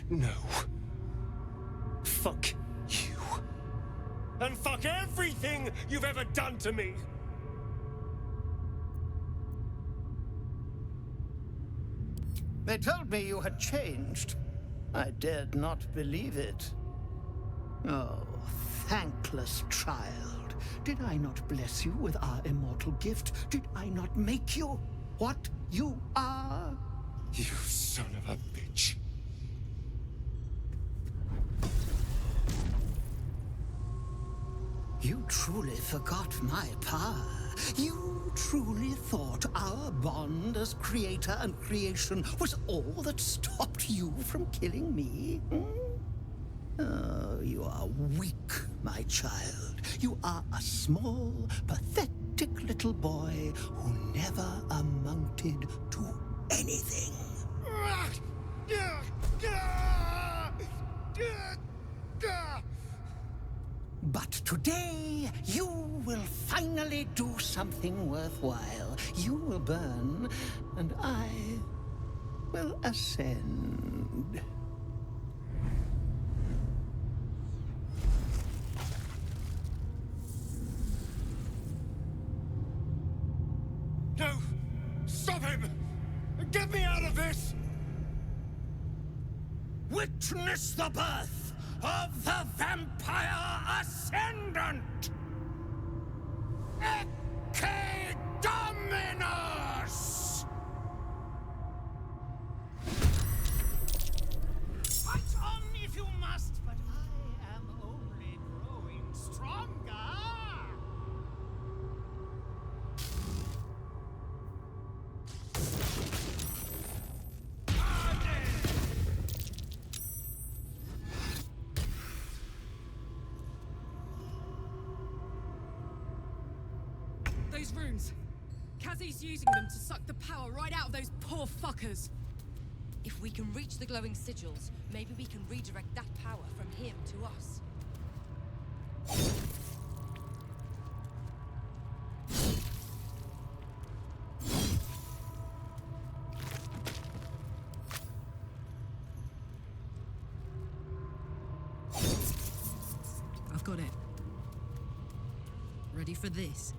No. Fuck you. And fuck everything you've ever done to me! They told me you had changed. I dared not believe it. Oh, thankless child. Did I not bless you with our immortal gift? Did I not make you what you are? You son of a bitch. You truly forgot my power. You truly thought our bond as creator and creation was all that stopped you from killing me? Oh, you are weak, my child. You are a small, pathetic little boy who never amounted to anything. But today, you will finally do something worthwhile. You will burn, and I will ascend. No! Stop him! Get me out of this! Witness the birth of the Vampire Ascendant! Ecce Dominus! Fight on if you must, but I am only growing stronger! Those runes. Kazi's using them to suck the power right out of those poor fuckers. If we can reach the glowing sigils, maybe we can redirect that power from him to us. I've got it. Ready for this?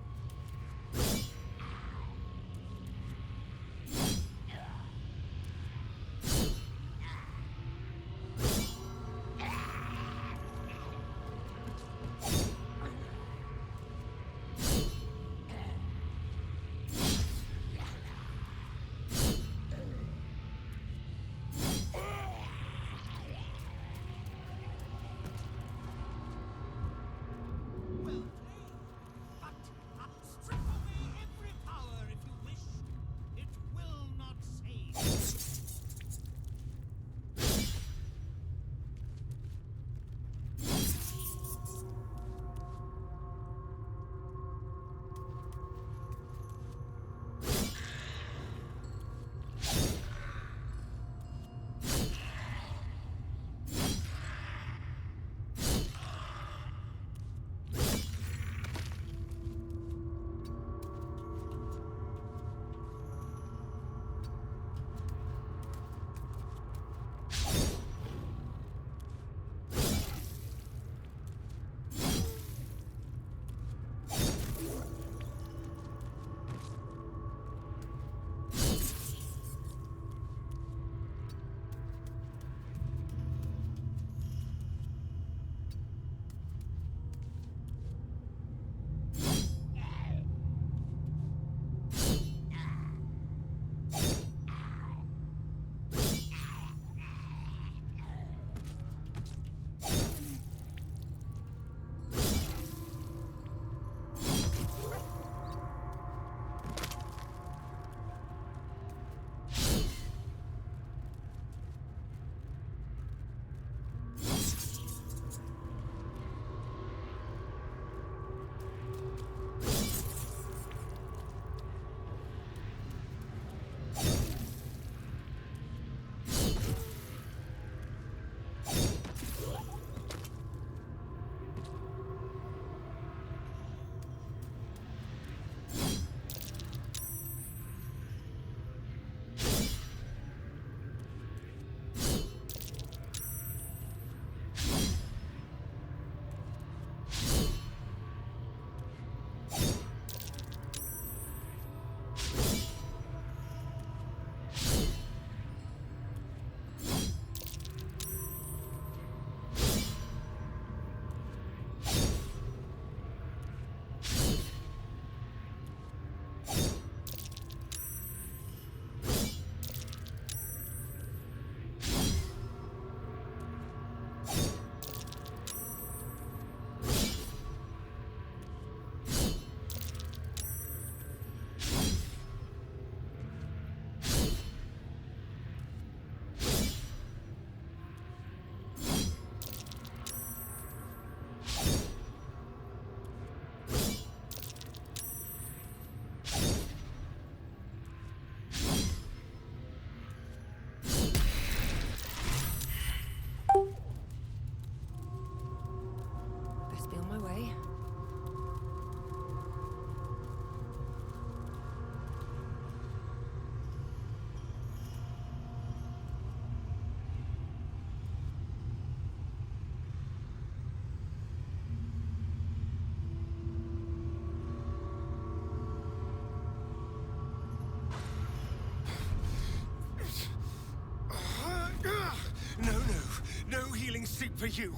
sleep for you!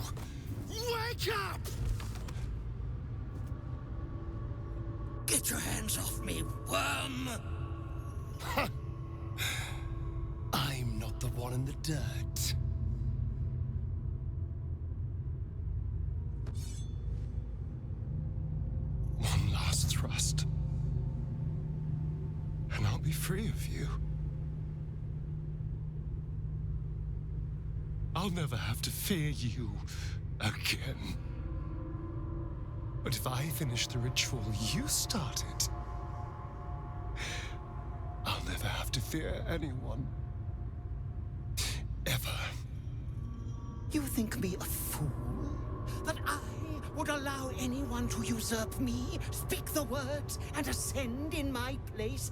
Wake up! Get your hands off me, worm! I'm not the one in the dirt. One last thrust. And I'll be free of you. I'll never have to fear you again. But if I finish the ritual you started, I'll never have to fear anyone. Ever. You think me a fool? That I would allow anyone to usurp me, speak the words, and ascend in my place?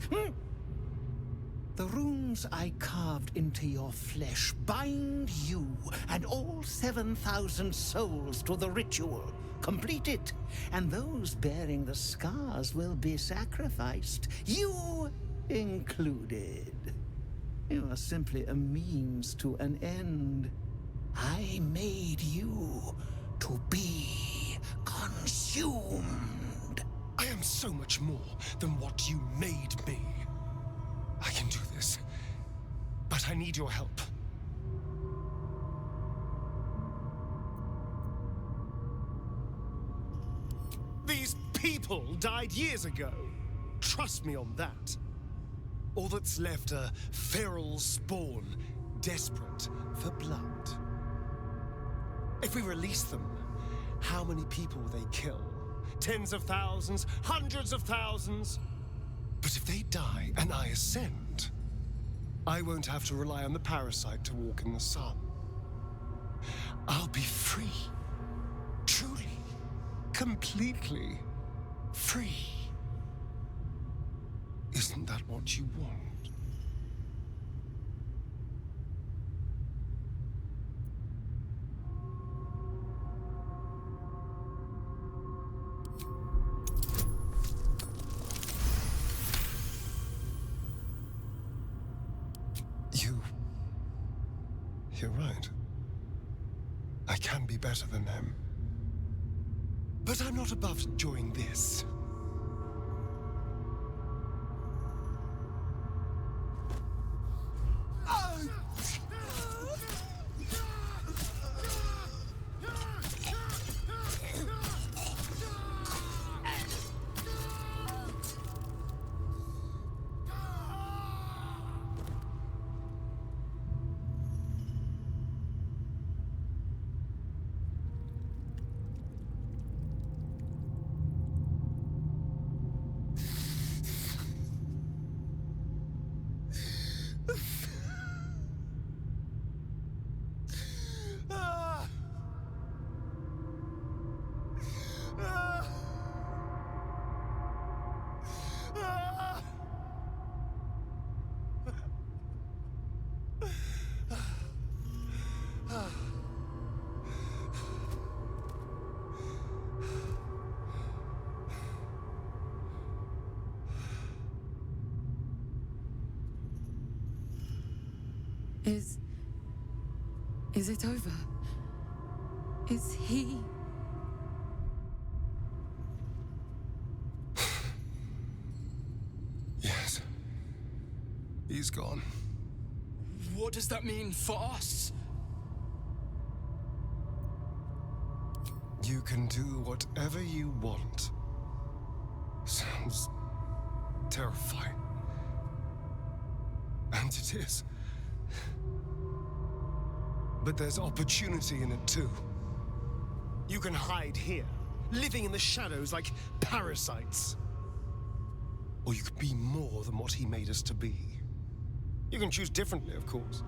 The runes I carved into your flesh bind you and all 7,000 souls to the ritual. Complete it, and those bearing the scars will be sacrificed, you included. You are simply a means to an end. I made you to be consumed. I am so much more than what you made me. I can do this, but I need your help. These people died years ago. Trust me on that. All that's left are feral spawn, desperate for blood. If we release them, how many people will they kill? Tens of thousands, hundreds of thousands? But if they die and I ascend, I won't have to rely on the parasite to walk in the sun. I'll be free. Truly, completely free. Isn't that what you want? You're right. I can be better than them. But I'm not above enjoying this. Is it over? Is he... Yes. He's gone. What does that mean for us? You can do whatever you want. Sounds terrifying. And it is. But there's opportunity in it too. You can hide here, living in the shadows like parasites. Or you could be more than what he made us to be. You can choose differently, of course.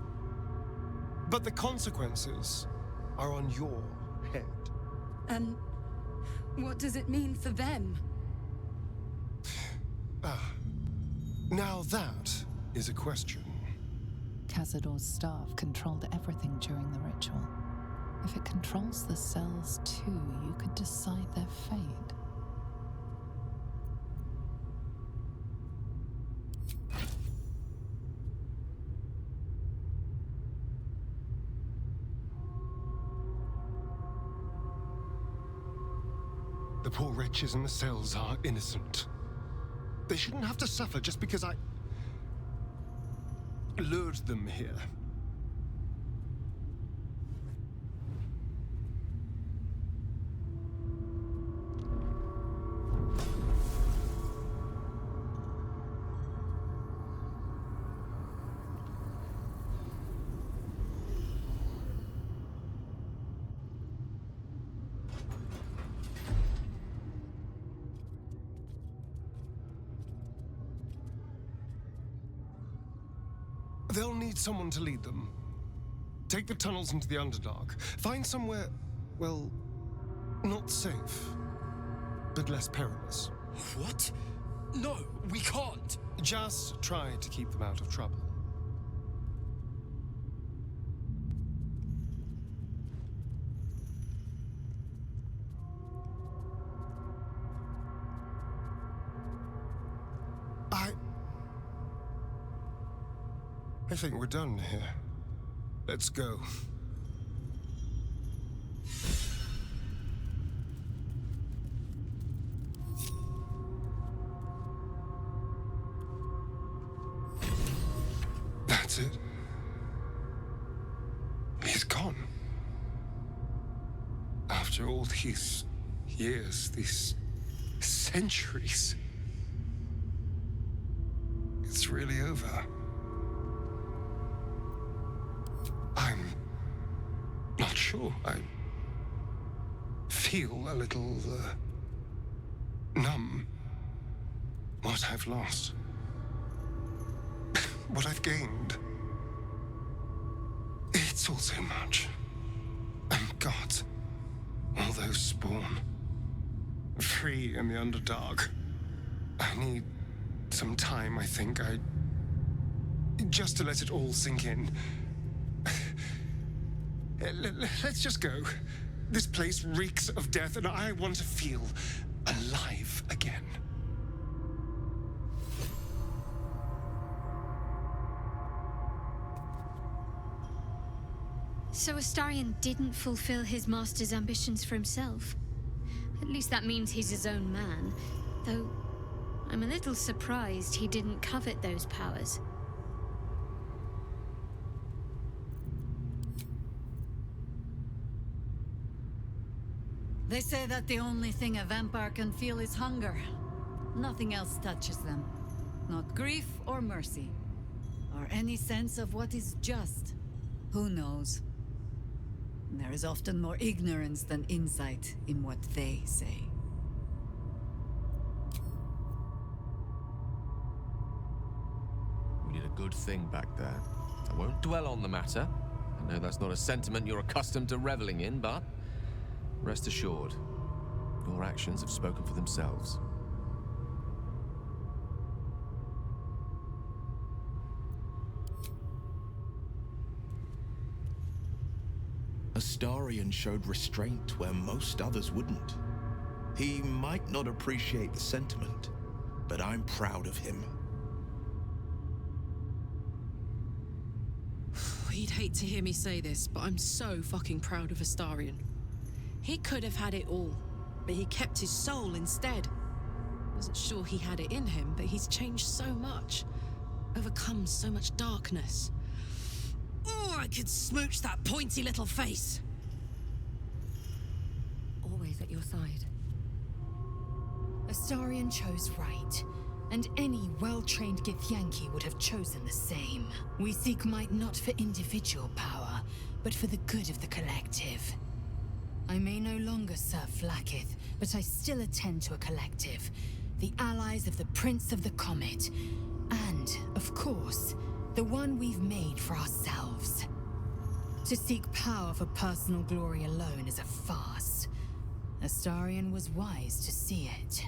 But the consequences are on your head. And what does it mean for them? Now that is a question. Cazador's staff controlled everything during the ritual. If it controls the cells too, you could decide their fate. The poor wretches in the cells are innocent. They shouldn't have to suffer just because I lured them here. They'll need someone to lead them. Take the tunnels into the Underdark. Find somewhere, well, not safe, but less perilous. What? No, we can't. Just try to keep them out of trouble. I think we're done here. Let's go. That's it. He's gone. After all these years, these centuries, it's really over. I'm not sure. I feel a little numb. What I've lost. What I've gained. It's all so much. And God, all those spawn. Free in the Underdark. I need some time, I think. Just to let it all sink in. Let's just go. This place reeks of death, and I want to feel alive again. So Astarion didn't fulfill his master's ambitions for himself. At least that means he's his own man. Though, I'm a little surprised he didn't covet those powers. They say that the only thing a vampire can feel is hunger. Nothing else touches them. Not grief or mercy. Or any sense of what is just. Who knows? There is often more ignorance than insight in what they say. We did a good thing back there. I won't dwell on the matter. I know that's not a sentiment you're accustomed to reveling in, but rest assured, your actions have spoken for themselves. Astarion showed restraint where most others wouldn't. He might not appreciate the sentiment, but I'm proud of him. He'd hate to hear me say this, but I'm so fucking proud of Astarion. He could have had it all, but he kept his soul instead. Wasn't sure he had it in him, but he's changed so much. Overcome so much darkness. Oh, I could smooch that pointy little face. Always at your side. Astarion chose right, and any well-trained Githyanki would have chosen the same. We seek might not for individual power, but for the good of the collective. I may no longer serve Vlaakith, but I still attend to a collective, the allies of the Prince of the Comet, and, of course, the one we've made for ourselves. To seek power for personal glory alone is a farce. Astarion was wise to see it.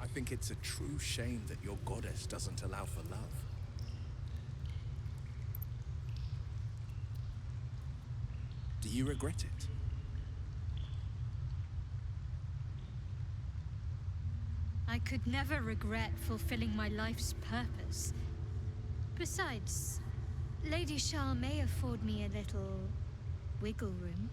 I think it's a true shame that your goddess doesn't allow for love. Do you regret it? I could never regret fulfilling my life's purpose. Besides, Lady Shah may afford me a little wiggle room.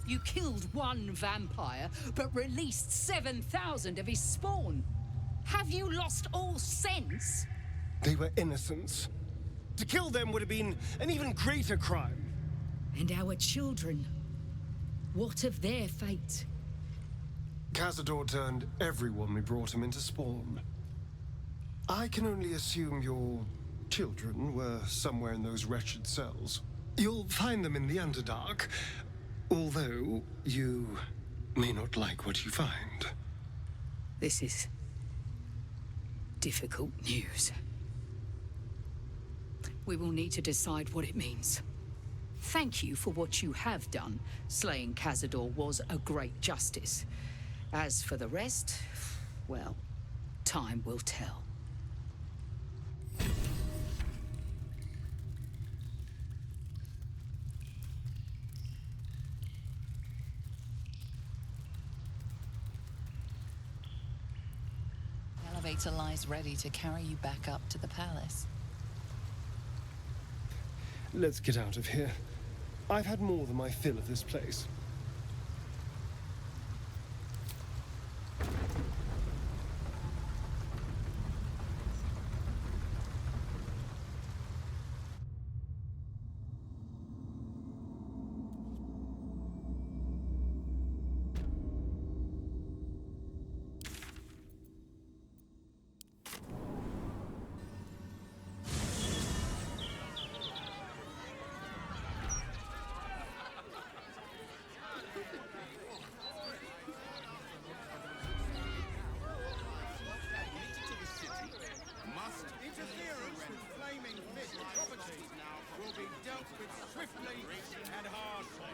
You killed one vampire, but released 7,000 of his spawn. Have you lost all sense? They were innocents. To kill them would have been an even greater crime. And our children? What of their fate? Cazador turned everyone we brought him into spawn. I can only assume your children were somewhere in those wretched cells. You'll find them in the Underdark, although you may not like what you find. This is difficult news. We will need to decide what it means. Thank you for what you have done. Slaying Cazador was a great justice. As for the rest, well, time will tell. The elevator lies ready to carry you back up to the palace. Let's get out of here. I've had more than my fill of this place. Interference with flaming fist property will be dealt with swiftly and harshly.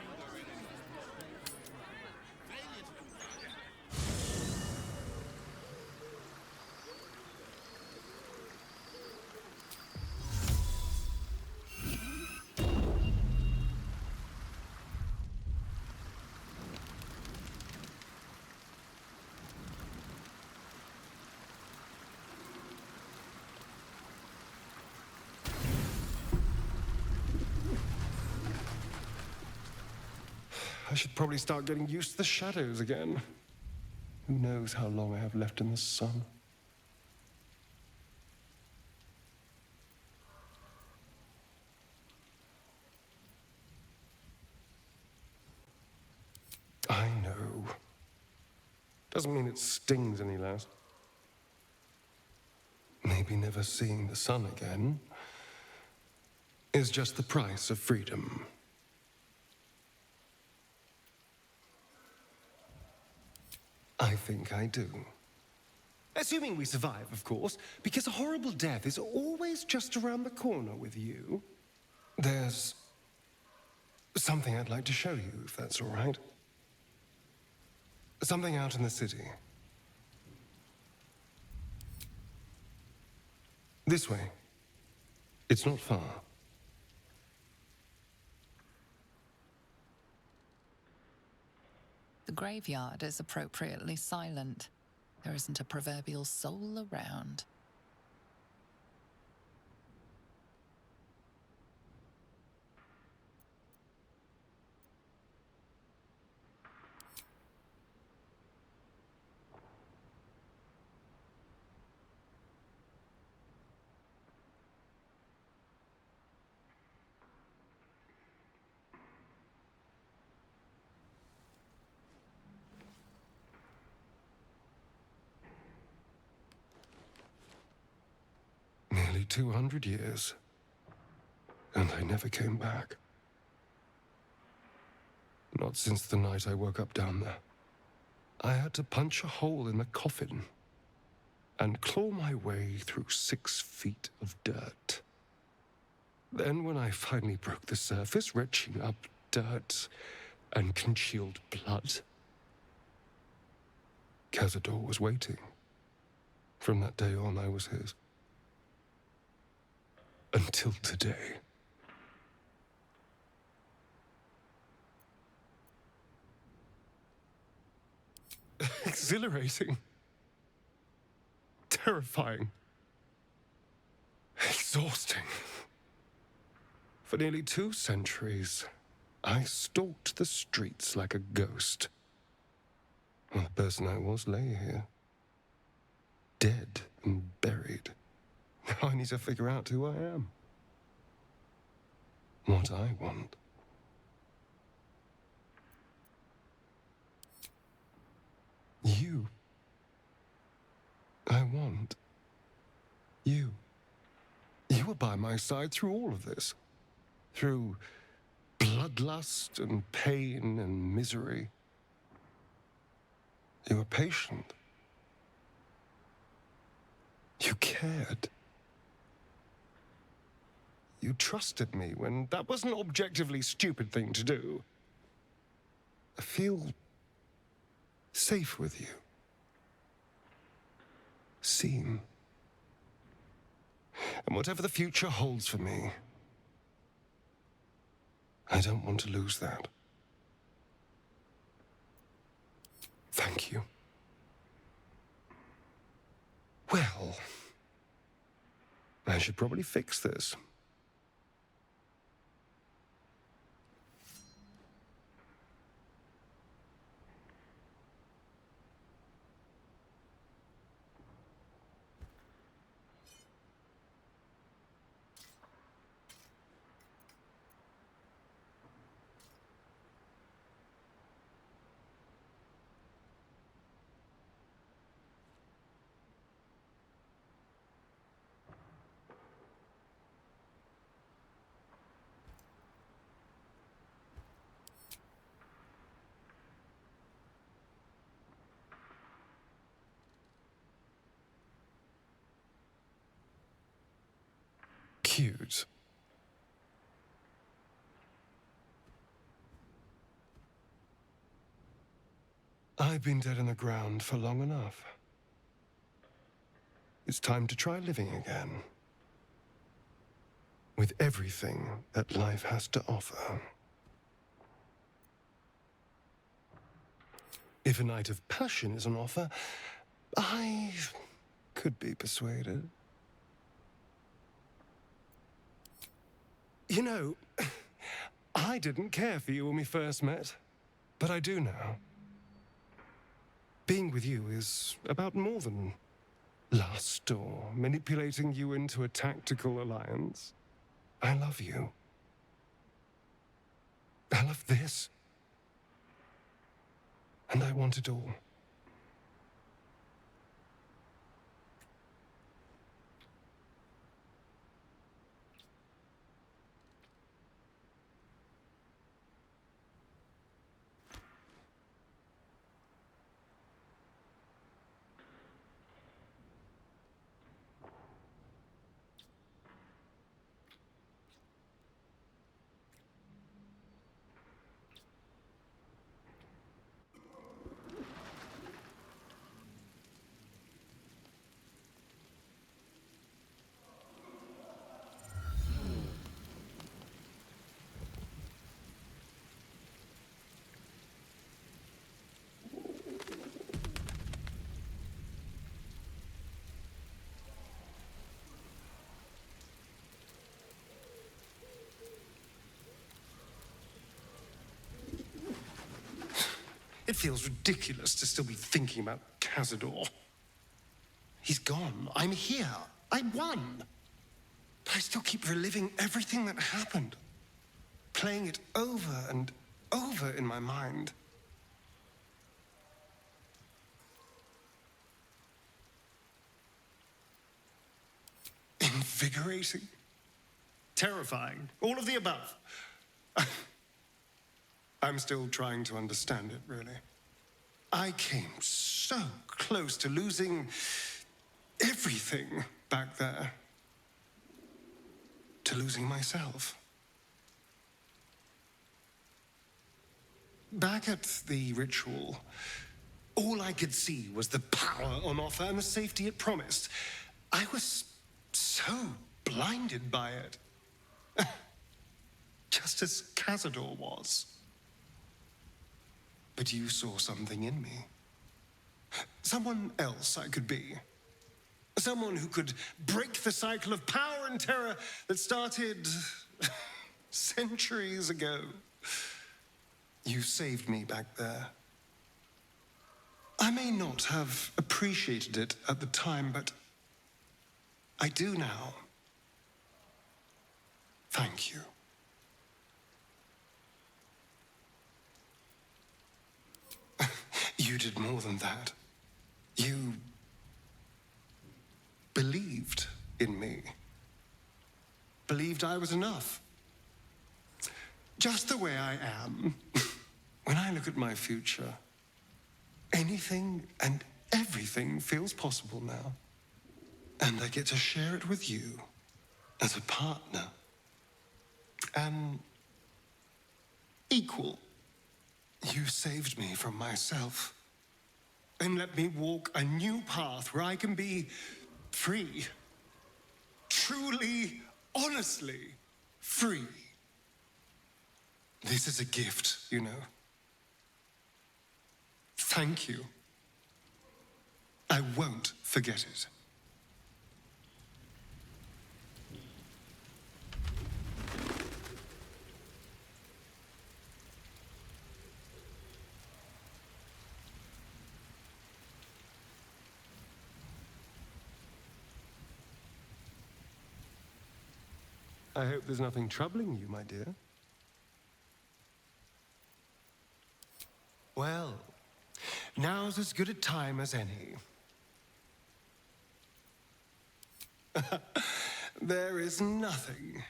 I should probably start getting used to the shadows again. Who knows how long I have left in the sun? I know. Doesn't mean it stings any less. Maybe never seeing the sun again is just the price of freedom. I think I do. Assuming we survive, of course, because a horrible death is always just around the corner with you. There's something I'd like to show you, if that's all right. Something out in the city. This way. It's not far. The graveyard is appropriately silent. There isn't a proverbial soul around. Nearly 200 years. And I never came back. Not since the night I woke up down there. I had to punch a hole in the coffin and claw my way through 6 feet of dirt. Then when I finally broke the surface, retching up dirt and congealed blood, Cazador was waiting. From that day on, I was his. Until today. Exhilarating. Terrifying. Exhausting. For nearly 2 centuries, I stalked the streets like a ghost. Well, the person I was lay here. Dead and buried. Now I need to figure out who I am. What I want. You. I want you. You were by my side through all of this. Through bloodlust and pain and misery. You were patient. You cared. You trusted me when that was an objectively stupid thing to do. I feel safe with you. Seen. And whatever the future holds for me, I don't want to lose that. Thank you. Well, I should probably fix this. Cute. I've been dead in the ground for long enough. It's time to try living again. With everything that life has to offer. If a night of passion is an offer, I could be persuaded. You know, I didn't care for you when we first met, but I do now. Being with you is about more than lust or manipulating you into a tactical alliance. I love you. I love this. And I want it all. It feels ridiculous to still be thinking about Cazador. He's gone. I'm here. I won. But I still keep reliving everything that happened. Playing it over and over in my mind. Invigorating. Terrifying. All of the above. I'm still trying to understand it, really. I came so close to losing everything back there. to losing myself. Back at the ritual, all I could see was the power on offer and the safety it promised. I was so blinded by it. Just as Cazador was. But you saw something in me. Someone else I could be. Someone who could break the cycle of power and terror that started centuries ago. You saved me back there. I may not have appreciated it at the time, but I do now. Thank you. You did more than that. You believed in me. Believed I was enough. Just the way I am. When I look at my future, anything and everything feels possible now. And I get to share it with you as a partner. An equal. You saved me from myself. And let me walk a new path where I can be free. Truly, honestly free. This is a gift, you know. Thank you. I won't forget it. I hope there's nothing troubling you, my dear. Well, now's as good a time as any. There is nothing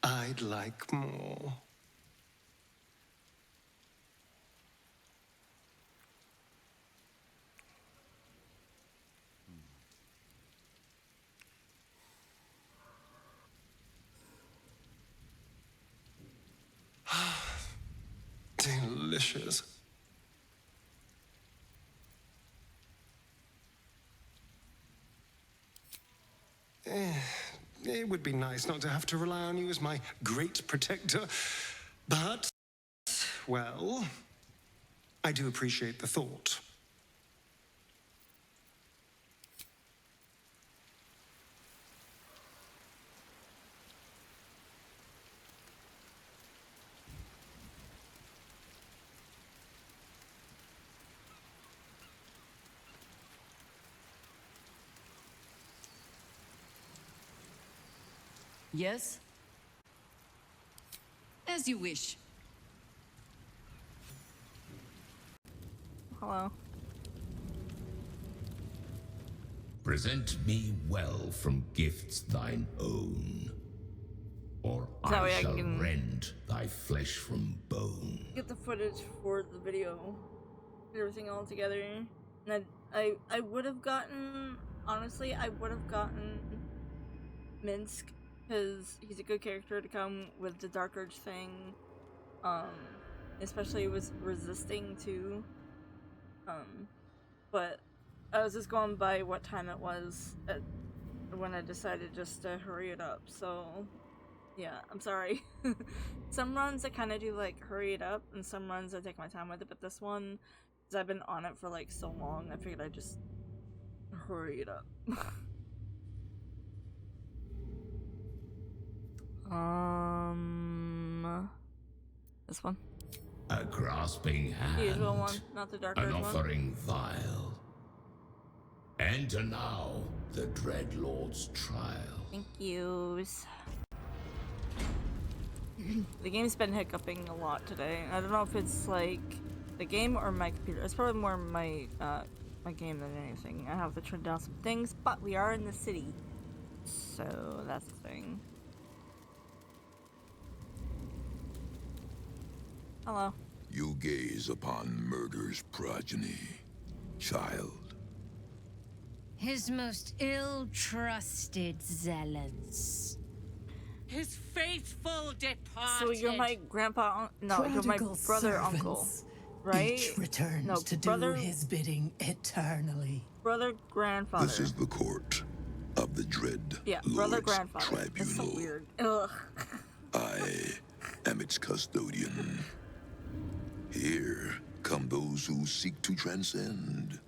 I'd like more. Delicious. It would be nice not to have to rely on you as my great protector, but, well, I do appreciate the thought. Yes? As you wish. Hello. Present me well from gifts thine own, or I shall rend thy flesh from bone. Get the footage for the video, get everything all together, and I would have gotten, honestly, I would have gotten Minsk, because he's a good character to come with the Dark Urge thing, especially with resisting too, but I was just going by what time it was when I decided just to hurry it up, so yeah, I'm sorry. Some runs I kind of do like hurry it up, and some runs I take my time with it, but this one, because I've been on it for like so long, I figured I'd just hurry it up. This one. A grasping hand, The usual one, not the Dark Urge an one. offering vile. Enter now the Dread Lord's trial. Thank yous. The game's been hiccuping a lot today. I don't know if it's like the game or my computer. It's probably more my my game than anything. I have to turn down some things, but we are in the city, so that's the thing. Hello. You gaze upon murder's progeny, child. His most ill-trusted zealots. His faithful departed. So you're my grandpa? No, you're my brother uncle, right? Each returns No, to brother, do his bidding eternally. brotro grandfather. This is the court of the dread brother Lord's grandfather. Tribunal. That's so weird. Ugh. I am its custodian. Here come those who seek to transcend,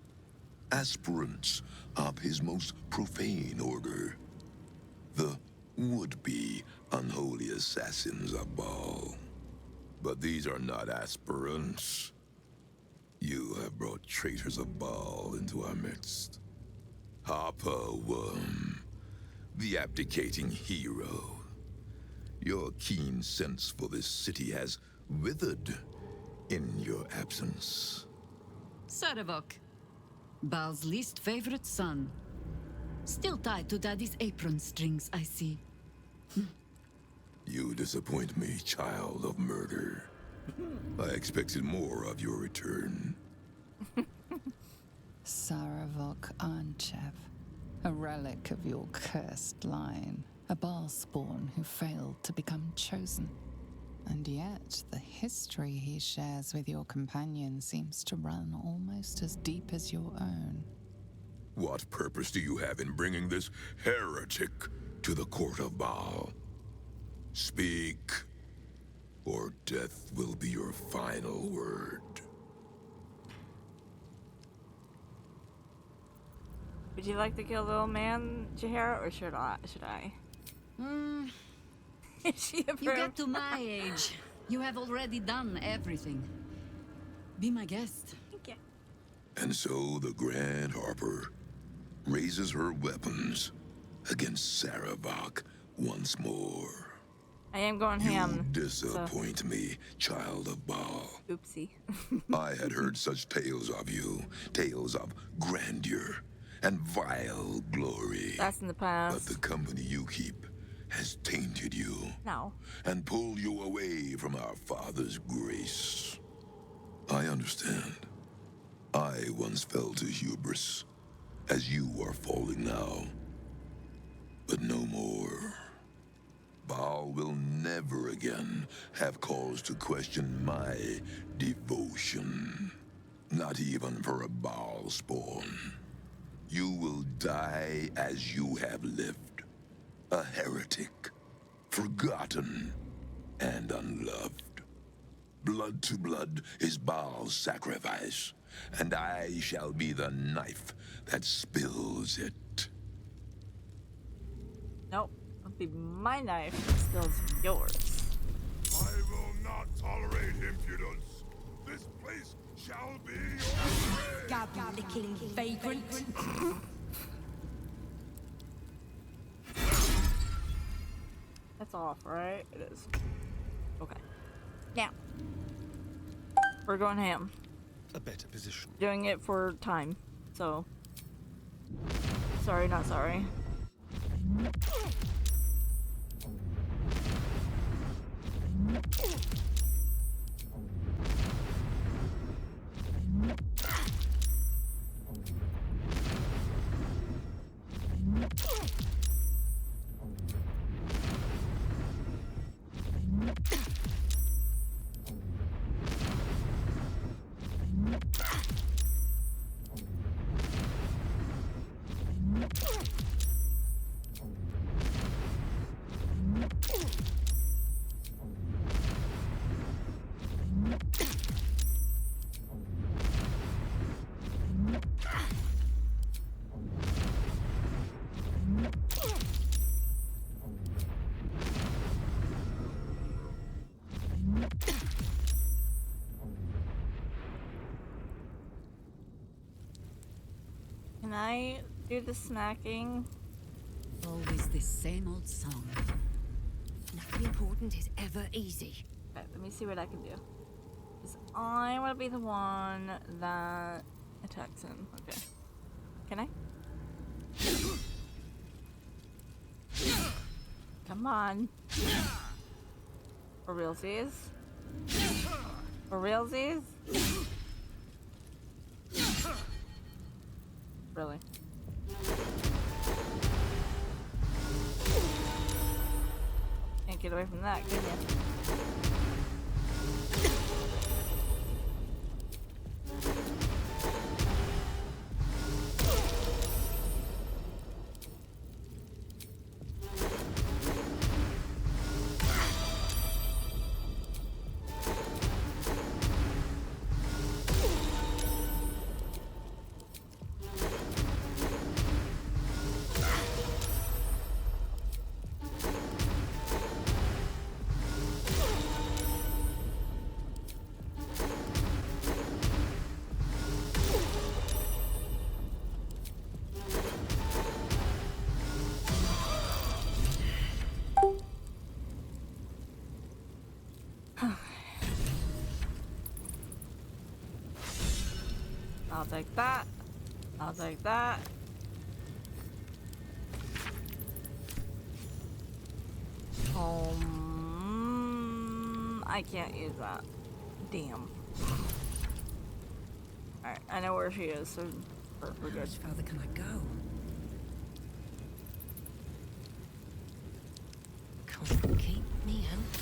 aspirants of his most profane order, the would-be unholy assassins of Baal. But these are not aspirants. You have brought traitors of Baal into our midst. Harper Worm, the abdicating hero. Your keen sense for this city has withered in your absence. Sarevok, Baal's least favorite son. Still tied to Daddy's apron strings, I see. You disappoint me, child of murder. I expected more of your return. Sarevok Arnchev, a relic of your cursed line. A Baal spawn who failed to become chosen. And yet, the history he shares with your companion seems to run almost as deep as your own. What purpose do you have in bringing this heretic to the court of Baal? Speak, or death will be your final word. Would you like to kill the old man, Jahara, or should I? You get to my age. You have already done everything. Be my guest. Thank you. And so the Grand Harper raises her weapons against Sarevok once more. I am going ham. You disappoint me, child of Baal. Oopsie. I had heard such tales of you, tales of grandeur and vile glory. That's in the past. But the company you keep has tainted you. No. And pulled you away from our father's grace. I understand. I once fell to hubris, as you are falling now. But no more. Baal will never again have cause to question my devotion. Not even for a Baal spawn. You will die as you have lived. A heretic, forgotten and unloved. Blood to blood is Baal's sacrifice, and I shall be the knife that spills it. Nope, it'll be my knife that spills yours. I will not tolerate impudence. This place shall be your grave. Gab-licking vagrant. That's off, right? It is. Okay. Now. We're going ham. A better position. Doing it for time, so. Sorry, not sorry. Can I do the snacking? Always the same old song. Nothing important is ever easy. Okay, let me see what I can do. Because I want to be the one that attacks him. Okay. Can I? Come on. For realsies? For realsies? Really? can't get away from that, can you? I'll take that. I'll take that. I can't use that. Damn. Alright, I know where she is, so we're good. How much further can I go? Can't keep me out.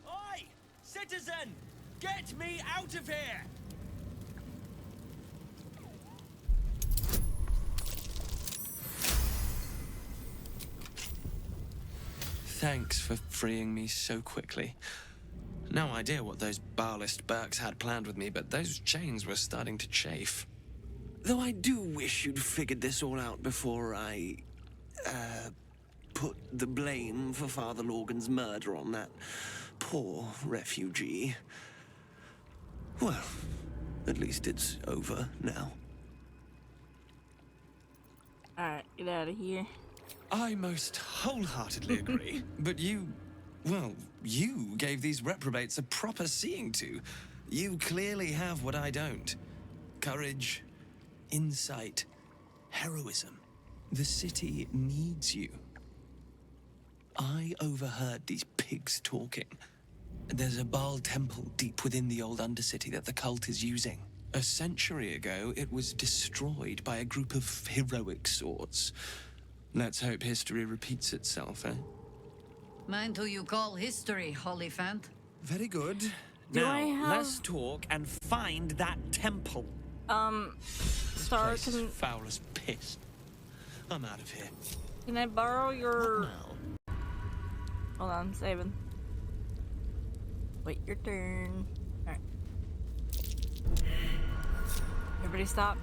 Oi! Citizen! Get me out of here! Thanks for freeing me so quickly. No idea what those Barlist Burks had planned with me, but those chains were starting to chafe. Though I do wish you'd figured this all out before I, put the blame for Father Lorgan's murder on that poor refugee. Well, at least it's over now. Alright, get out of here. I most wholeheartedly agree. But you gave these reprobates a proper seeing to. You clearly have what I don't. Courage, insight, heroism. The city needs you. I overheard these pigs talking. There's a Baal temple deep within the old Undercity that the cult is using. A century ago, it was destroyed by a group of heroic sorts. Let's hope history repeats itself, eh? Mind who you call history, Hollyphant. Very good. Do now, I have... let's talk and find that temple. Star, This place is foul as piss. I'm out of here. Can I borrow your... Hold on, I'm saving. Wait your turn. Alright. Everybody stop.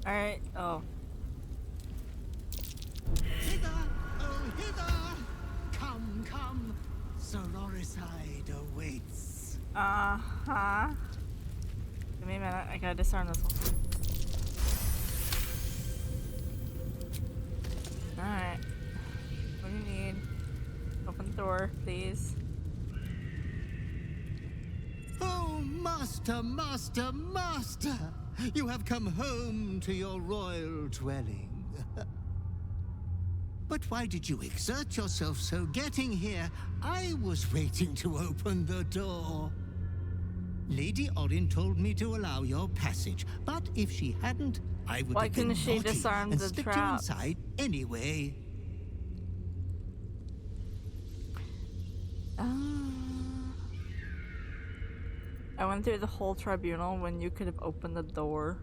Alright, oh. Hither, oh hither! Come, come, Sororicide awaits. Uh-huh. Give me a minute, I gotta discern this one. Alright. What do you need? Open the door, please. Oh, master, master, master! You have come home to your royal dwelling. But why did you exert yourself so getting here? I was waiting to open the door. Lady Orin told me to allow your passage, but if she hadn't, I would have been couldn't she naughty disarm and the slipped you traps? inside anyway. I went through the whole tribunal when you could have opened the door.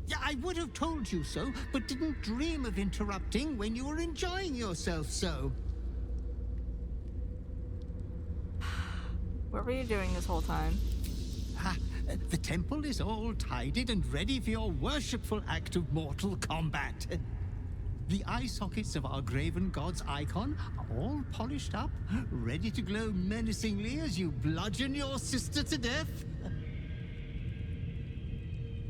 Yeah, I would have told you so, but didn't dream of interrupting when you were enjoying yourself so. What were you doing this whole time? The temple is all tidied and ready for your worshipful act of mortal combat. The eye sockets of our graven god's icon are all polished up, ready to glow menacingly as you bludgeon your sister to death.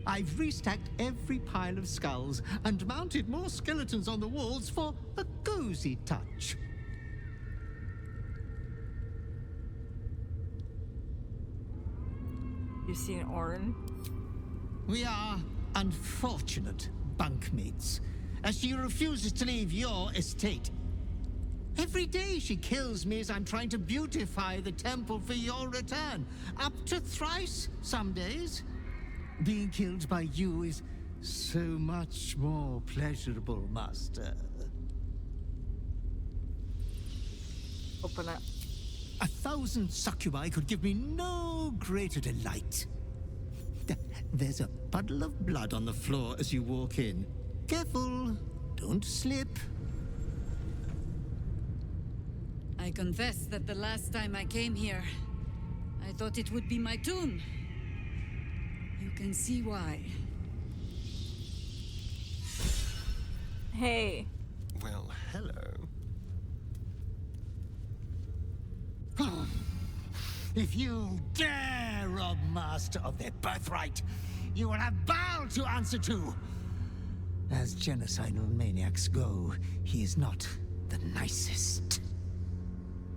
I've restacked every pile of skulls and mounted more skeletons on the walls for a cozy touch. You seen Orin? We are unfortunate bunkmates, as she refuses to leave your estate. Every day she kills me as I'm trying to beautify the temple for your return, up to thrice some days. Being killed by you is so much more pleasurable, Master. Open it. 1,000 succubi could give me no greater delight. There's a puddle of blood on the floor as you walk in. Careful, don't slip. I confess that the last time I came here, I thought it would be my tomb. You can see why. Hey. Well, hello. If you dare rob Master of their birthright, you will have Baal to answer to. As genocidal maniacs go, he is not the nicest.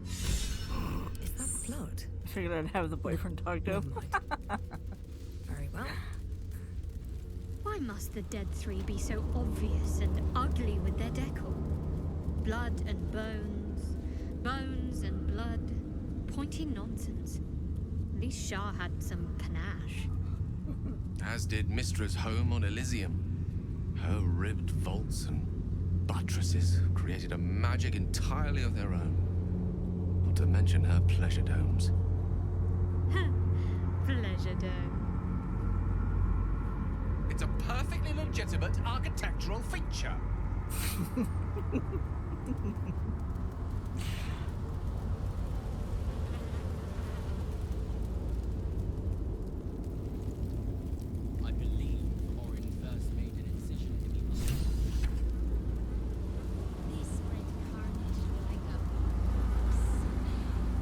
Is that blood? I figured I'd have the boyfriend talk to him. Very well. Why must the dead three be so obvious and ugly with their decor? Blood and bones, bones and blood. Pointy nonsense. At least Shah had some panache. As did Mistra's home on Elysium. Her ribbed vaults and buttresses created a magic entirely of their own. Not to mention her pleasure domes. Pleasure dome. It's a perfectly legitimate architectural feature. I believe Orin first made an incision in the They spread carnage like a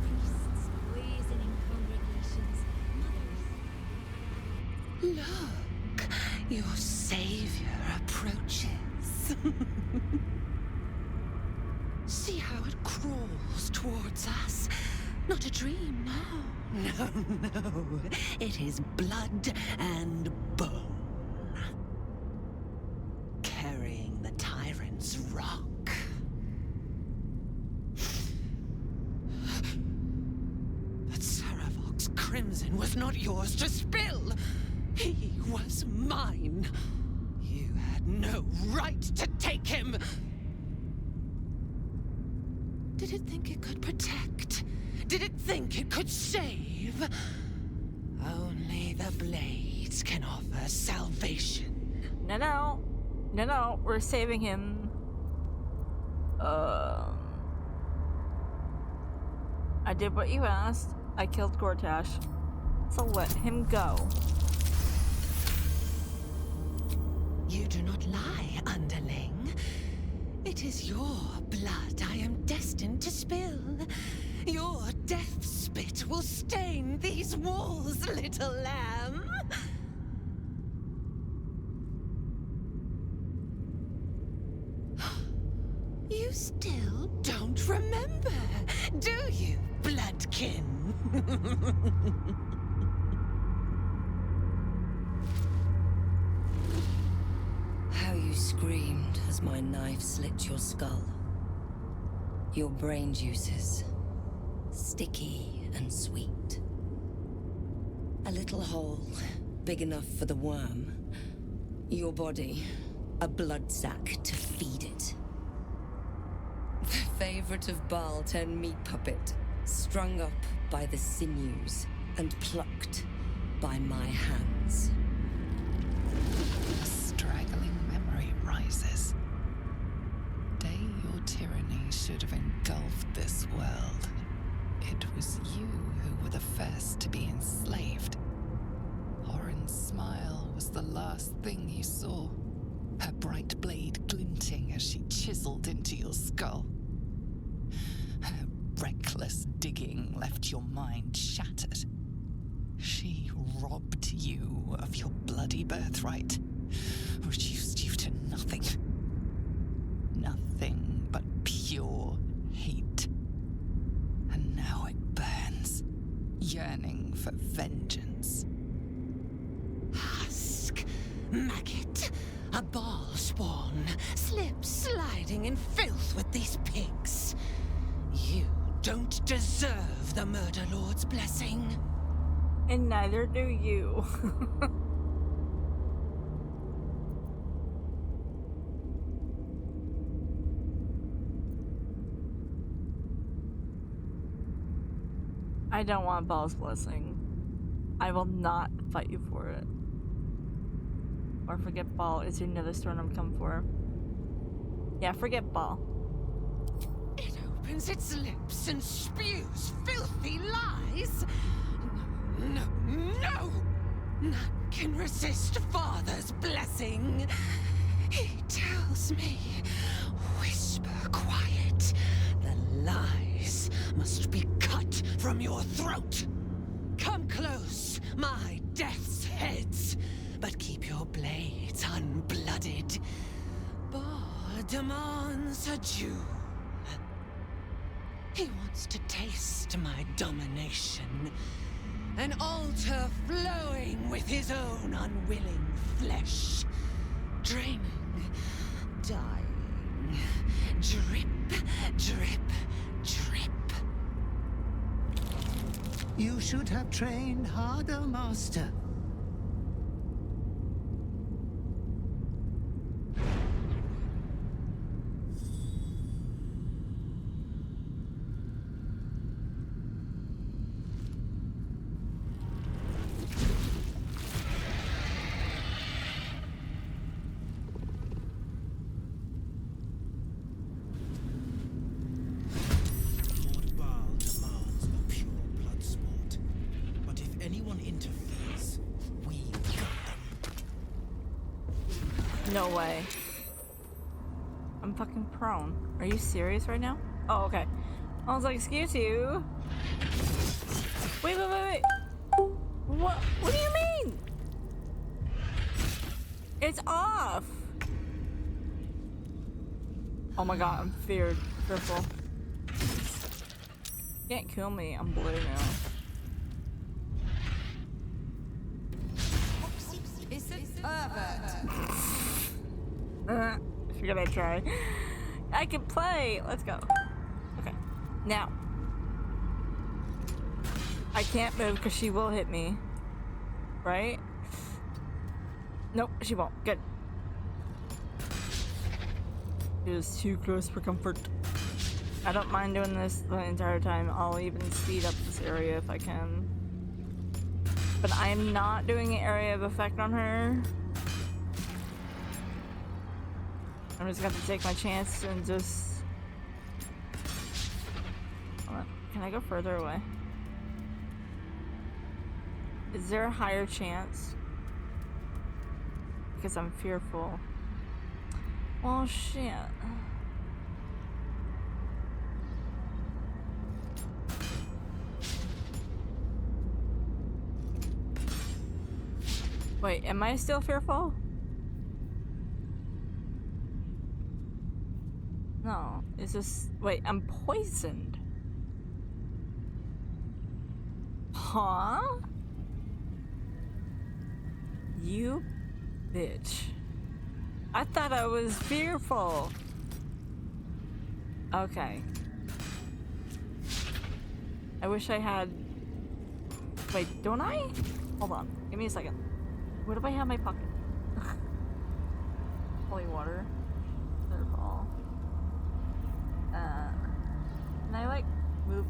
priests poisoning congregations, mothers. Look, your savior approaches. See how it crawls towards us. Not a dream, no. No, no. It is blood and bone. Carrying the tyrant's rock. But Saravok's crimson was not yours to spill. He was mine. You had no right to take him. Did it think it could protect? Did it think it could save? Only the blades can offer salvation. No, we're saving him. I did what you asked. I killed Gortash. So let him go. You do not lie, underling. It is your blood I am destined to spill. Your death spit will stain these walls, little lamb. You still don't remember, do you, bloodkin? How you screamed as my knife slit your skull. Your brain juices, sticky and sweet. A little hole, big enough for the worm. Your body, a blood sack to feed it. The favorite of Baal 10 meat puppet, strung up by the sinews and plucked by my hands. rises. Day your tyranny should have engulfed this world. It was you who were the first to be enslaved. Orin's smile was the last thing you saw, her bright blade glinting as she chiseled into your skull. Her reckless digging left your mind shattered. She robbed you of your bloody birthright, reduced you to nothing. Nothing but pure hate. And now it burns, yearning for vengeance. Husk, maggot, a ball spawn, slip sliding in filth with these pigs. You don't deserve the Murder Lord's blessing. And neither do you. I don't want Ball's blessing. I will not fight you for it. Or forget Ball is another stone I'm come for. Yeah, forget Ball. It opens its lips and spews filthy lies. No, no! None can resist Father's blessing. He tells me, whisper quiet, the lies must be cut from your throat. Come close, my death's heads, but keep your blades unblooded. Ball demands a jewel. He wants to taste my domination. An altar flowing with his own unwilling flesh. Draining, dying, drip, drip, drip. You should have trained harder, Master. No way. I'm fucking prone. Are you serious right now? Oh, okay. I was like, excuse you. Wait. What do you mean? It's off. Oh my god, I'm fearful. Can't kill me. I'm blue now. Is it pervert? Figured I'd try. I can play. Let's go. Okay. Now. I can't move because she will hit me. Right? Nope, she won't. Good. It is too close for comfort. I don't mind doing this the entire time. I'll even speed up this area if I can. But I'm not doing an area of effect on her. I'm just gonna have to take my chance and just... Hold on. Can I go further away? Is there a higher chance? Because I'm fearful. Oh shit. Wait, am I still fearful? No, is this... Wait, I'm poisoned. Huh? You bitch. I thought I was fearful. Okay. I wish I had... Wait, don't I? Hold on, give me a second. What if I have in my pocket? Holy water. Waterfall. Can I like move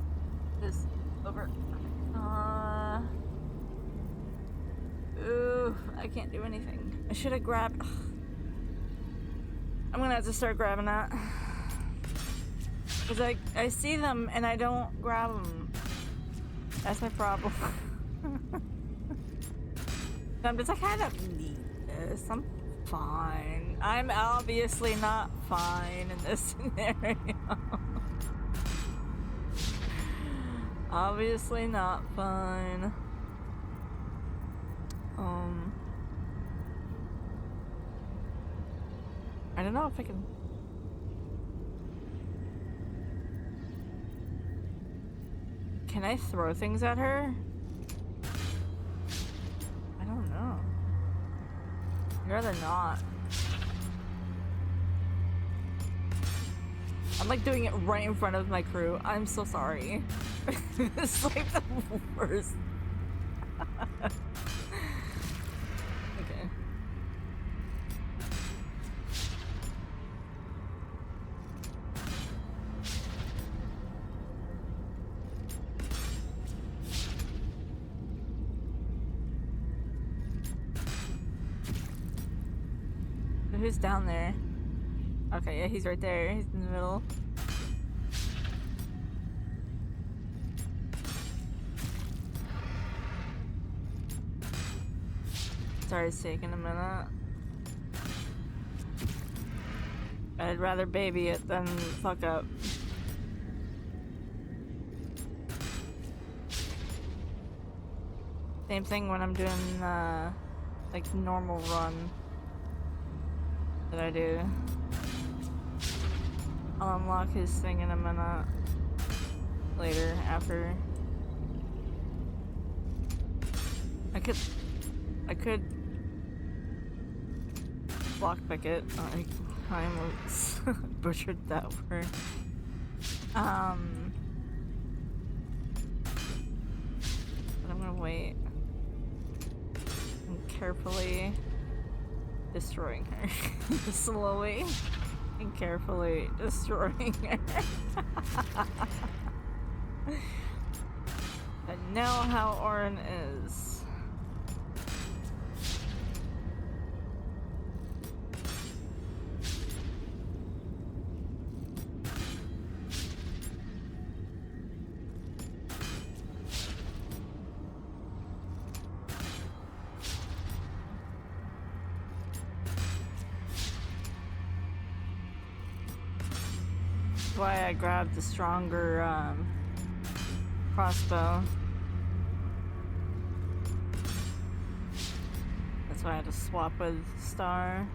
this over? Ooh, I can't do anything. I should have grabbed. I'm gonna have to start grabbing that. Because I see them and I don't grab them. That's my problem. I'm just like, I don't need this. I'm fine. I'm obviously not fine in this scenario. Obviously not fine. I don't know if I can. Can I throw things at her? I don't know. I'd rather not. I'm like doing it right in front of my crew. I'm so sorry. It's like the worst. Okay. Who's down there? Okay, yeah, he's right there. He's in the middle. Sorry, it's taking a minute. I'd rather baby it than fuck up. Same thing when I'm doing like normal run that I do. I'll unlock his thing in a minute later after. I could block pick it. I almost butchered that word. But I'm gonna wait and carefully destroying her. Slowly and carefully destroying her. I know how Orin is. Why I grabbed the stronger crossbow. That's why I had to swap with Star.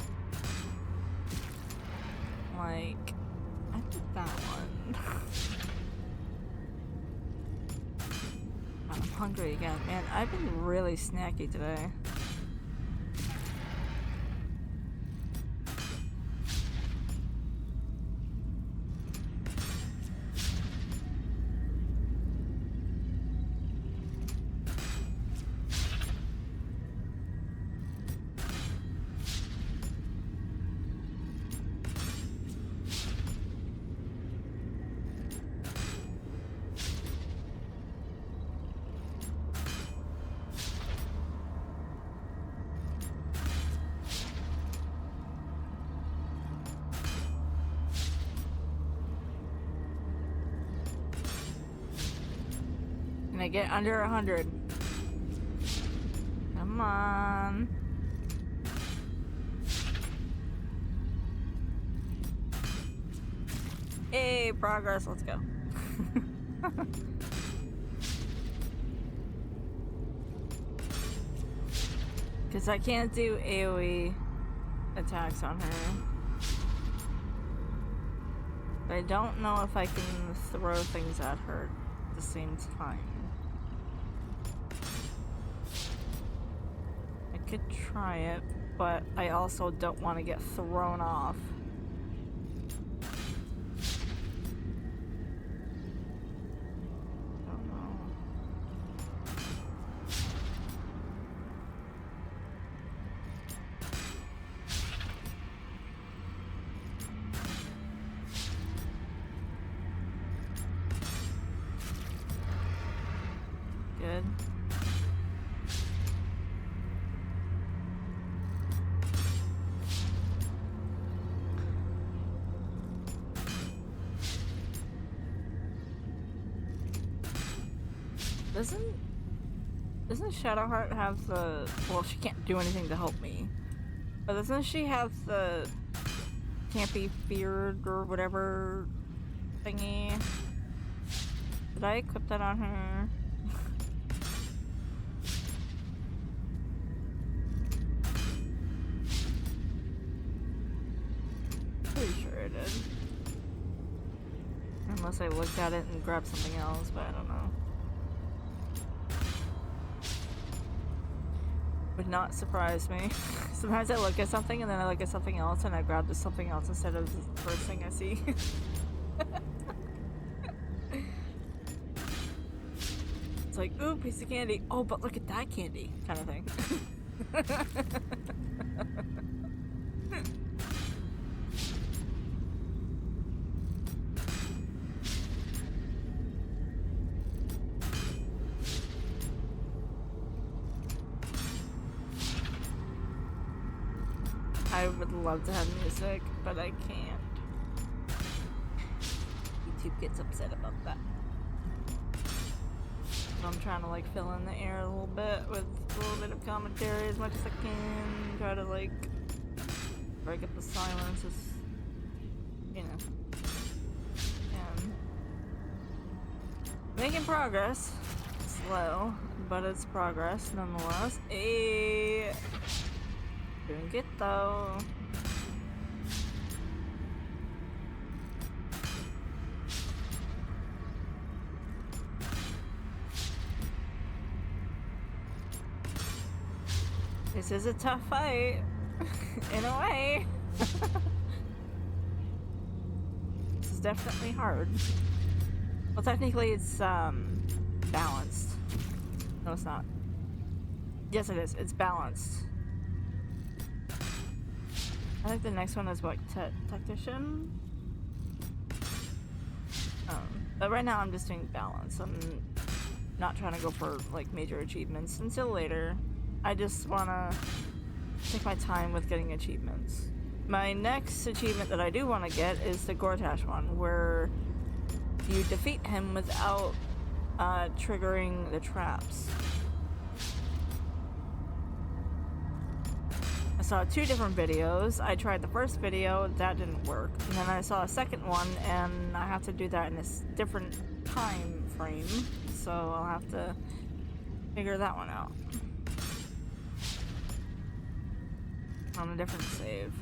Like, I did that one. I'm hungry again, man. I've been really snacky today. Can I get under 100? Come on. Hey, progress, let's go. Because I can't do AoE attacks on her. But I don't know if I can throw things at her at the same time. I could try it, but I also don't want to get thrown off. Good. Doesn't Shadowheart have the... Well, she can't do anything to help me. But doesn't she have the... Can't be feared or whatever thingy? Did I equip that on her? Pretty sure I did. Unless I looked at it and grabbed something else, but I don't know. Would not surprise me. Sometimes I look at something and then I look at something else and I grab the something else instead of the first thing I see. It's like, ooh, piece of candy. Oh, but look at that candy, kind of thing. I would love to have music, but I can't. YouTube gets upset about that. I'm trying to like fill in the air a little bit with a little bit of commentary as much as I can. Try to like break up the silence as, you know. And making progress. Slow, but it's progress nonetheless. Hey. Doing good though. This is a tough fight, in a way. This is definitely hard. Well, technically it's balanced. No, it's not. Yes, it is. It's balanced. I think the next one is what, Tactician? But right now I'm just doing balance. I'm not trying to go for like major achievements until later. I just want to take my time with getting achievements. My next achievement that I do want to get is the Gortash one, where you defeat him without triggering the traps. I saw 2 different videos. I tried the first video, that didn't work. And then I saw a second one, and I have to do that in this different time frame. So I'll have to figure that one out. On a different save.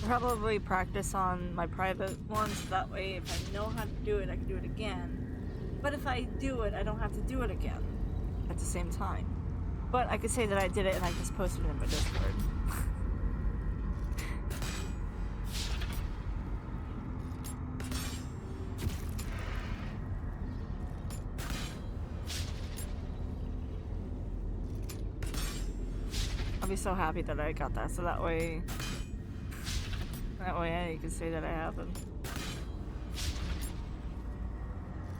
Probably practice on my private ones, that way if I know how to do it, I can do it again. But if I do it, I don't have to do it again at the same time. But I could say that I did it and I just posted it in my Discord. I'll be so happy that I got that, so that way I can say that I happened.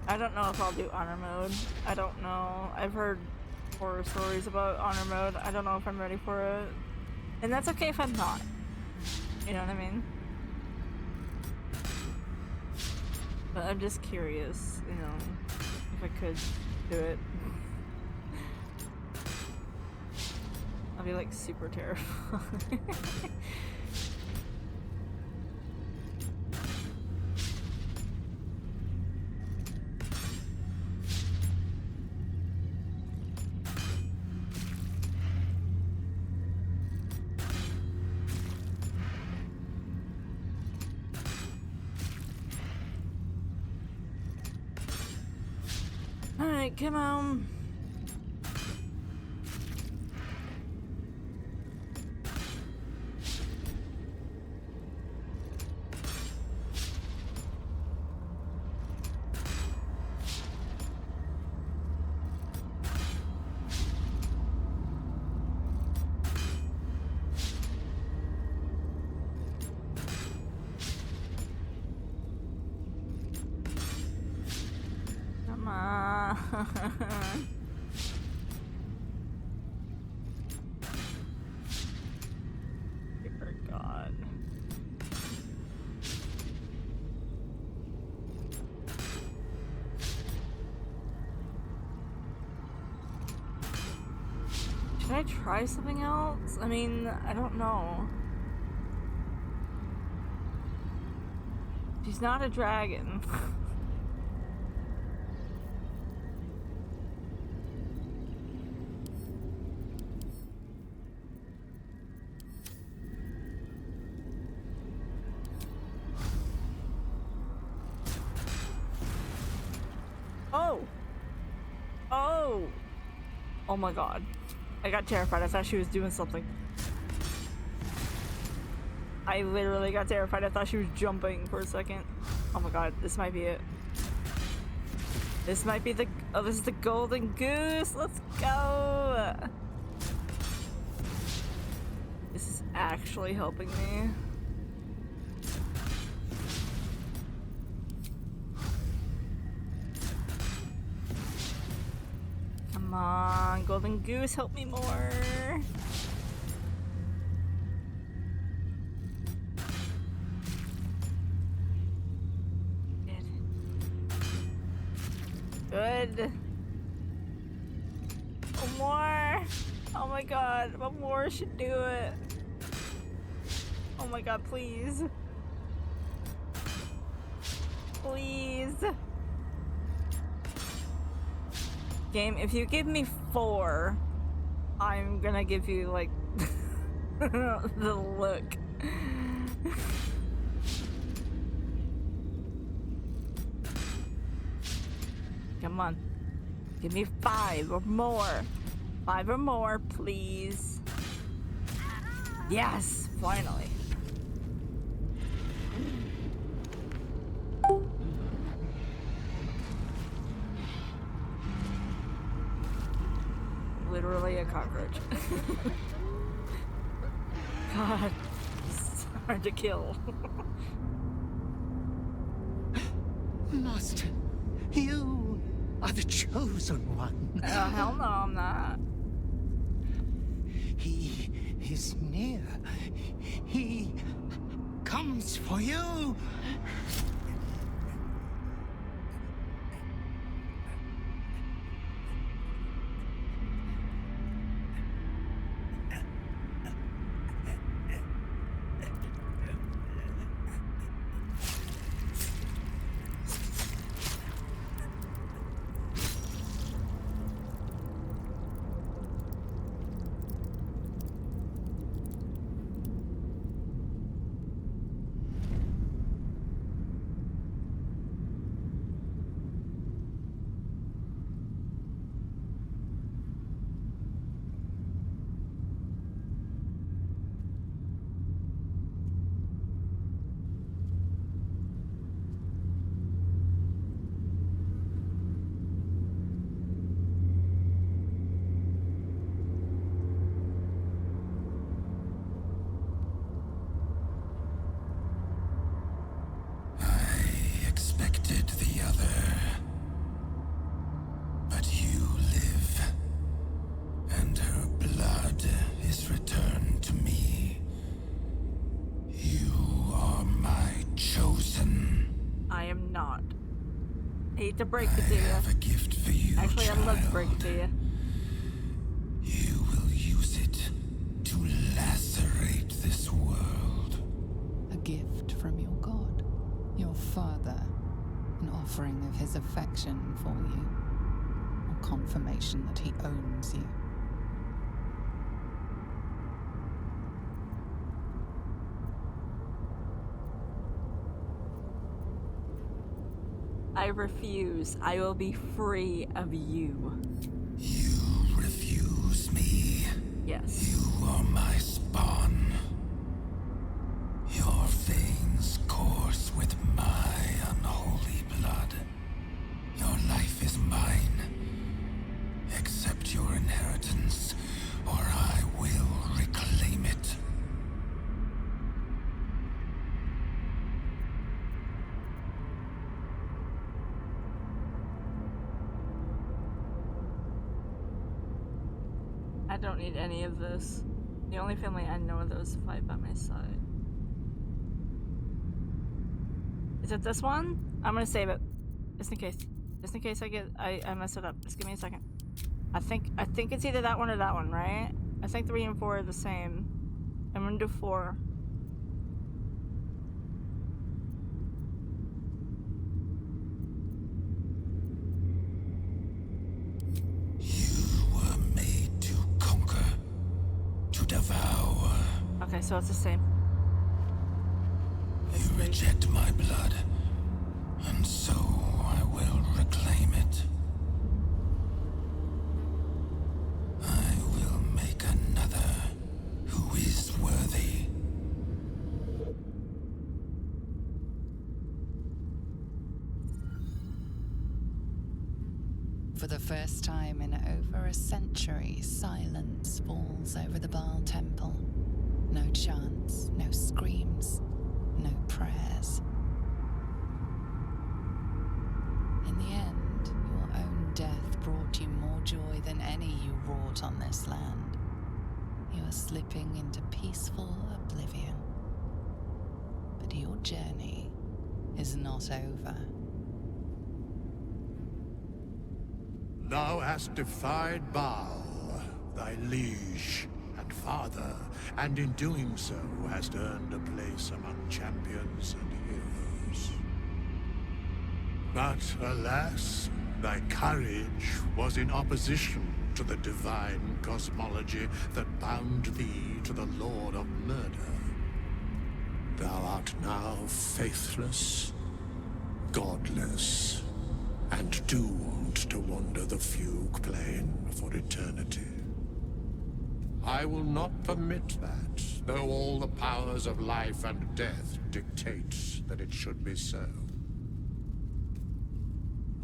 I don't know if I'll do honor mode. I don't know. I've heard horror stories about honor mode. I don't know if I'm ready for it. And that's okay if I'm not. You know what I mean? But I'm just curious, you know, if I could do it. I'll be like super terrified. Alright, come on. Come on. I try something else? I mean, I don't know. She's not a dragon. Oh! Oh! Oh my god. I got terrified. I thought she was doing something. I literally got terrified. I thought she was jumping for a second. Oh my god, this might be it. This might be the... Oh, this is the golden goose! Let's go! This is actually helping me. Come on, golden goose, help me more. Good. One more. Oh my god, one more should do it. Oh my god, please. Please. Game, if you give me 4, I'm gonna give you, like, the look. Come on. Give me 5 or more. 5 or more, please. Yes, finally. Literally a cockroach. God, it's hard to kill. Master, you are the chosen one. Oh, hell no, I'm not. He is near. He comes for you. To break it to you. Have a gift for you, actually, child. I'd love to break it to you. You will use it to lacerate this world. A gift from your god, your father, an offering of his affection for you, or confirmation that he owns you. I refuse. I will be free of you. You refuse me? Yes. You are my spawn. Your veins course with my unholy blood. Your life is mine. Accept your inheritance, or I will reclaim it. I don't need any of this. The only family I know of those fight by my side. Is it this one? I'm gonna save it. Just in case. Just in case I mess it up. Just give me a second. I think it's either that one or that one, right? I think 3 and 4 are the same. I'm gonna do 4. To devour. Okay, so it's the same. You reject my blood, and so I will reclaim it. I will make another who is worthy. For the first time in over a century, silence falls over the Baal temple. No chants, no screams, no prayers. In the end, your own death brought you more joy than any you wrought on this land. You are slipping into peaceful oblivion. But your journey is not over. Thou hast defied Baal, thy liege and father, and in doing so hast earned a place among champions and heroes. But alas, thy courage was in opposition to the divine cosmology that bound thee to the Lord of Murder. Thou art now faithless, godless, and doomed to wander the fugue plane for eternity. I will not permit that, though all the powers of life and death dictate that it should be so.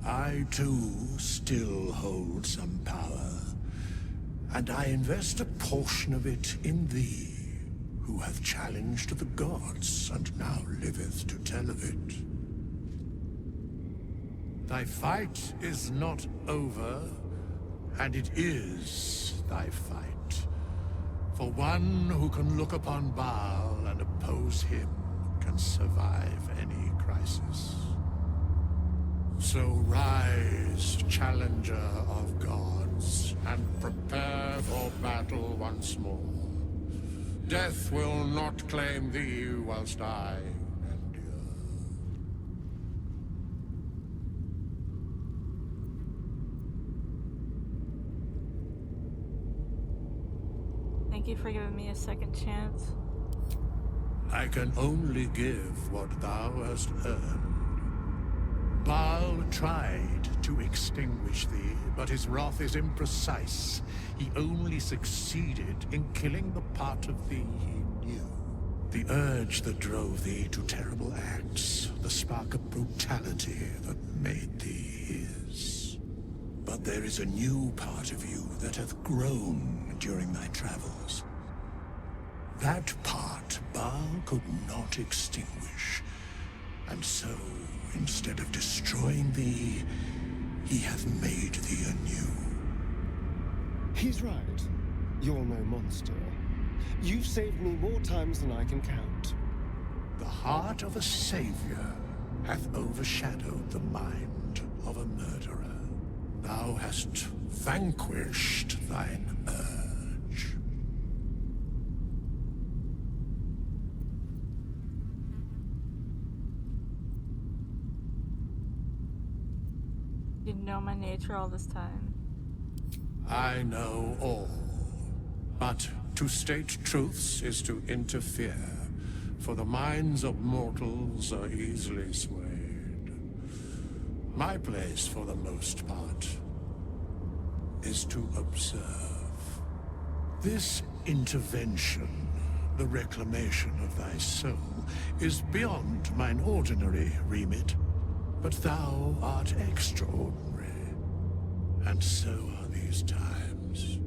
I, too, still hold some power, and I invest a portion of it in thee, who hath challenged the gods and now liveth to tell of it. Thy fight is not over, and it is thy fight. For one who can look upon Baal and oppose him can survive any crisis. So rise, challenger of gods, and prepare for battle once more. Death will not claim thee whilst I endure. Thank you for giving me a second chance. I can only give what thou hast earned. Baal tried to extinguish thee, but his wrath is imprecise. He only succeeded in killing the part of thee he knew. The urge that drove thee to terrible acts, the spark of brutality that made thee his. But there is a new part of you that hath grown during thy travels. That part Baal could not extinguish, and so, instead of destroying thee, he hath made thee anew. He's right. You're no monster. You've saved me more times than I can count. The heart of a savior hath overshadowed the mind of a murderer. Thou hast vanquished thine urge. You know my nature all this time. I know all. But to state truths is to interfere, for the minds of mortals are easily swayed. My place, for the most part, is to observe. This intervention, the reclamation of thy soul, is beyond mine ordinary remit. But thou art extraordinary, and so are these times.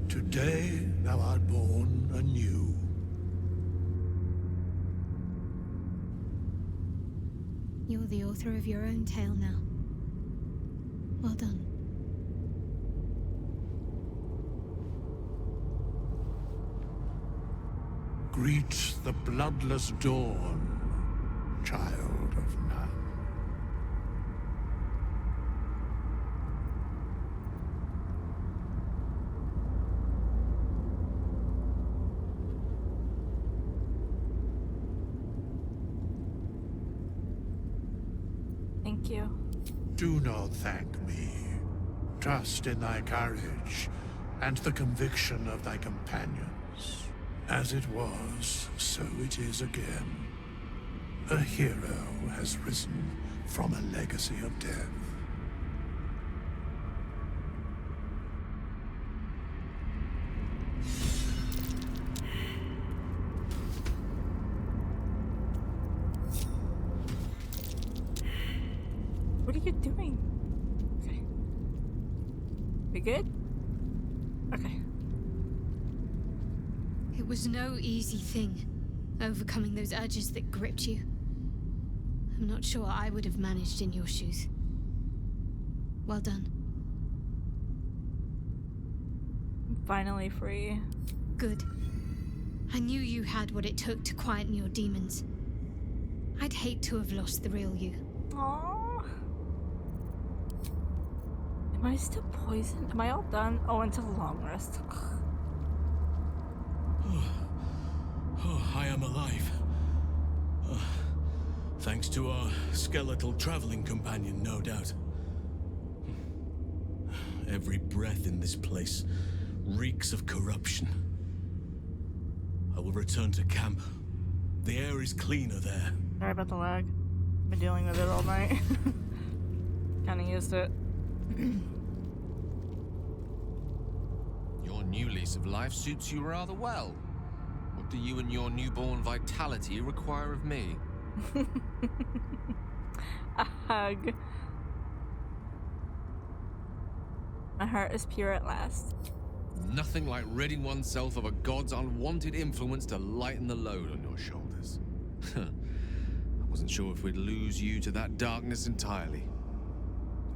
Today thou art born anew. You're the author of your own tale now. Well done. Greet the bloodless dawn, child of none. Thank you. Do not thank me. Trust in thy courage and the conviction of thy companions. As it was, so it is again. A hero has risen from a legacy of death. What are you doing? Okay. We good? Okay. It was no easy thing, overcoming those urges that gripped you. I'm not sure I would have managed in your shoes. Well done. I'm finally free. Good. I knew you had what it took to quieten your demons. I'd hate to have lost the real you. Aww. Am I still poisoned? Am I all done? Oh, until a long rest. I am alive. Thanks to our skeletal traveling companion, no doubt. Every breath in this place reeks of corruption. I will return to camp. The air is cleaner there. Sorry about the lag. Been dealing with it all night. Kinda used it. Your new lease of life suits you rather well. What do you and your newborn vitality require of me? A hug. My heart is pure at last. Nothing like ridding oneself of a god's unwanted influence to lighten the load on your shoulders. I wasn't sure if we'd lose you to that darkness entirely.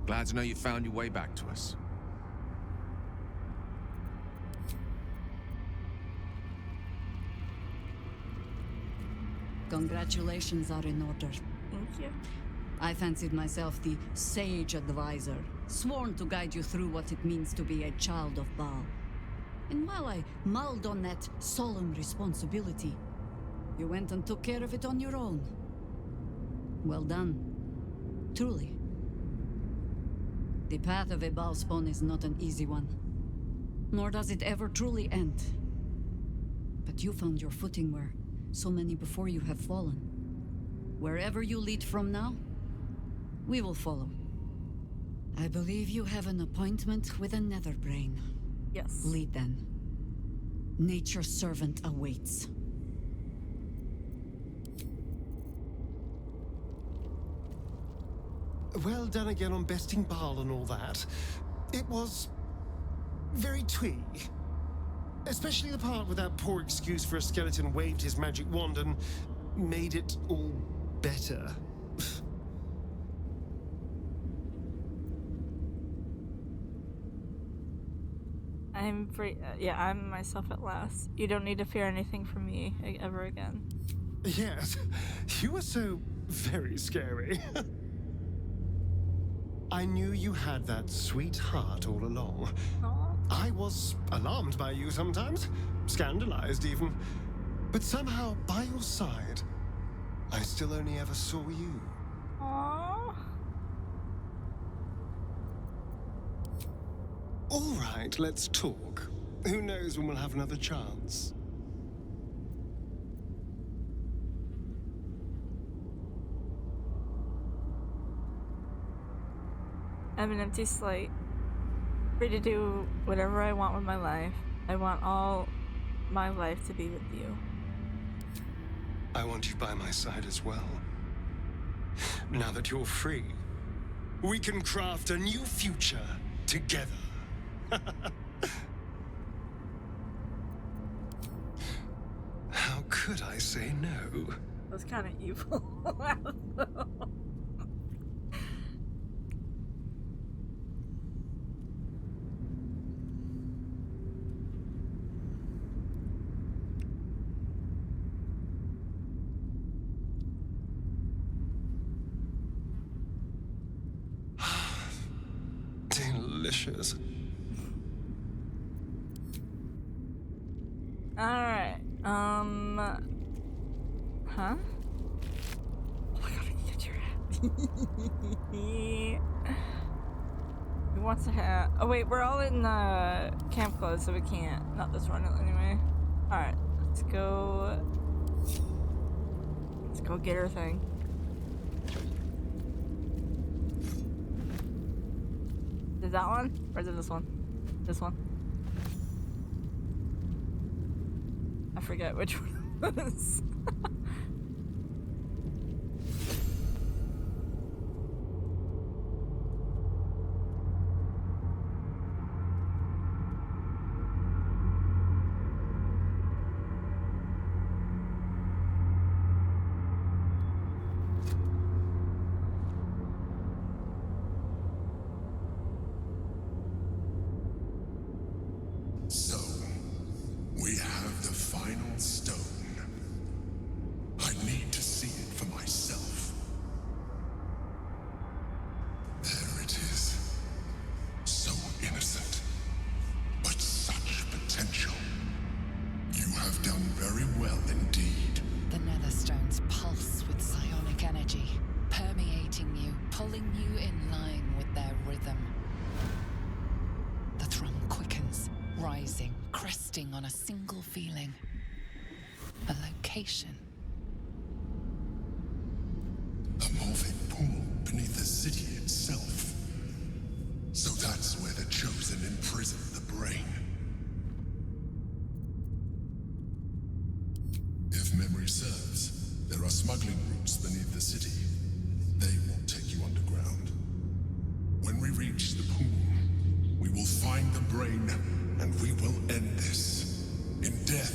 Glad to know you found your way back to us. Congratulations are in order. Thank you. I fancied myself the sage advisor, sworn to guide you through what it means to be a child of Baal. And while I mulled on that solemn responsibility, you went and took care of it on your own. Well done. Truly. The path of a Baal spawn is not an easy one, nor does it ever truly end. But you found your footing where so many before you have fallen. Wherever you lead from now, we will follow. I believe you have an appointment with a Netherbrain. Yes. Lead then. Nature's servant awaits. Well done again on besting Baal and all that. It was very twee. Especially the part where that poor excuse for a skeleton waved his magic wand and made it all better. I'm free. Yeah, I'm myself at last. You don't need to fear anything from me ever again. Yes, you were so very scary. I knew you had that sweet heart all along. Aww. I was alarmed by you sometimes, scandalized even. But somehow, by your side, I still only ever saw you. Aww. All right, let's talk. Who knows when we'll have another chance? I have an empty slate. Free to do whatever I want with my life. I want all my life to be with you. I want you by my side as well. Now that you're free, we can craft a new future together. How could I say no? That was kind of evil. Delicious. Alright, huh? Oh my god, I need your hat. Who wants a hat? Oh wait, we're all in camp clothes, so we can't. Not this one anyway. Alright, let's go. Let's go get her thing. Is that one? Or is it this one? This one. I forget which one it was. So, we have the final stone. I need to see it for myself. There it is. So innocent, but such potential. You have done very well indeed. The Netherstones pulse with psionic energy, permeating you, pulling you in line with their rhythm. The thrum quickens, rising, cresting on a single feeling. A location. A moving pool beneath the city itself. So that's where the Chosen imprison the brain. If memory serves, there are smuggling routes beneath the city. They will take you underground. When we reach the pool, we will find the brain, and we will end this. In death,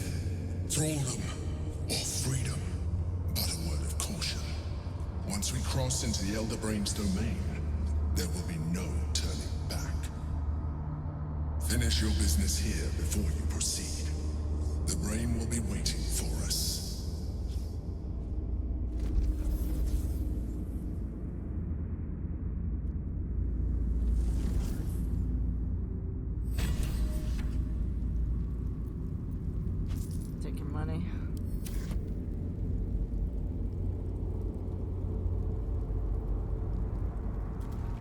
thraldom, or freedom. But a word of caution. Once we cross into the Elder Brain's domain, there will be no turning back. Finish your business here before you proceed. The brain will be waiting for us. Taking money.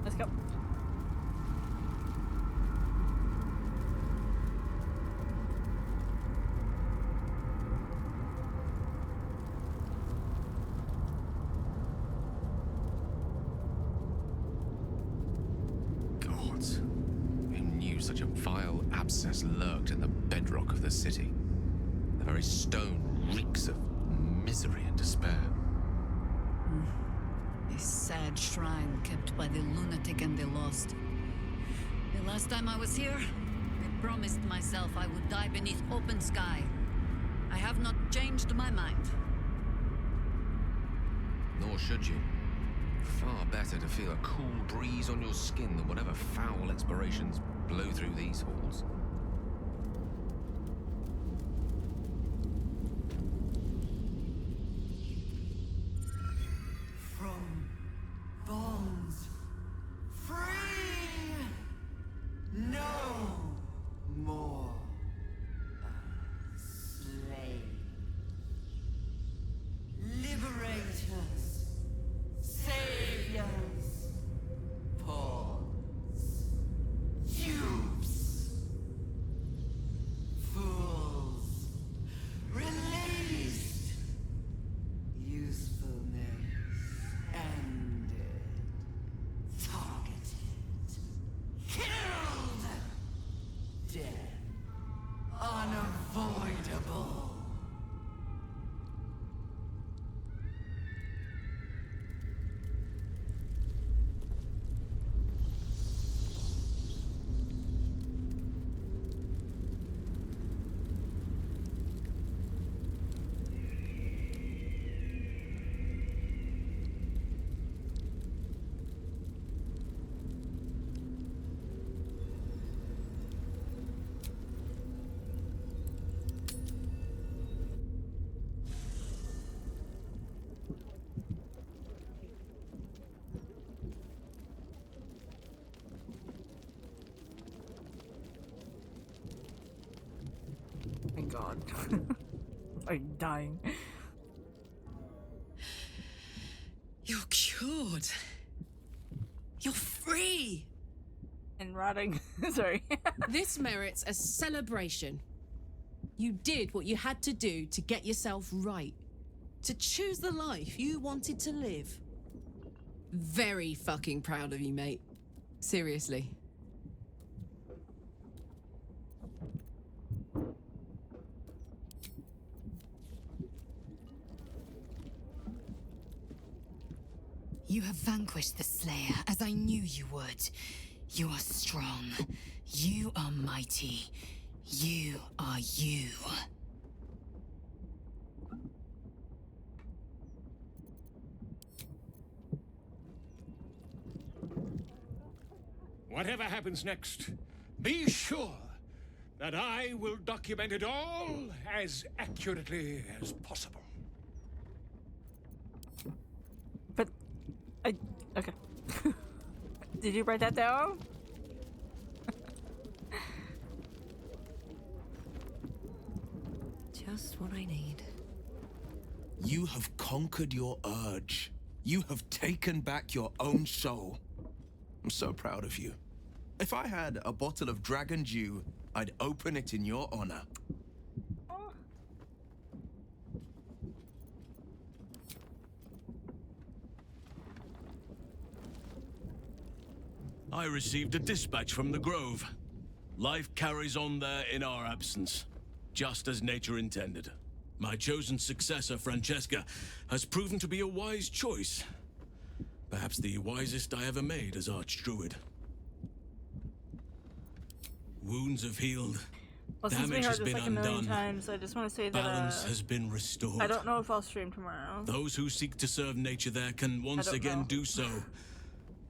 Let's go. Gods. Who knew such a vile abscess lurked in the bedrock of the city? The very stone reeks of misery and despair. A sad shrine kept by the lunatic and the lost. The last time I was here, I promised myself I would die beneath open sky. I have not changed my mind. Nor should you. Far better to feel a cool breeze on your skin than whatever foul expirations blow through these halls. From bonds free, no more slave. Liberators, saviors, pawns, dupes, fools, released, usefulness ended, targeted, killed, death unavoidable. Thank God. I'm dying. You're cured. You're free. And rotting. Sorry. This merits a celebration. You did what you had to do to get yourself right. To choose the life you wanted to live. Very fucking proud of you, mate. Seriously. You have vanquished the Slayer, as I knew you would. You are strong. You are mighty. You are you. Whatever happens next, be sure that I will document it all as accurately as possible. Okay. Did you write that down? Just what I need. You have conquered your urge. You have taken back your own soul. I'm so proud of you. If I had a bottle of dragon dew, I'd open it in your honor. I received a dispatch from the Grove. Life carries on there in our absence, just as nature intended. My chosen successor, Francesca, has proven to be a wise choice. Perhaps the wisest I ever made as Archdruid. Wounds have healed. Well, since we Damage heard has this been like a million undone. times, I just want to say that Balance has been restored. I don't know if I'll stream tomorrow. Those who seek to serve nature there can once don't again know. do so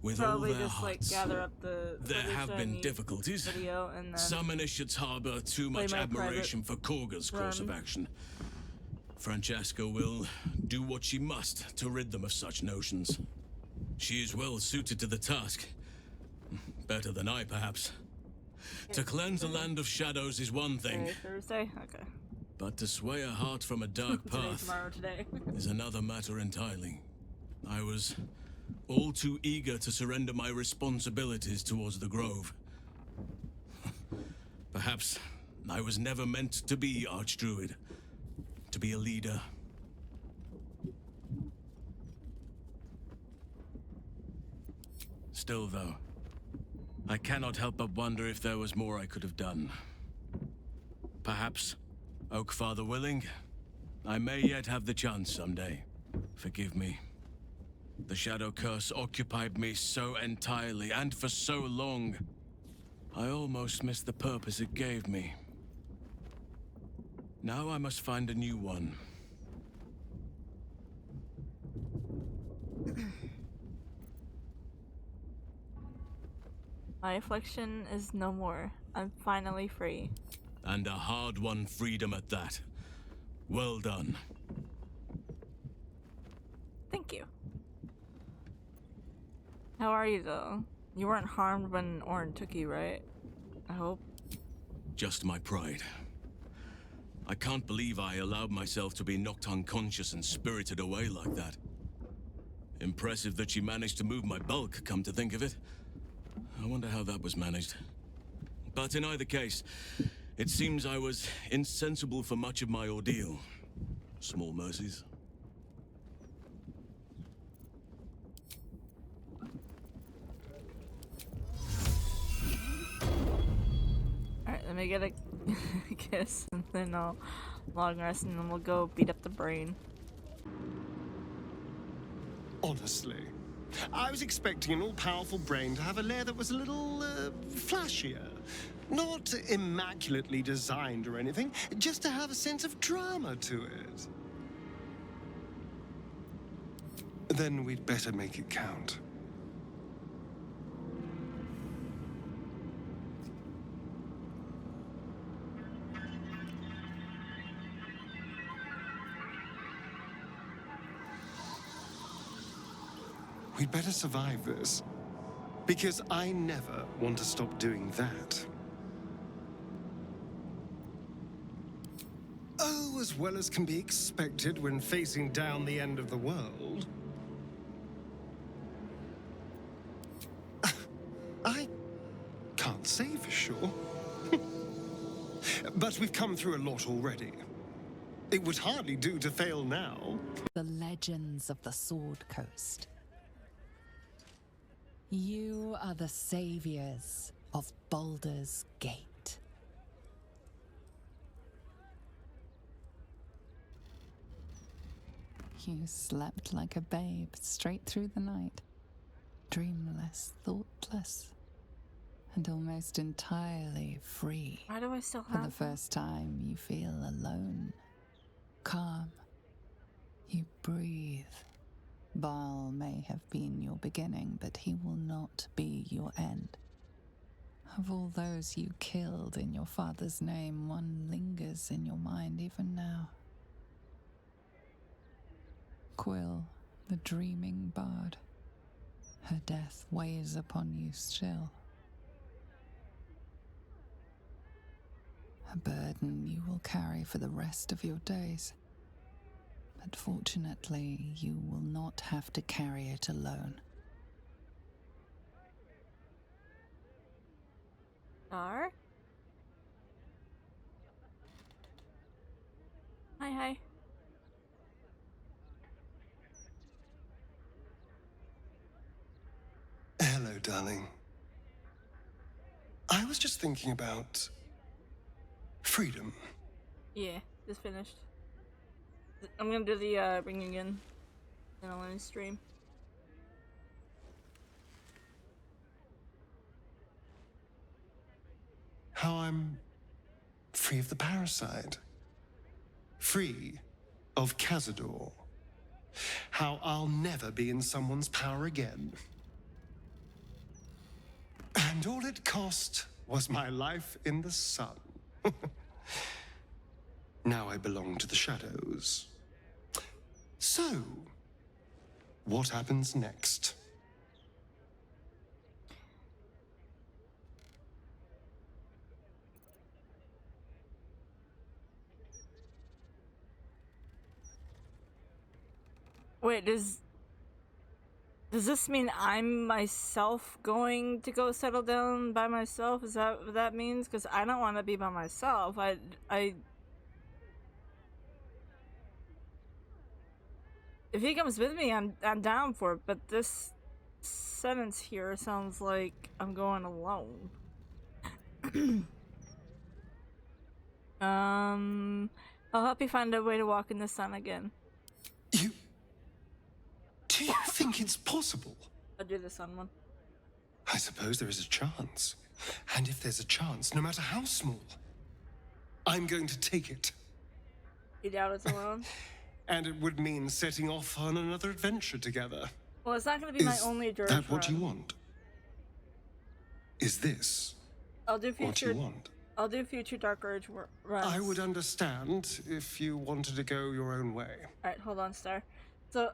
with Probably all their just hearts. like gather up the. There footage have that I been need difficulties. Video and then Some initiates harbor too play much my admiration for private Korga's course of run. action. Francesca will do what she must to rid them of such notions. She is well suited to the task. Better than I, perhaps. To cleanse a land of shadows is one thing, Thursday. Okay. but to sway a heart from a dark Today, path tomorrow, today. is another matter entirely. I was all too eager to surrender my responsibilities towards the Grove. Perhaps I was never meant to be Archdruid, to be a leader. Still, though, I cannot help but wonder if there was more I could have done. Perhaps, Oakfather willing, I may yet have the chance someday. Forgive me. The Shadow Curse occupied me so entirely and for so long, I almost missed the purpose it gave me. Now I must find a new one. My affliction is no more. I'm finally free. And a hard-won freedom at that. Well done. Thank you. How are you though? You weren't harmed when Orin took you, right? I hope. Just my pride. I can't believe I allowed myself to be knocked unconscious and spirited away like that. Impressive that she managed to move my bulk, come to think of it. I wonder how that was managed. But in either case, it seems I was insensible for much of my ordeal. Small mercies. Alright, let me get a kiss and then I'll long rest and then we'll go beat up the brain. Honestly, I was expecting an all-powerful brain to have a lair that was a little, flashier. Not immaculately designed or anything, just to have a sense of drama to it. Then we'd better make it count. We'd better survive this, because I never want to stop doing that. Oh, as well as can be expected when facing down the end of the world. I can't say for sure. But we've come through a lot already. It would hardly do to fail now. The legends of the Sword Coast. You are the saviors of Baldur's Gate. You slept like a babe straight through the night, dreamless, thoughtless, and almost entirely free. Why do I still For have the first time, you feel alone, calm. You breathe. Baal may have been your beginning, but he will not be your end. Of all those you killed in your father's name, one lingers in your mind even now. Quill, the dreaming bard. Her death weighs upon you still. A burden you will carry for the rest of your days. But fortunately, you will not have to carry it alone. Star? Hi. Hello, darling. I was just thinking about freedom. Yeah, just finished. I'm gonna do the ring again, and I'll end stream. How I'm free of the parasite. Free of Cazador. How I'll never be in someone's power again. And all it cost was my life in the sun. Now I belong to the shadows. So, what happens next? Wait, does this mean I'm myself going to go settle down by myself? Is that what that means? Because I don't want to be by myself. If he comes with me, I'm down for it. But this sentence here sounds like I'm going alone. I'll help you find a way to walk in the sun again. Do you think it's possible? I'll do the sun one. I suppose there is a chance. And if there's a chance, no matter how small, I'm going to take it. You doubt it's alone? And it would mean setting off on another adventure together. Well, it's not going to be my only Dirge Is that what run. you want? Is this I'll do what future. you want? I'll do future Dark Urge runs. I would understand if you wanted to go your own way. Alright, hold on, Star. So,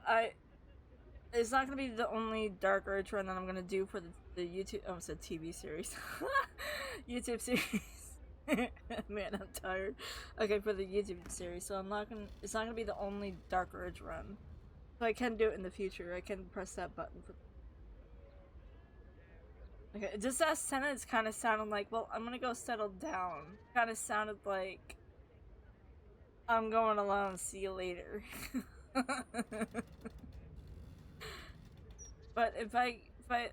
it's not gonna be the only Dark Urge run that I'm gonna do for the YouTube. I almost said TV series. YouTube series. Man, I'm tired. Okay, for the YouTube series. So it's not gonna be the only Dark Urge run. So I can do it in the future. I can press that button for. Okay, just that sentence kind of sounded like, well, I'm gonna go settle down. Kind of sounded like I'm going alone. See you later. But if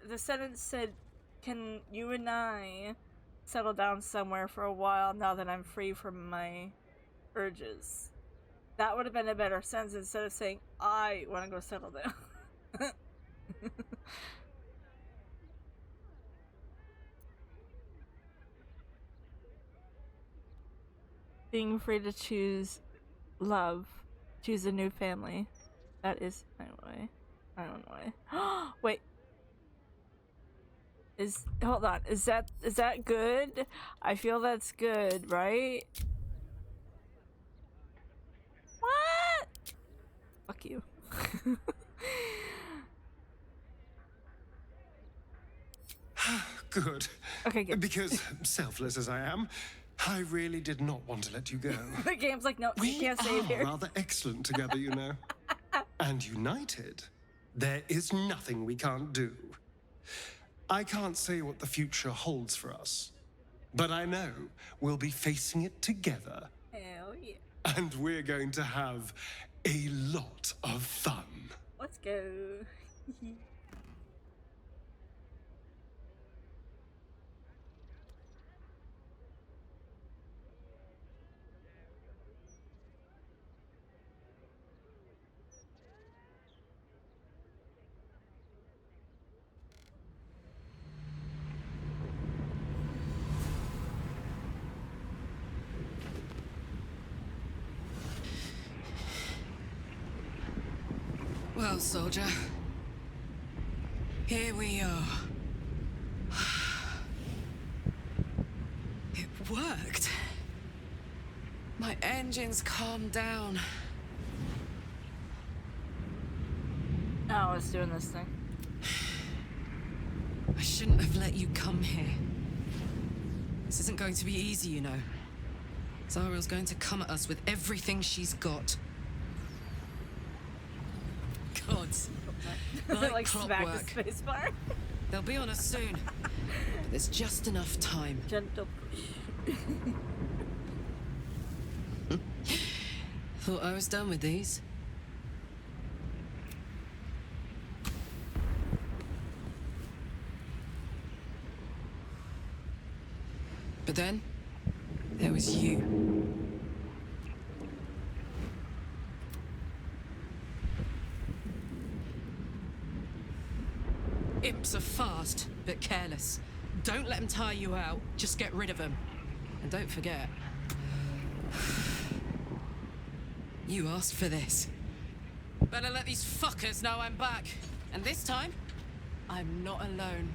the sentence said, can you and I settle down somewhere for a while now that I'm free from my urges? That would have been a better sentence instead of saying, I want to go settle down. Being free to choose love, choose a new family. That is my way. I don't know. Wait. Hold on. Is that good? I feel that's good, right? What? Fuck you. Good. Okay, good. Because, selfless as I am, I really did not want to let you go. The game's like, no, you can't stay We here. are rather excellent together, you know. And united, there is nothing we can't do. I can't say what the future holds for us, but I know we'll be facing it together. Hell yeah. And we're going to have a lot of fun. Let's go. Well, soldier, here we are. It worked. My engines calmed down. Oh, it's doing this thing. I shouldn't have let you come here. This isn't going to be easy, you know. Zariel's going to come at us with everything she's got. Gods. Like smack the clockwork. space bar. They'll be on us soon. But there's just enough time. Gentle push. Thought I was done with these. But then, there was you. Imps are fast, but careless. Don't let them tire you out, just get rid of them. And don't forget, you asked for this. Better let these fuckers know I'm back. And this time, I'm not alone.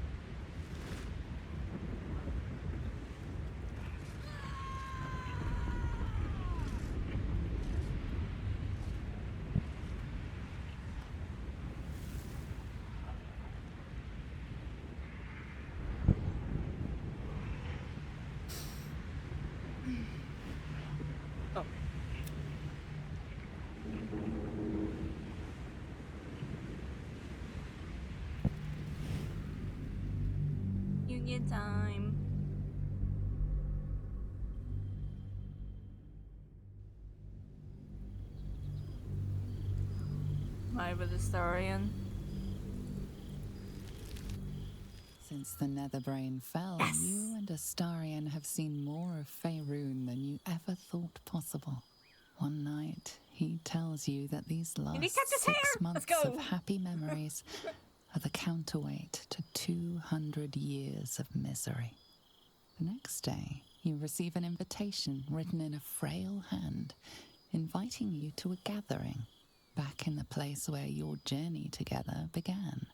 Union time. Am I with Astarion? Since the Netherbrain fell, you and Astarion have seen more of Faerun than you ever thought possible. One night, he tells you that these last 6 months of happy memories are the counterweight to 200 years of misery. The next day, you receive an invitation written in a frail hand, inviting you to a gathering back in the place where your journey together began.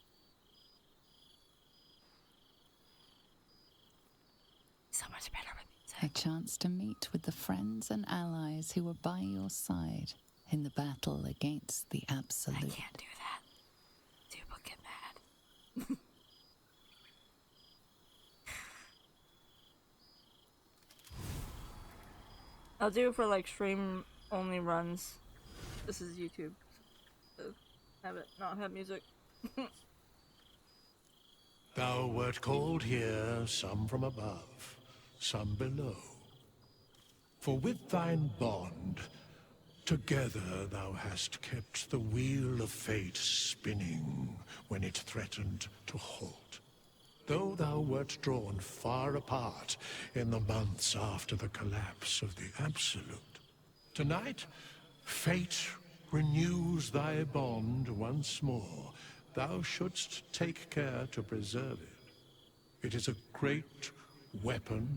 So much better with A chance to meet with the friends and allies who were by your side in the battle against the Absolute. I can't do that. Dude will get mad. I'll do it for like stream only runs. This is YouTube. So have it not have music. Thou wert called here, some from above, some below. For with thine bond, together thou hast kept the wheel of fate spinning when it threatened to halt. Though thou wert drawn far apart in the months after the collapse of the Absolute, tonight fate renews thy bond once more. Thou shouldst take care to preserve it. It is a great weapon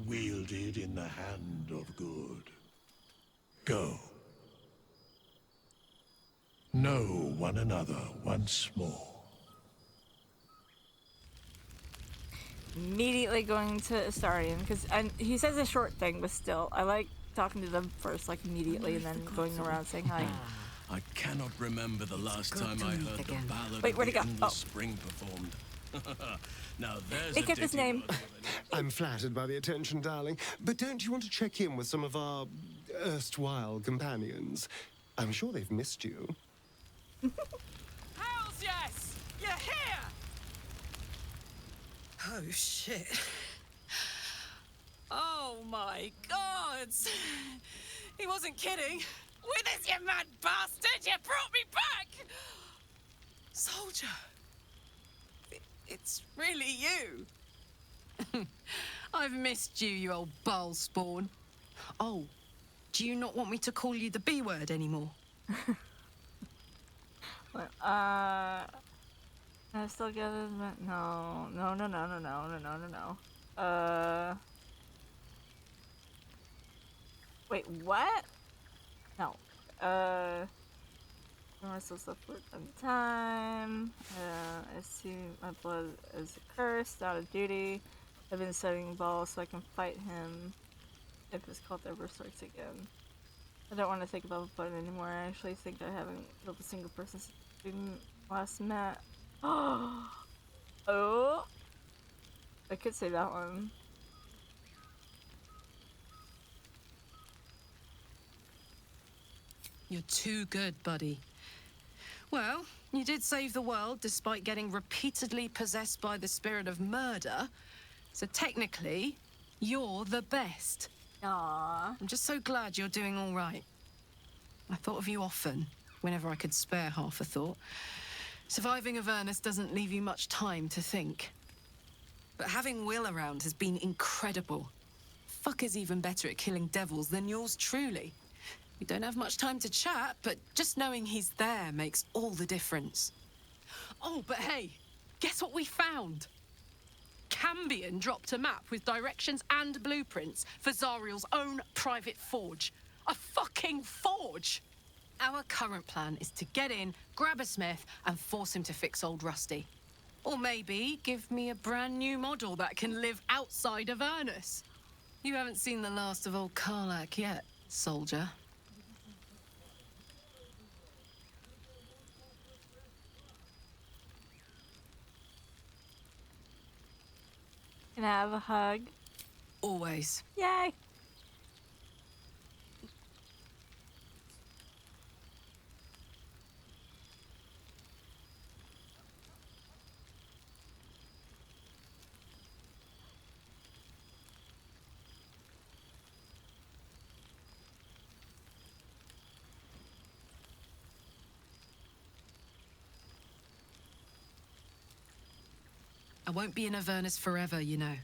wielded in the hand of good. Go. Know one another once more. Immediately going to Astarion, because he says a short thing, but still, I like talking to them first, like immediately, and then going around saying hi. I cannot remember the last time I heard the ballad Wait, where'd of he the go? endless spring performed. Now there's He a kept his ditty name. I'm flattered by the attention, darling. But don't you want to check in with some of our erstwhile companions? I'm sure they've missed you. Hells yes! You're here! Oh, shit. Oh, my God. He wasn't kidding. Withers, you mad bastard! You brought me back! Soldier. It's really you. I've missed you, you old bile spawn. Oh, do you not want me to call you the B word anymore? I still get it. No. Wait, what? No. I still suffer from time. I see my blood is cursed, out of duty. I've been studying ball so I can fight him if his cult ever starts again. I don't want to think about the fight anymore. I actually think I haven't killed a single person since we last met. Oh! I could say that one. You're too good, buddy. Well, you did save the world despite getting repeatedly possessed by the spirit of murder. So technically, you're the best. Aww. I'm just so glad you're doing all right. I thought of you often, whenever I could spare half a thought. Surviving Avernus doesn't leave you much time to think. But having Will around has been incredible. Fuck is even better at killing devils than yours truly. We don't have much time to chat, but just knowing he's there makes all the difference. Oh, but hey, guess what we found? Cambion dropped a map with directions and blueprints for Zariel's own private forge. A fucking forge! Our current plan is to get in, grab a smith, and force him to fix old Rusty. Or maybe give me a brand new model that can live outside of Avernus. You haven't seen the last of old Karlak yet, soldier. Can I have a hug? Always. Yay! I won't be in Avernus forever, you know.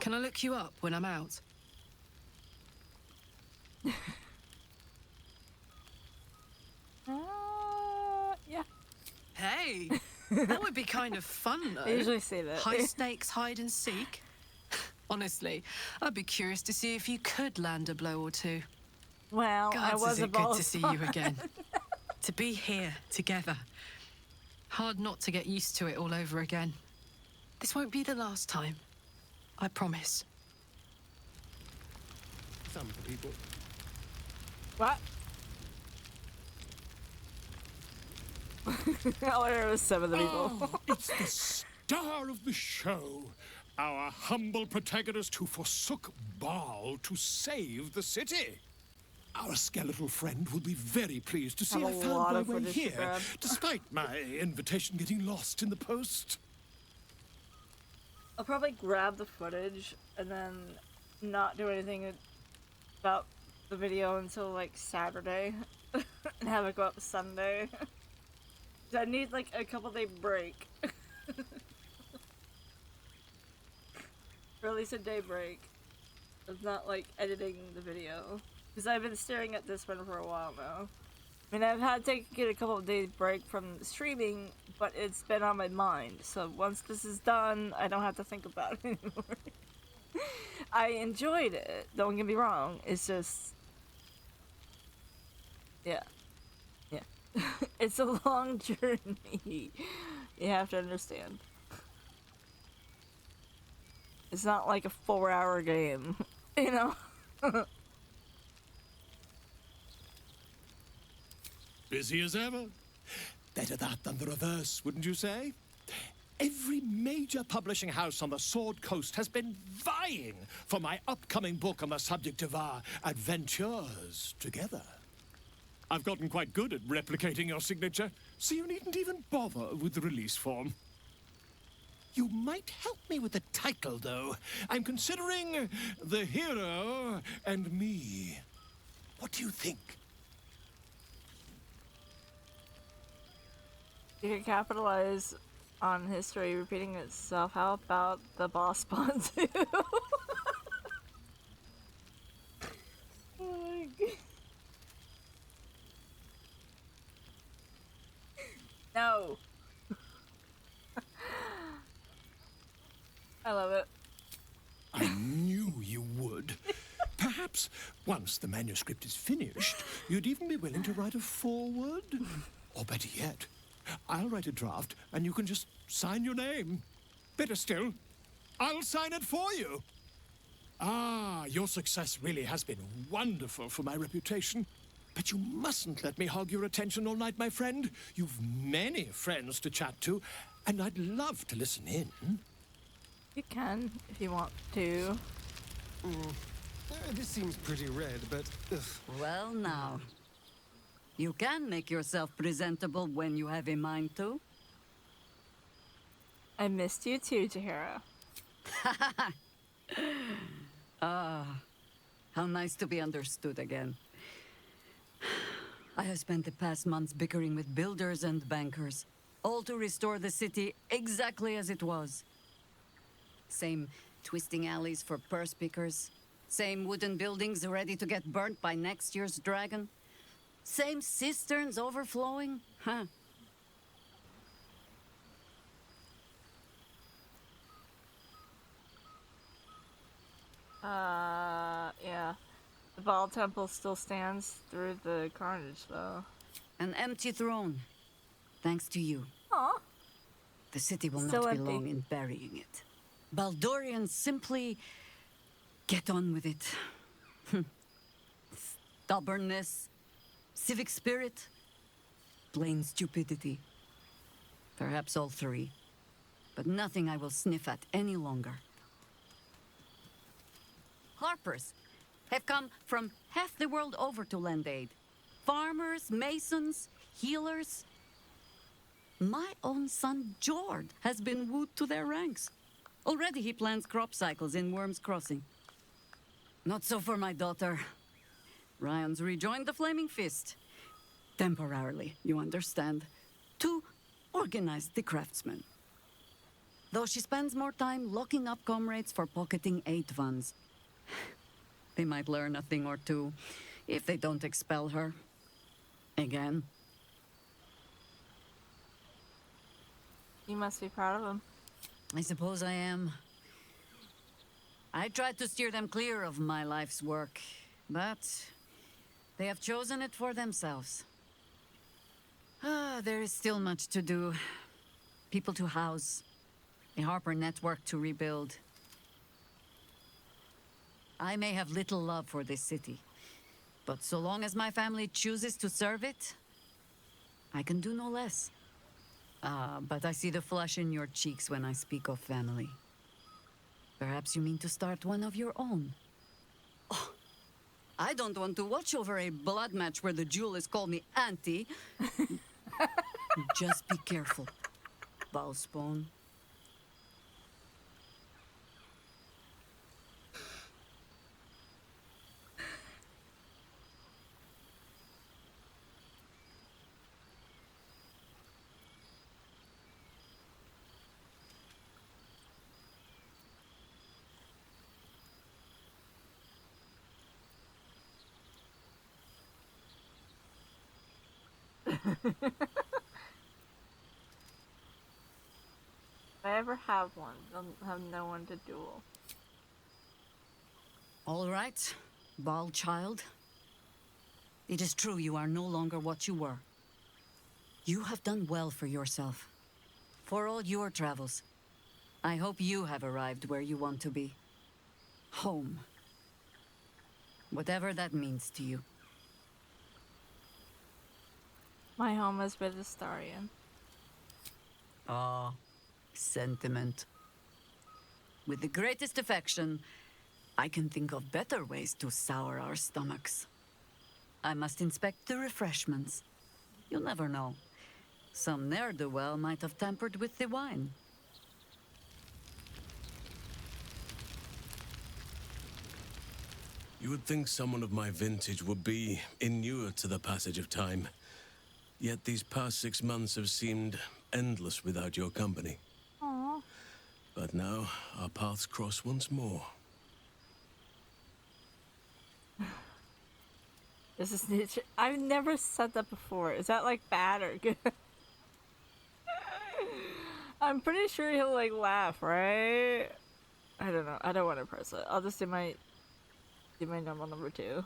Can I look you up when I'm out? Yeah. Hey, that would be kind of fun, though. I usually say that. High stakes hide and seek. Honestly, I'd be curious to see if you could land a blow or two. Well, Gods, I was is a it ball good to see you again. To be here together. Hard not to get used to it all over again. This won't be the last time. I promise. Some of the people. What? All I heard was some of the people. Oh, it's the star of the show. Our humble protagonist who forsook Baal to save the city. Our skeletal friend will be very pleased to see Have I a found lot my of way footage to here, grab. despite my invitation getting lost in the post. I'll probably grab the footage and then not do anything about the video until like Saturday and have it go up Sunday. I need like a couple day break. Or at least a day break. It's not like editing the video. Because I've been staring at this one for a while now. I mean, I've had to get a couple of days break from streaming, but it's been on my mind. So once this is done, I don't have to think about it anymore. I enjoyed it. Don't get me wrong. It's just... Yeah. Yeah. It's a long journey. You have to understand. It's not like a 4-hour game, you know? Busy as ever. Better that than the reverse, wouldn't you say? Every major publishing house on the Sword Coast has been vying for my upcoming book on the subject of our adventures together. I've gotten quite good at replicating your signature, so you needn't even bother with the release form. You might help me with the title, though. I'm considering The Hero and Me. What do you think? You could capitalize on history repeating itself. How about the boss spawn too? Oh my God. No. I love it. I knew you would. Perhaps once the manuscript is finished, you'd even be willing to write a foreword? Or better yet, I'll write a draft and you can just sign your name. Better still, I'll sign it for you. Ah, your success really has been wonderful for my reputation. But you mustn't let me hog your attention all night, my friend. You've many friends to chat to, and I'd love to listen in. You can, if you want to. This seems pretty red, but... Ugh. Well, now. You can make yourself presentable when you have a mind to. I missed you too, Tahira. Ah, how nice to be understood again. I have spent the past months bickering with builders and bankers, all to restore the city exactly as it was. Same twisting alleys for purse pickers, same wooden buildings ready to get burnt by next year's dragon, same cisterns overflowing, huh? Yeah. The Baal Temple still stands through the carnage, though. An empty throne, thanks to you. Aw. The city will Still not be empty. long in burying it. Baldurians simply get on with it. Stubbornness, civic spirit, plain stupidity. Perhaps all three, but nothing I will sniff at any longer. Harpers have come from half the world over to lend aid. Farmers, masons, healers. My own son, Jord, has been wooed to their ranks. Already he plans crop cycles in Worm's Crossing. Not so for my daughter. Ryan's rejoined the Flaming Fist. Temporarily, you understand. To organize the craftsmen. Though she spends more time locking up comrades for pocketing aid funds. They might learn a thing or two if they don't expel her. Again. You must be proud of him. I suppose I am. I tried to steer them clear of my life's work, but they have chosen it for themselves. There is still much to do. People to house, a Harper network to rebuild. I may have little love for this city, but so long as my family chooses to serve it, I can do no less. But I see the flush in your cheeks when I speak of family. Perhaps you mean to start one of your own. Oh, I don't want to watch over a blood match where the duelist called me auntie. Just be careful, Valspawn. If I ever have one, I'll have no one to duel. All right, bald child. It is true you are no longer what you were. You have done well for yourself. For all your travels. I hope you have arrived where you want to be. Home. Whatever that means to you. My home is Bedestarian. Ah, sentiment. With the greatest affection, I can think of better ways to sour our stomachs. I must inspect the refreshments. You'll never know. Some ne'er-do-well might have tampered with the wine. You would think someone of my vintage would be inured to the passage of time. Yet these past 6 months have seemed endless without your company. Aww. But now, our paths cross once more. This is niche. I've never said that before. Is that like bad or good? I'm pretty sure he'll like laugh, right? I don't know. I don't want to press it. I'll just do my normal number 2.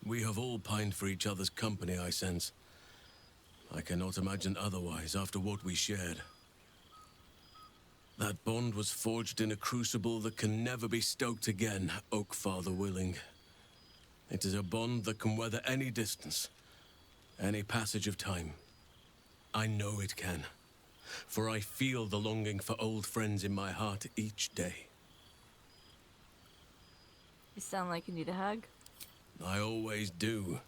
We have all pined for each other's company, I sense. I cannot imagine otherwise after what we shared. That bond was forged in a crucible that can never be stoked again, Oak Father willing. It is a bond that can weather any distance, any passage of time. I know it can, for I feel the longing for old friends in my heart each day. You sound like you need a hug. I always do.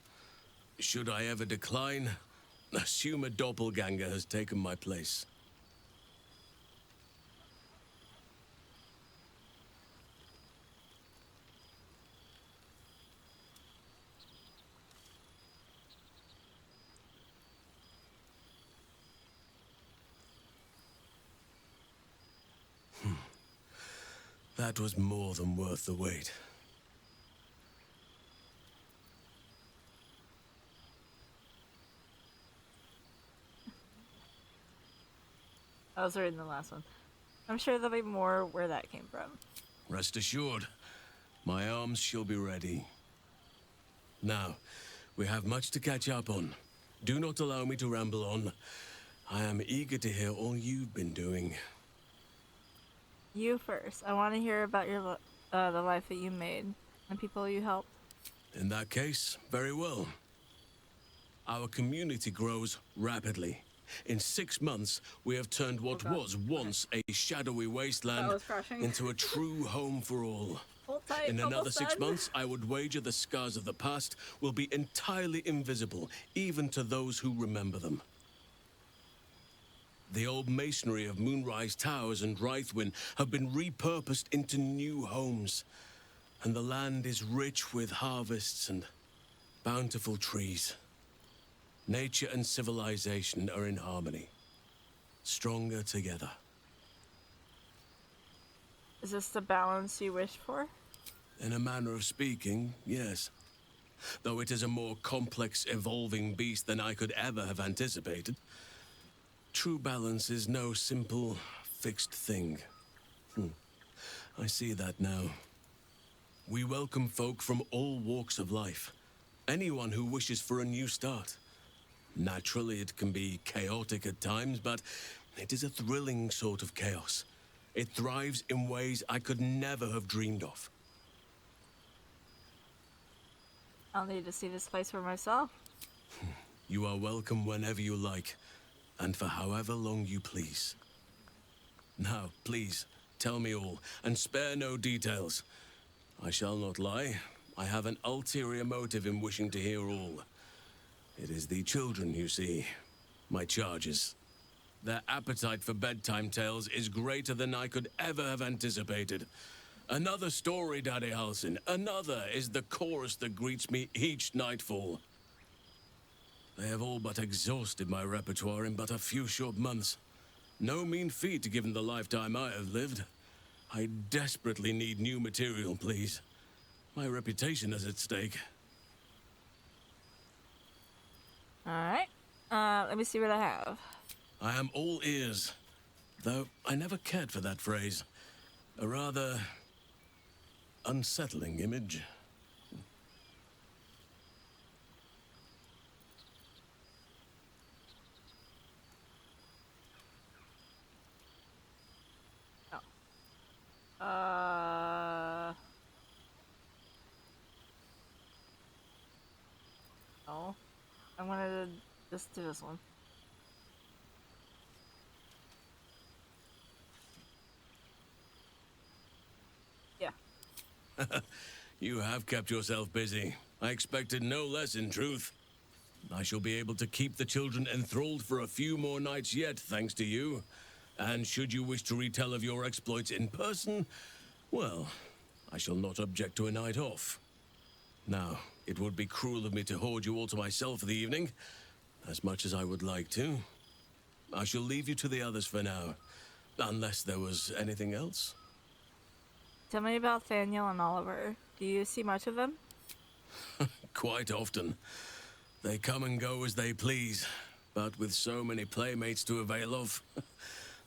Should I ever decline, assume a doppelganger has taken my place. That was more than worth the wait. I was reading the last one. I'm sure there'll be more where that came from. Rest assured, my arms shall be ready. Now, we have much to catch up on. Do not allow me to ramble on. I am eager to hear all you've been doing. You first. I want to hear about your the life that you made and people you helped. In that case, very well. Our community grows rapidly. In 6 months, we have turned what was once a shadowy wasteland into a true home for all. Hold tight, In another almost 6 done. months, I would wager the scars of the past will be entirely invisible, even to those who remember them. The old masonry of Moonrise Towers and Rythwin have been repurposed into new homes, and the land is rich with harvests and bountiful trees. Nature and civilization are in harmony, stronger together. Is this the balance you wish for? In a manner of speaking, yes. Though it is a more complex, evolving beast than I could ever have anticipated. True balance is no simple, fixed thing. I see that now. We welcome folk from all walks of life. Anyone who wishes for a new start. Naturally, it can be chaotic at times, but it is a thrilling sort of chaos. It thrives in ways I could never have dreamed of. I'll need to see this place for myself. You are welcome whenever you like, and for however long you please. Now, please, tell me all, and spare no details. I shall not lie. I have an ulterior motive in wishing to hear all. It is the children, you see, my charges. Their appetite for bedtime tales is greater than I could ever have anticipated. Another story, Daddy Halsin. Another is the chorus that greets me each nightfall. They have all but exhausted my repertoire in but a few short months. No mean feat given the lifetime I have lived. I desperately need new material, please. My reputation is at stake. Alright. Let me see what I have. I am all ears. Though I never cared for that phrase. A rather unsettling image. Oh. I wanted to just do this one. Yeah. You have kept yourself busy. I expected no less, in truth. I shall be able to keep the children enthralled for a few more nights yet, thanks to you. And should you wish to retell of your exploits in person, well, I shall not object to a night off. Now, it would be cruel of me to hoard you all to myself for the evening, as much as I would like to. I shall leave you to the others for now, unless there was anything else. Tell me about Thaniel and Oliver. Do you see much of them? Quite often. They come and go as they please, but with so many playmates to avail of,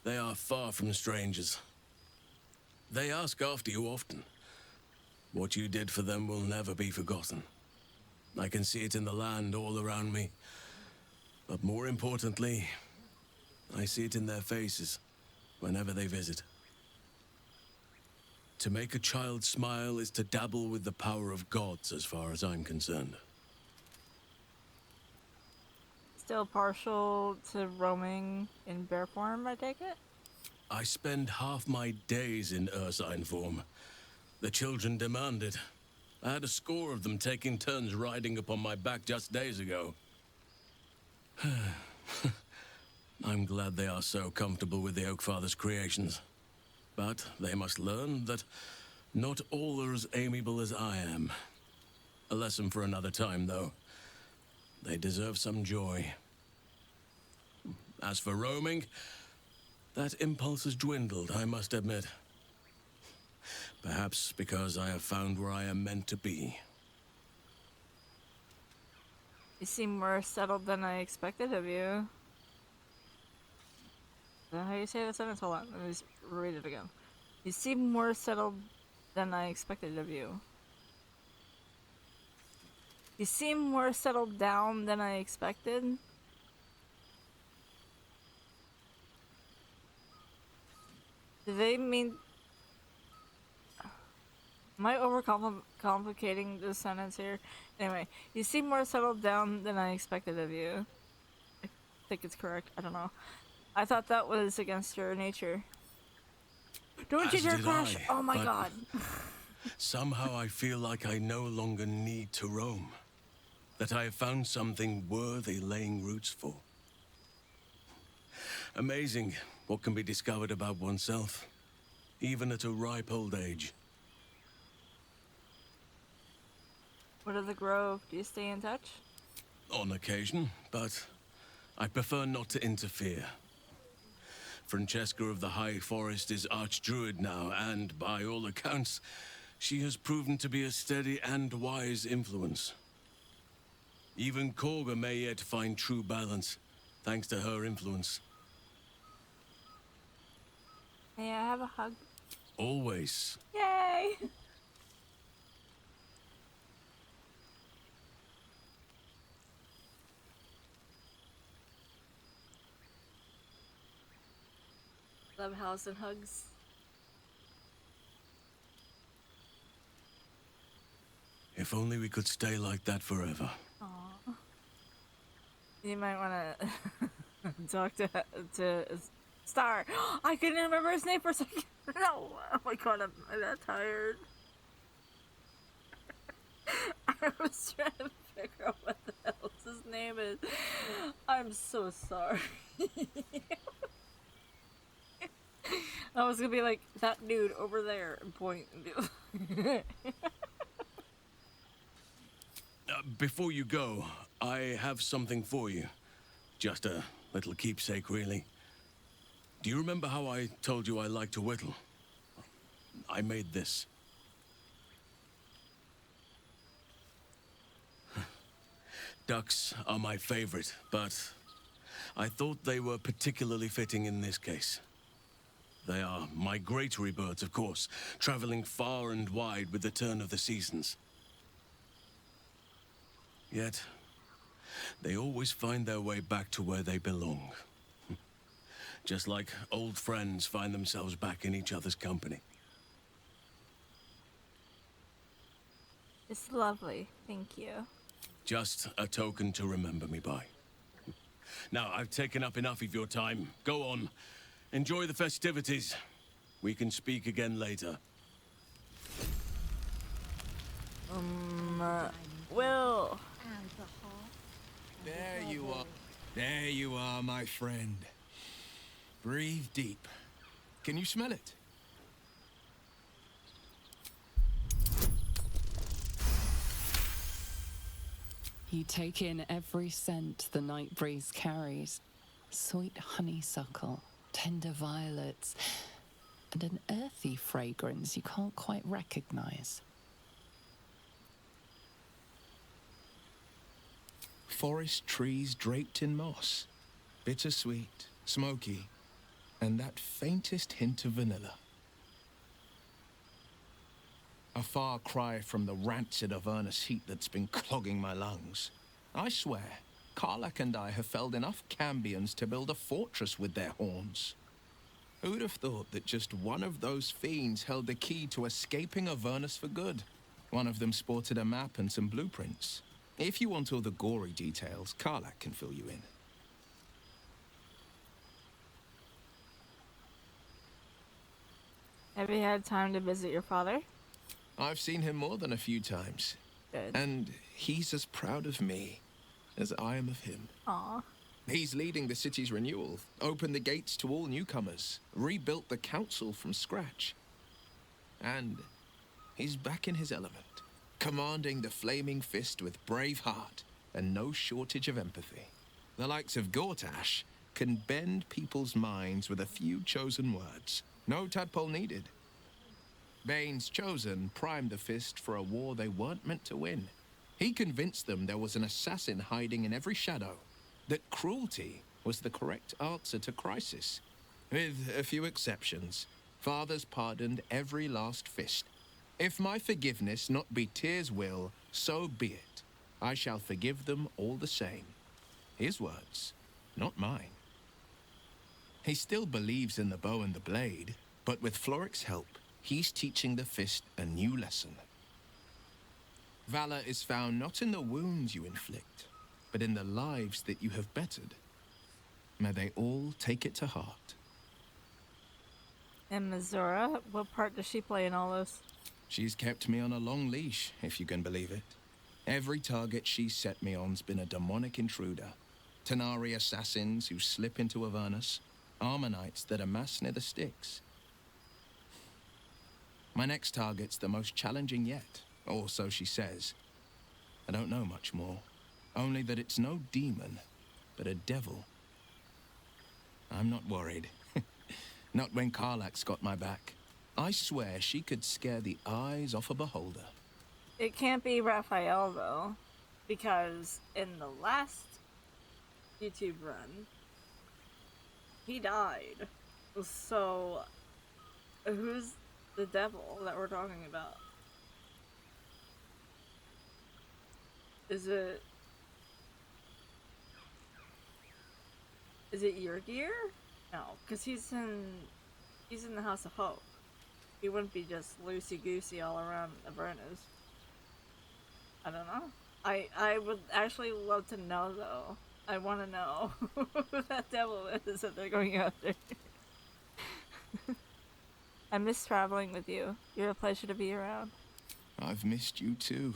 they are far from strangers. They ask after you often. What you did for them will never be forgotten. I can see it in the land all around me. But more importantly, I see it in their faces whenever they visit. To make a child smile is to dabble with the power of gods, as far as I'm concerned. Still partial to roaming in bear form, I take it? I spend half my days in ursine form. The children demand it. I had a score of them taking turns riding upon my back just days ago. I'm glad they are so comfortable with the Oakfather's creations. But they must learn that not all are as amiable as I am. A lesson for another time, though. They deserve some joy. As for roaming, that impulse has dwindled, I must admit. Perhaps because I have found where I am meant to be. You seem more settled than I expected of you. Is that how you say the sentence? Hold on, let me just read it again. You seem more settled than I expected of you. You seem more settled down than I expected. Do they mean... Am I overcomplicating this sentence here? Anyway, you seem more settled down than I expected of you. I think it's correct. I don't know. I thought that was against your nature. Don't you dare crash! Oh my god. Somehow I feel like I no longer need to roam. That I have found something worthy laying roots for. Amazing what can be discovered about oneself, even at a ripe old age. What of the Grove? Do you stay in touch? On occasion, but I prefer not to interfere. Francesca of the High Forest is Archdruid now, and by all accounts, she has proven to be a steady and wise influence. Even Korga may yet find true balance, thanks to her influence. May I have a hug? Always. Yay! Love house and hugs. If only we could stay like that forever. Aww. You might want to talk to Star. I couldn't remember his name for a second. No. Oh my god, I'm that tired. I was trying to figure out what the hell his name is. I'm so sorry. I was gonna be like, that dude over there, and point and do. Before you go, I have something for you. Just a little keepsake, really. Do you remember how I told you I like to whittle? I made this. Ducks are my favorite, but I thought they were particularly fitting in this case. They are migratory birds, of course, traveling far and wide with the turn of the seasons. Yet, they always find their way back to where they belong. Just like old friends find themselves back in each other's company. It's lovely, thank you. Just a token to remember me by. Now, I've taken up enough of your time. Go on. Enjoy the festivities. We can speak again later. Will. There you are. There you are, my friend. Breathe deep. Can you smell it? You take in every scent the night breeze carries. Sweet honeysuckle, tender violets, and an earthy fragrance you can't quite recognize. Forest trees draped in moss. Bittersweet, smoky, and that faintest hint of vanilla. A far cry from the rancid Avernus heat that's been clogging my lungs. I swear, Karlach and I have felled enough cambions to build a fortress with their horns. Who'd have thought that just one of those fiends held the key to escaping Avernus for good? One of them sported a map and some blueprints. If you want all the gory details, Karlach can fill you in. Have you had time to visit your father? I've seen him more than a few times. Good. And he's as proud of me as I am of him. Aw. He's leading the city's renewal, opened the gates to all newcomers, rebuilt the council from scratch. And he's back in his element, commanding the Flaming Fist with brave heart and no shortage of empathy. The likes of Gortash can bend people's minds with a few chosen words. No tadpole needed. Bane's Chosen primed the Fist for a war they weren't meant to win. He convinced them there was an assassin hiding in every shadow, that cruelty was the correct answer to crisis. With a few exceptions, fathers pardoned every last Fist. If my forgiveness not be Tyr's will, so be it. I shall forgive them all the same. His words, not mine. He still believes in the bow and the blade, but with Floric's help, he's teaching the Fist a new lesson. Valor is found not in the wounds you inflict, but in the lives that you have bettered. May they all take it to heart. And Mizora, what part does she play in all this? She's kept me on a long leash, if you can believe it. Every target she's set me on's been a demonic intruder. Tanari assassins who slip into Avernus, Ammonites that amass near the sticks. My next target's the most challenging yet, or so she says. I don't know much more, only that it's no demon, but a devil. I'm not worried. Not when Karlach's got my back. I swear she could scare the eyes off a beholder. It can't be Raphael, though, because in the last YouTube run, he died. So, who's the devil that we're talking about? Is it Yrgir? No, because he's in the House of Hope. He wouldn't be just loosey-goosey all around Avernus. I don't know. I would actually love to know, though. I want to know who that devil is that they're going after. I miss traveling with you. You're a pleasure to be around. I've missed you too.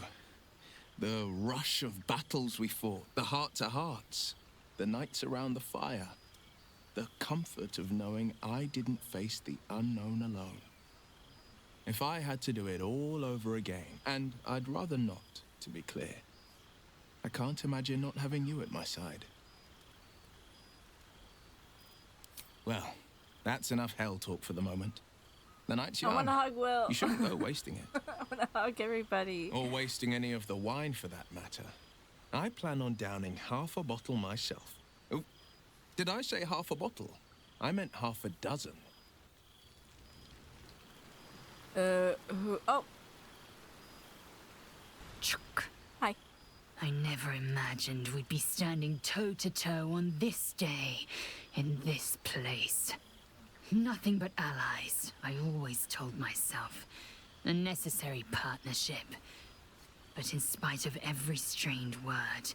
The rush of battles we fought, the heart-to-hearts, the nights around the fire, the comfort of knowing I didn't face the unknown alone. If I had to do it all over again, and I'd rather not, to be clear, I can't imagine not having you at my side. Well, that's enough hell talk for the moment. The night's young. I want to hug Will. You shouldn't go wasting it. I want to hug everybody. Or wasting any of the wine for that matter. I plan on downing half a bottle myself. Oh, did I say half a bottle? I meant half a dozen. Oh. Chuk. Hi. I never imagined we'd be standing toe-to-toe on this day, in this place. Nothing but allies, I always told myself. A necessary partnership. But in spite of every strained word,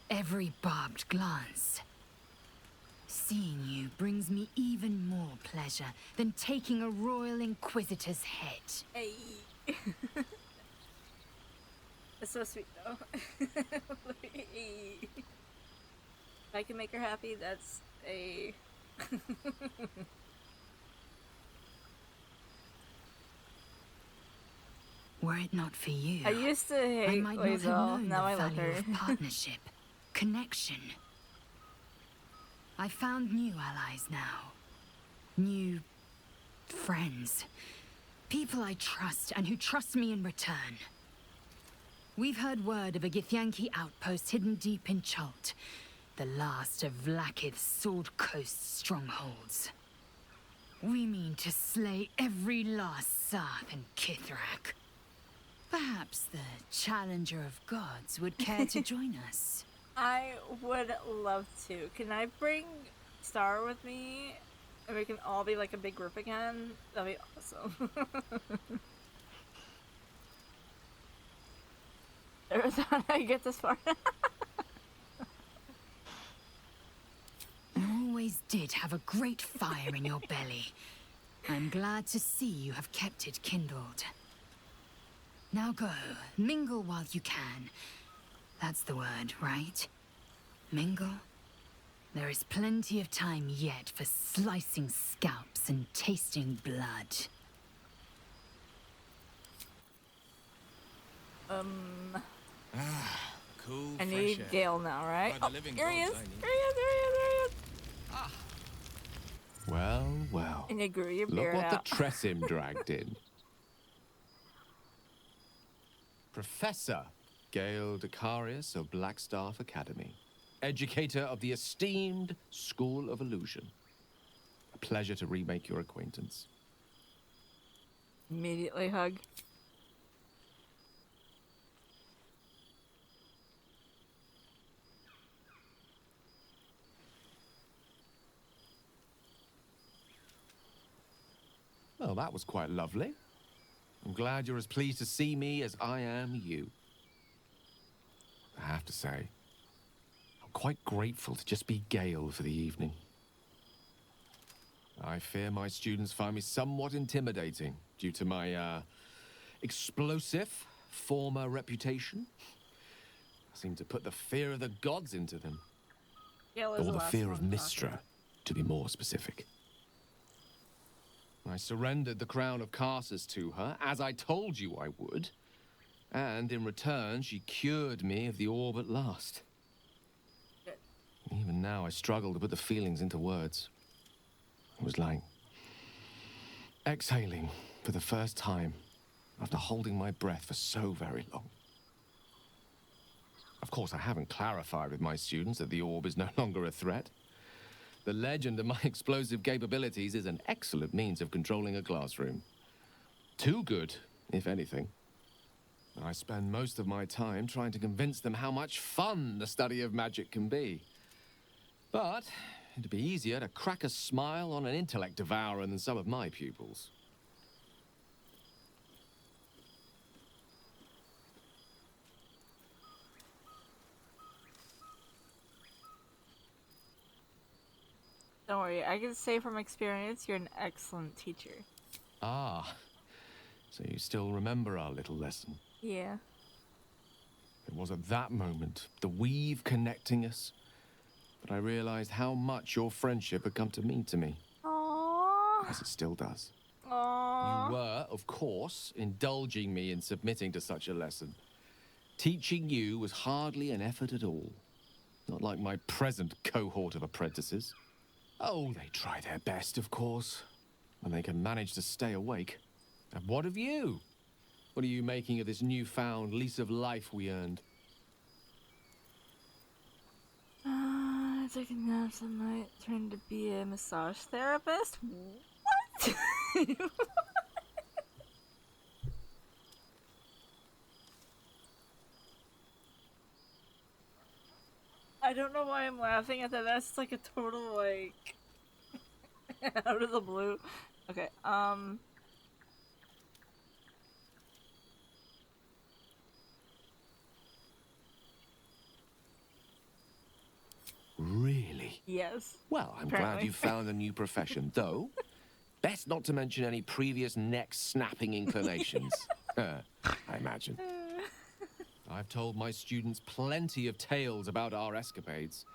every barbed glance, seeing you brings me even more pleasure than taking a royal inquisitor's head. Hey. That's so sweet, though. If I can make her happy, that's a... Were it not for you, I used to I hate might not have Oizel, known now I the love value her. of partnership, connection. I found new allies now. New friends. People I trust and who trust me in return. We've heard word of a Githyanki outpost hidden deep in Chult, the last of Vlaakith's Sword Coast strongholds. We mean to slay every last Sarth in Kithrak. Perhaps the Challenger of Gods would care to join us. I would love to. Can I bring Star with me? And we can all be like a big group again? That'd be awesome. Never thought I'd get this far. You always did have a great fire in your belly. I'm glad to see you have kept it kindled. Now go, mingle while you can. That's the word, right? Mingle? There is plenty of time yet for slicing scalps and tasting blood. Cool, I fresh need air. Gale now, right? By Oh, the living here he is! gods, Here I he is! Here he is! Here he is! Well, well. And you grew your Look beard what out. the Tressim dragged in. Professor Gale Decarius of Blackstaff Academy. Educator of the esteemed School of Illusion. A pleasure to remake your acquaintance. Immediately hug. Well, that was quite lovely. I'm glad you're as pleased to see me as I am you. I have to say, I'm quite grateful to just be Gale for the evening. I fear my students find me somewhat intimidating due to my, explosive former reputation. I seem to put the fear of the gods into them. Gale is Or the the last fear one of talking. Mystra, to be more specific. I surrendered the crown of Karsus to her, as I told you I would. And in return, she cured me of the orb at last. Good. Even now, I struggle to put the feelings into words. It was like exhaling for the first time after holding my breath for so very long. Of course, I haven't clarified with my students that the orb is no longer a threat. The legend of my explosive capabilities is an excellent means of controlling a classroom. Too good, if anything. I spend most of my time trying to convince them how much fun the study of magic can be. But it'd be easier to crack a smile on an intellect devourer than some of my pupils. Don't worry, I can say from experience you're an excellent teacher. Ah, so you still remember our little lesson? Yeah. It was at that moment, the weave connecting us, that I realized how much your friendship had come to mean to me. Aww. As it still does. Aww. You were, of course, indulging me in submitting to such a lesson. Teaching you was hardly an effort at all. Not like my present cohort of apprentices. Oh, they try their best, of course, when they can manage to stay awake. And what of you? What are you making of this newfound lease of life we earned? I took a nap some night, trying to be a massage therapist? What? I don't know why I'm laughing at that. That's like a total, like, out of the blue. Okay, Really? yes. Well, I'm Apparently. glad you found a new profession, though. Best not to mention any previous neck-snapping inclinations. I imagine. I've told my students plenty of tales about our escapades.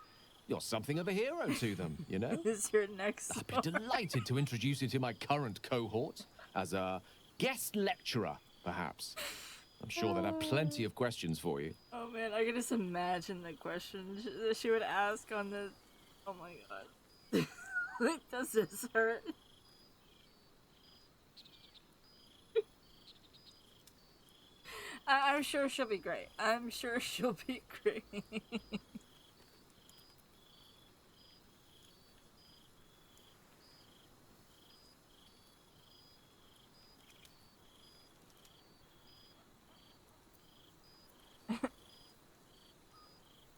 You're something of a hero to them, you know? Is your next I'd be delighted to introduce you to my current cohort as a guest lecturer perhaps. I'm sure they'd have plenty of questions for you. Oh man, I can just imagine the questions that she would ask on the. Oh my god. Like, does this hurt? I'm sure she'll be great. I'm sure she'll be great.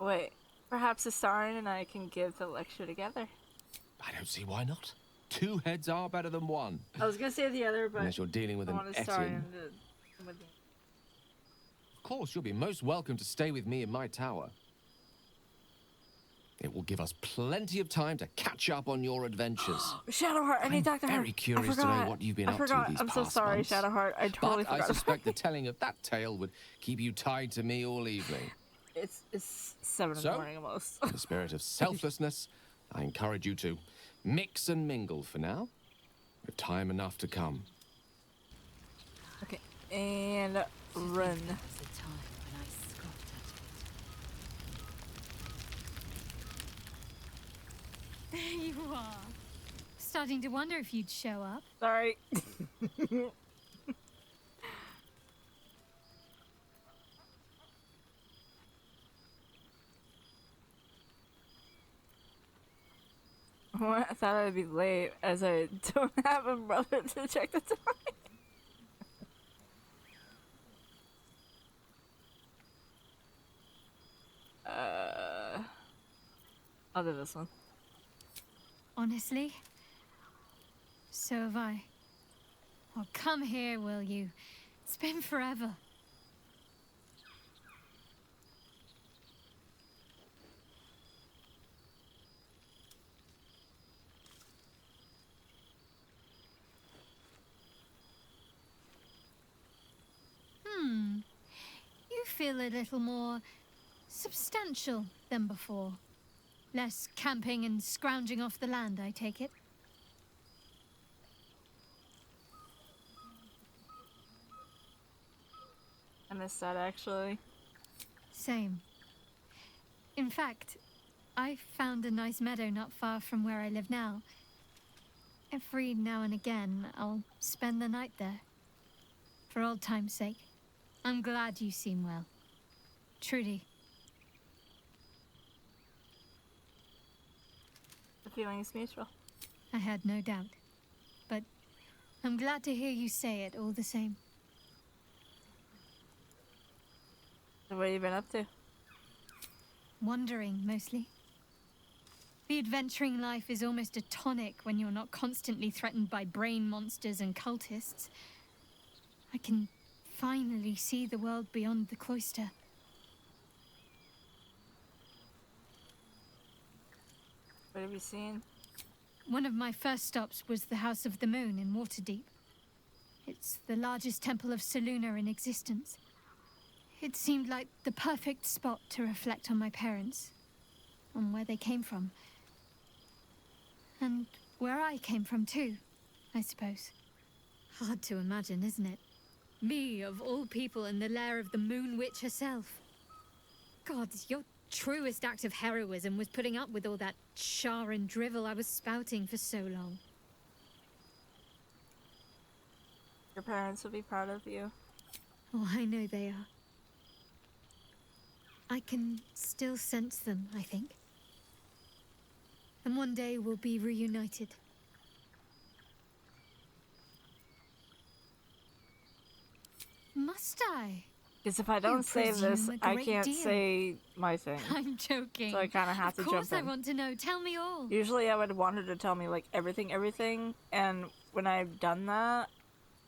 Wait, perhaps Asarin and I can give the lecture together. I don't see why not. Two heads are better than one. I was gonna say the other, but Unless you're dealing with I an want Asarin Etin. to come with me. Of course, you'll be most welcome to stay with me in my tower. It will give us plenty of time to catch up on your adventures. Shadowheart, I need Dr. I'm very curious to know what you've been up to these I'm so past sorry, months. Shadowheart. I totally But I forgot. suspect the telling of that tale would keep you tied to me all evening. It's 7 in the morning almost. In the spirit of selflessness, I encourage you to mix and mingle for now, with time enough to come. Okay, and run. There you are. Starting to wonder if you'd show up. Sorry. Well, I thought I'd be late as I don't have a brother to check the time. I'll do this one. Honestly? So have I. Well, come here, will you? It's been forever. You feel a little more substantial than before. Less camping and scrounging off the land, I take it. I missed that, actually. Same. In fact, I found a nice meadow not far from where I live now. Every now and again, I'll spend the night there. For old time's sake. I'm glad you seem well. Trudy. The feeling is mutual. I had no doubt. But I'm glad to hear you say it all the same. So what have you been up to? Wandering, mostly. The adventuring life is almost a tonic when you're not constantly threatened by brain monsters and cultists. I can finally see the world beyond the cloister. What have you seen? One of my first stops was the House of the Moon in Waterdeep. It's the largest temple of Selûne in existence. It seemed like the perfect spot to reflect on my parents, on where they came from. And where I came from too, I suppose. Hard to imagine, isn't it? Me, of all people, in the lair of the Moon Witch herself. God, your truest act of heroism was putting up with all that char and drivel I was spouting for so long. Your parents will be proud of you. Oh, I know they are. I can still sense them, I think. And one day we'll be reunited. Must I? Because if I don't say this, I can't say my thing. I'm joking. So I kind of have to jump in. Of course I want to know. Tell me all. Usually I would want her to tell me, like, everything. And when I've done that,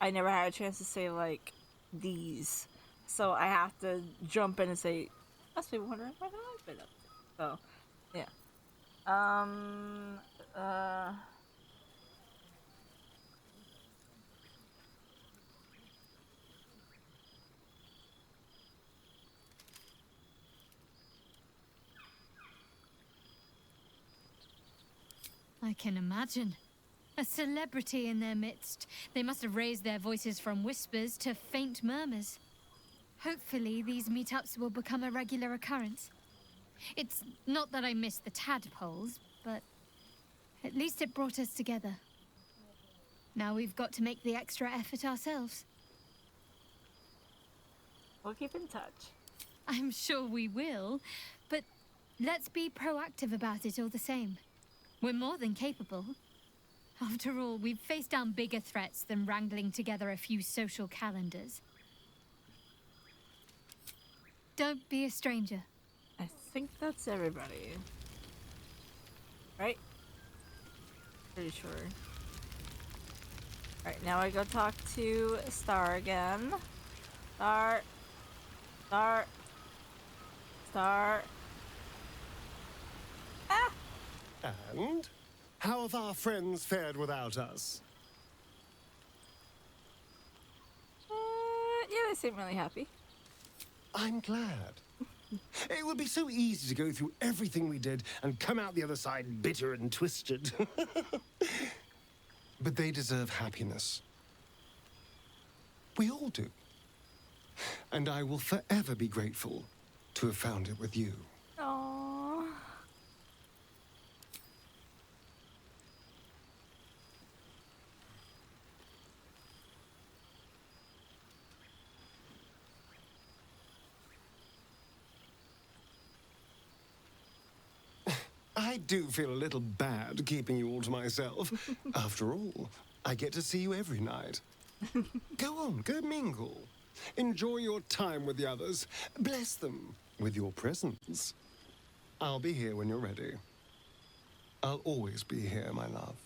I never had a chance to say, like, these. So I have to jump in and say, must be wondering what I've been up to. So, yeah. I can imagine. A celebrity in their midst. They must have raised their voices from whispers to faint murmurs. Hopefully, these meetups will become a regular occurrence. It's not that I miss the tadpoles, but at least it brought us together. Now we've got to make the extra effort ourselves. We'll keep in touch. I'm sure we will, but let's be proactive about it all the same. We're more than capable. After all, we've faced down bigger threats than wrangling together a few social calendars. Don't be a stranger. I think that's everybody. Right? Pretty sure. Alright, now I go talk to Star again. Star. Star. Star. Ah! And how have our friends fared without us? Yeah, they seem really happy. I'm glad. It would be so easy to go through everything we did and come out the other side bitter and twisted. But they deserve happiness. We all do. And I will forever be grateful to have found it with you. Aww. I do feel a little bad keeping you all to myself. After all, I get to see you every night. Go on, go mingle. Enjoy your time with the others. Bless them with your presence. I'll be here when you're ready. I'll always be here, my love.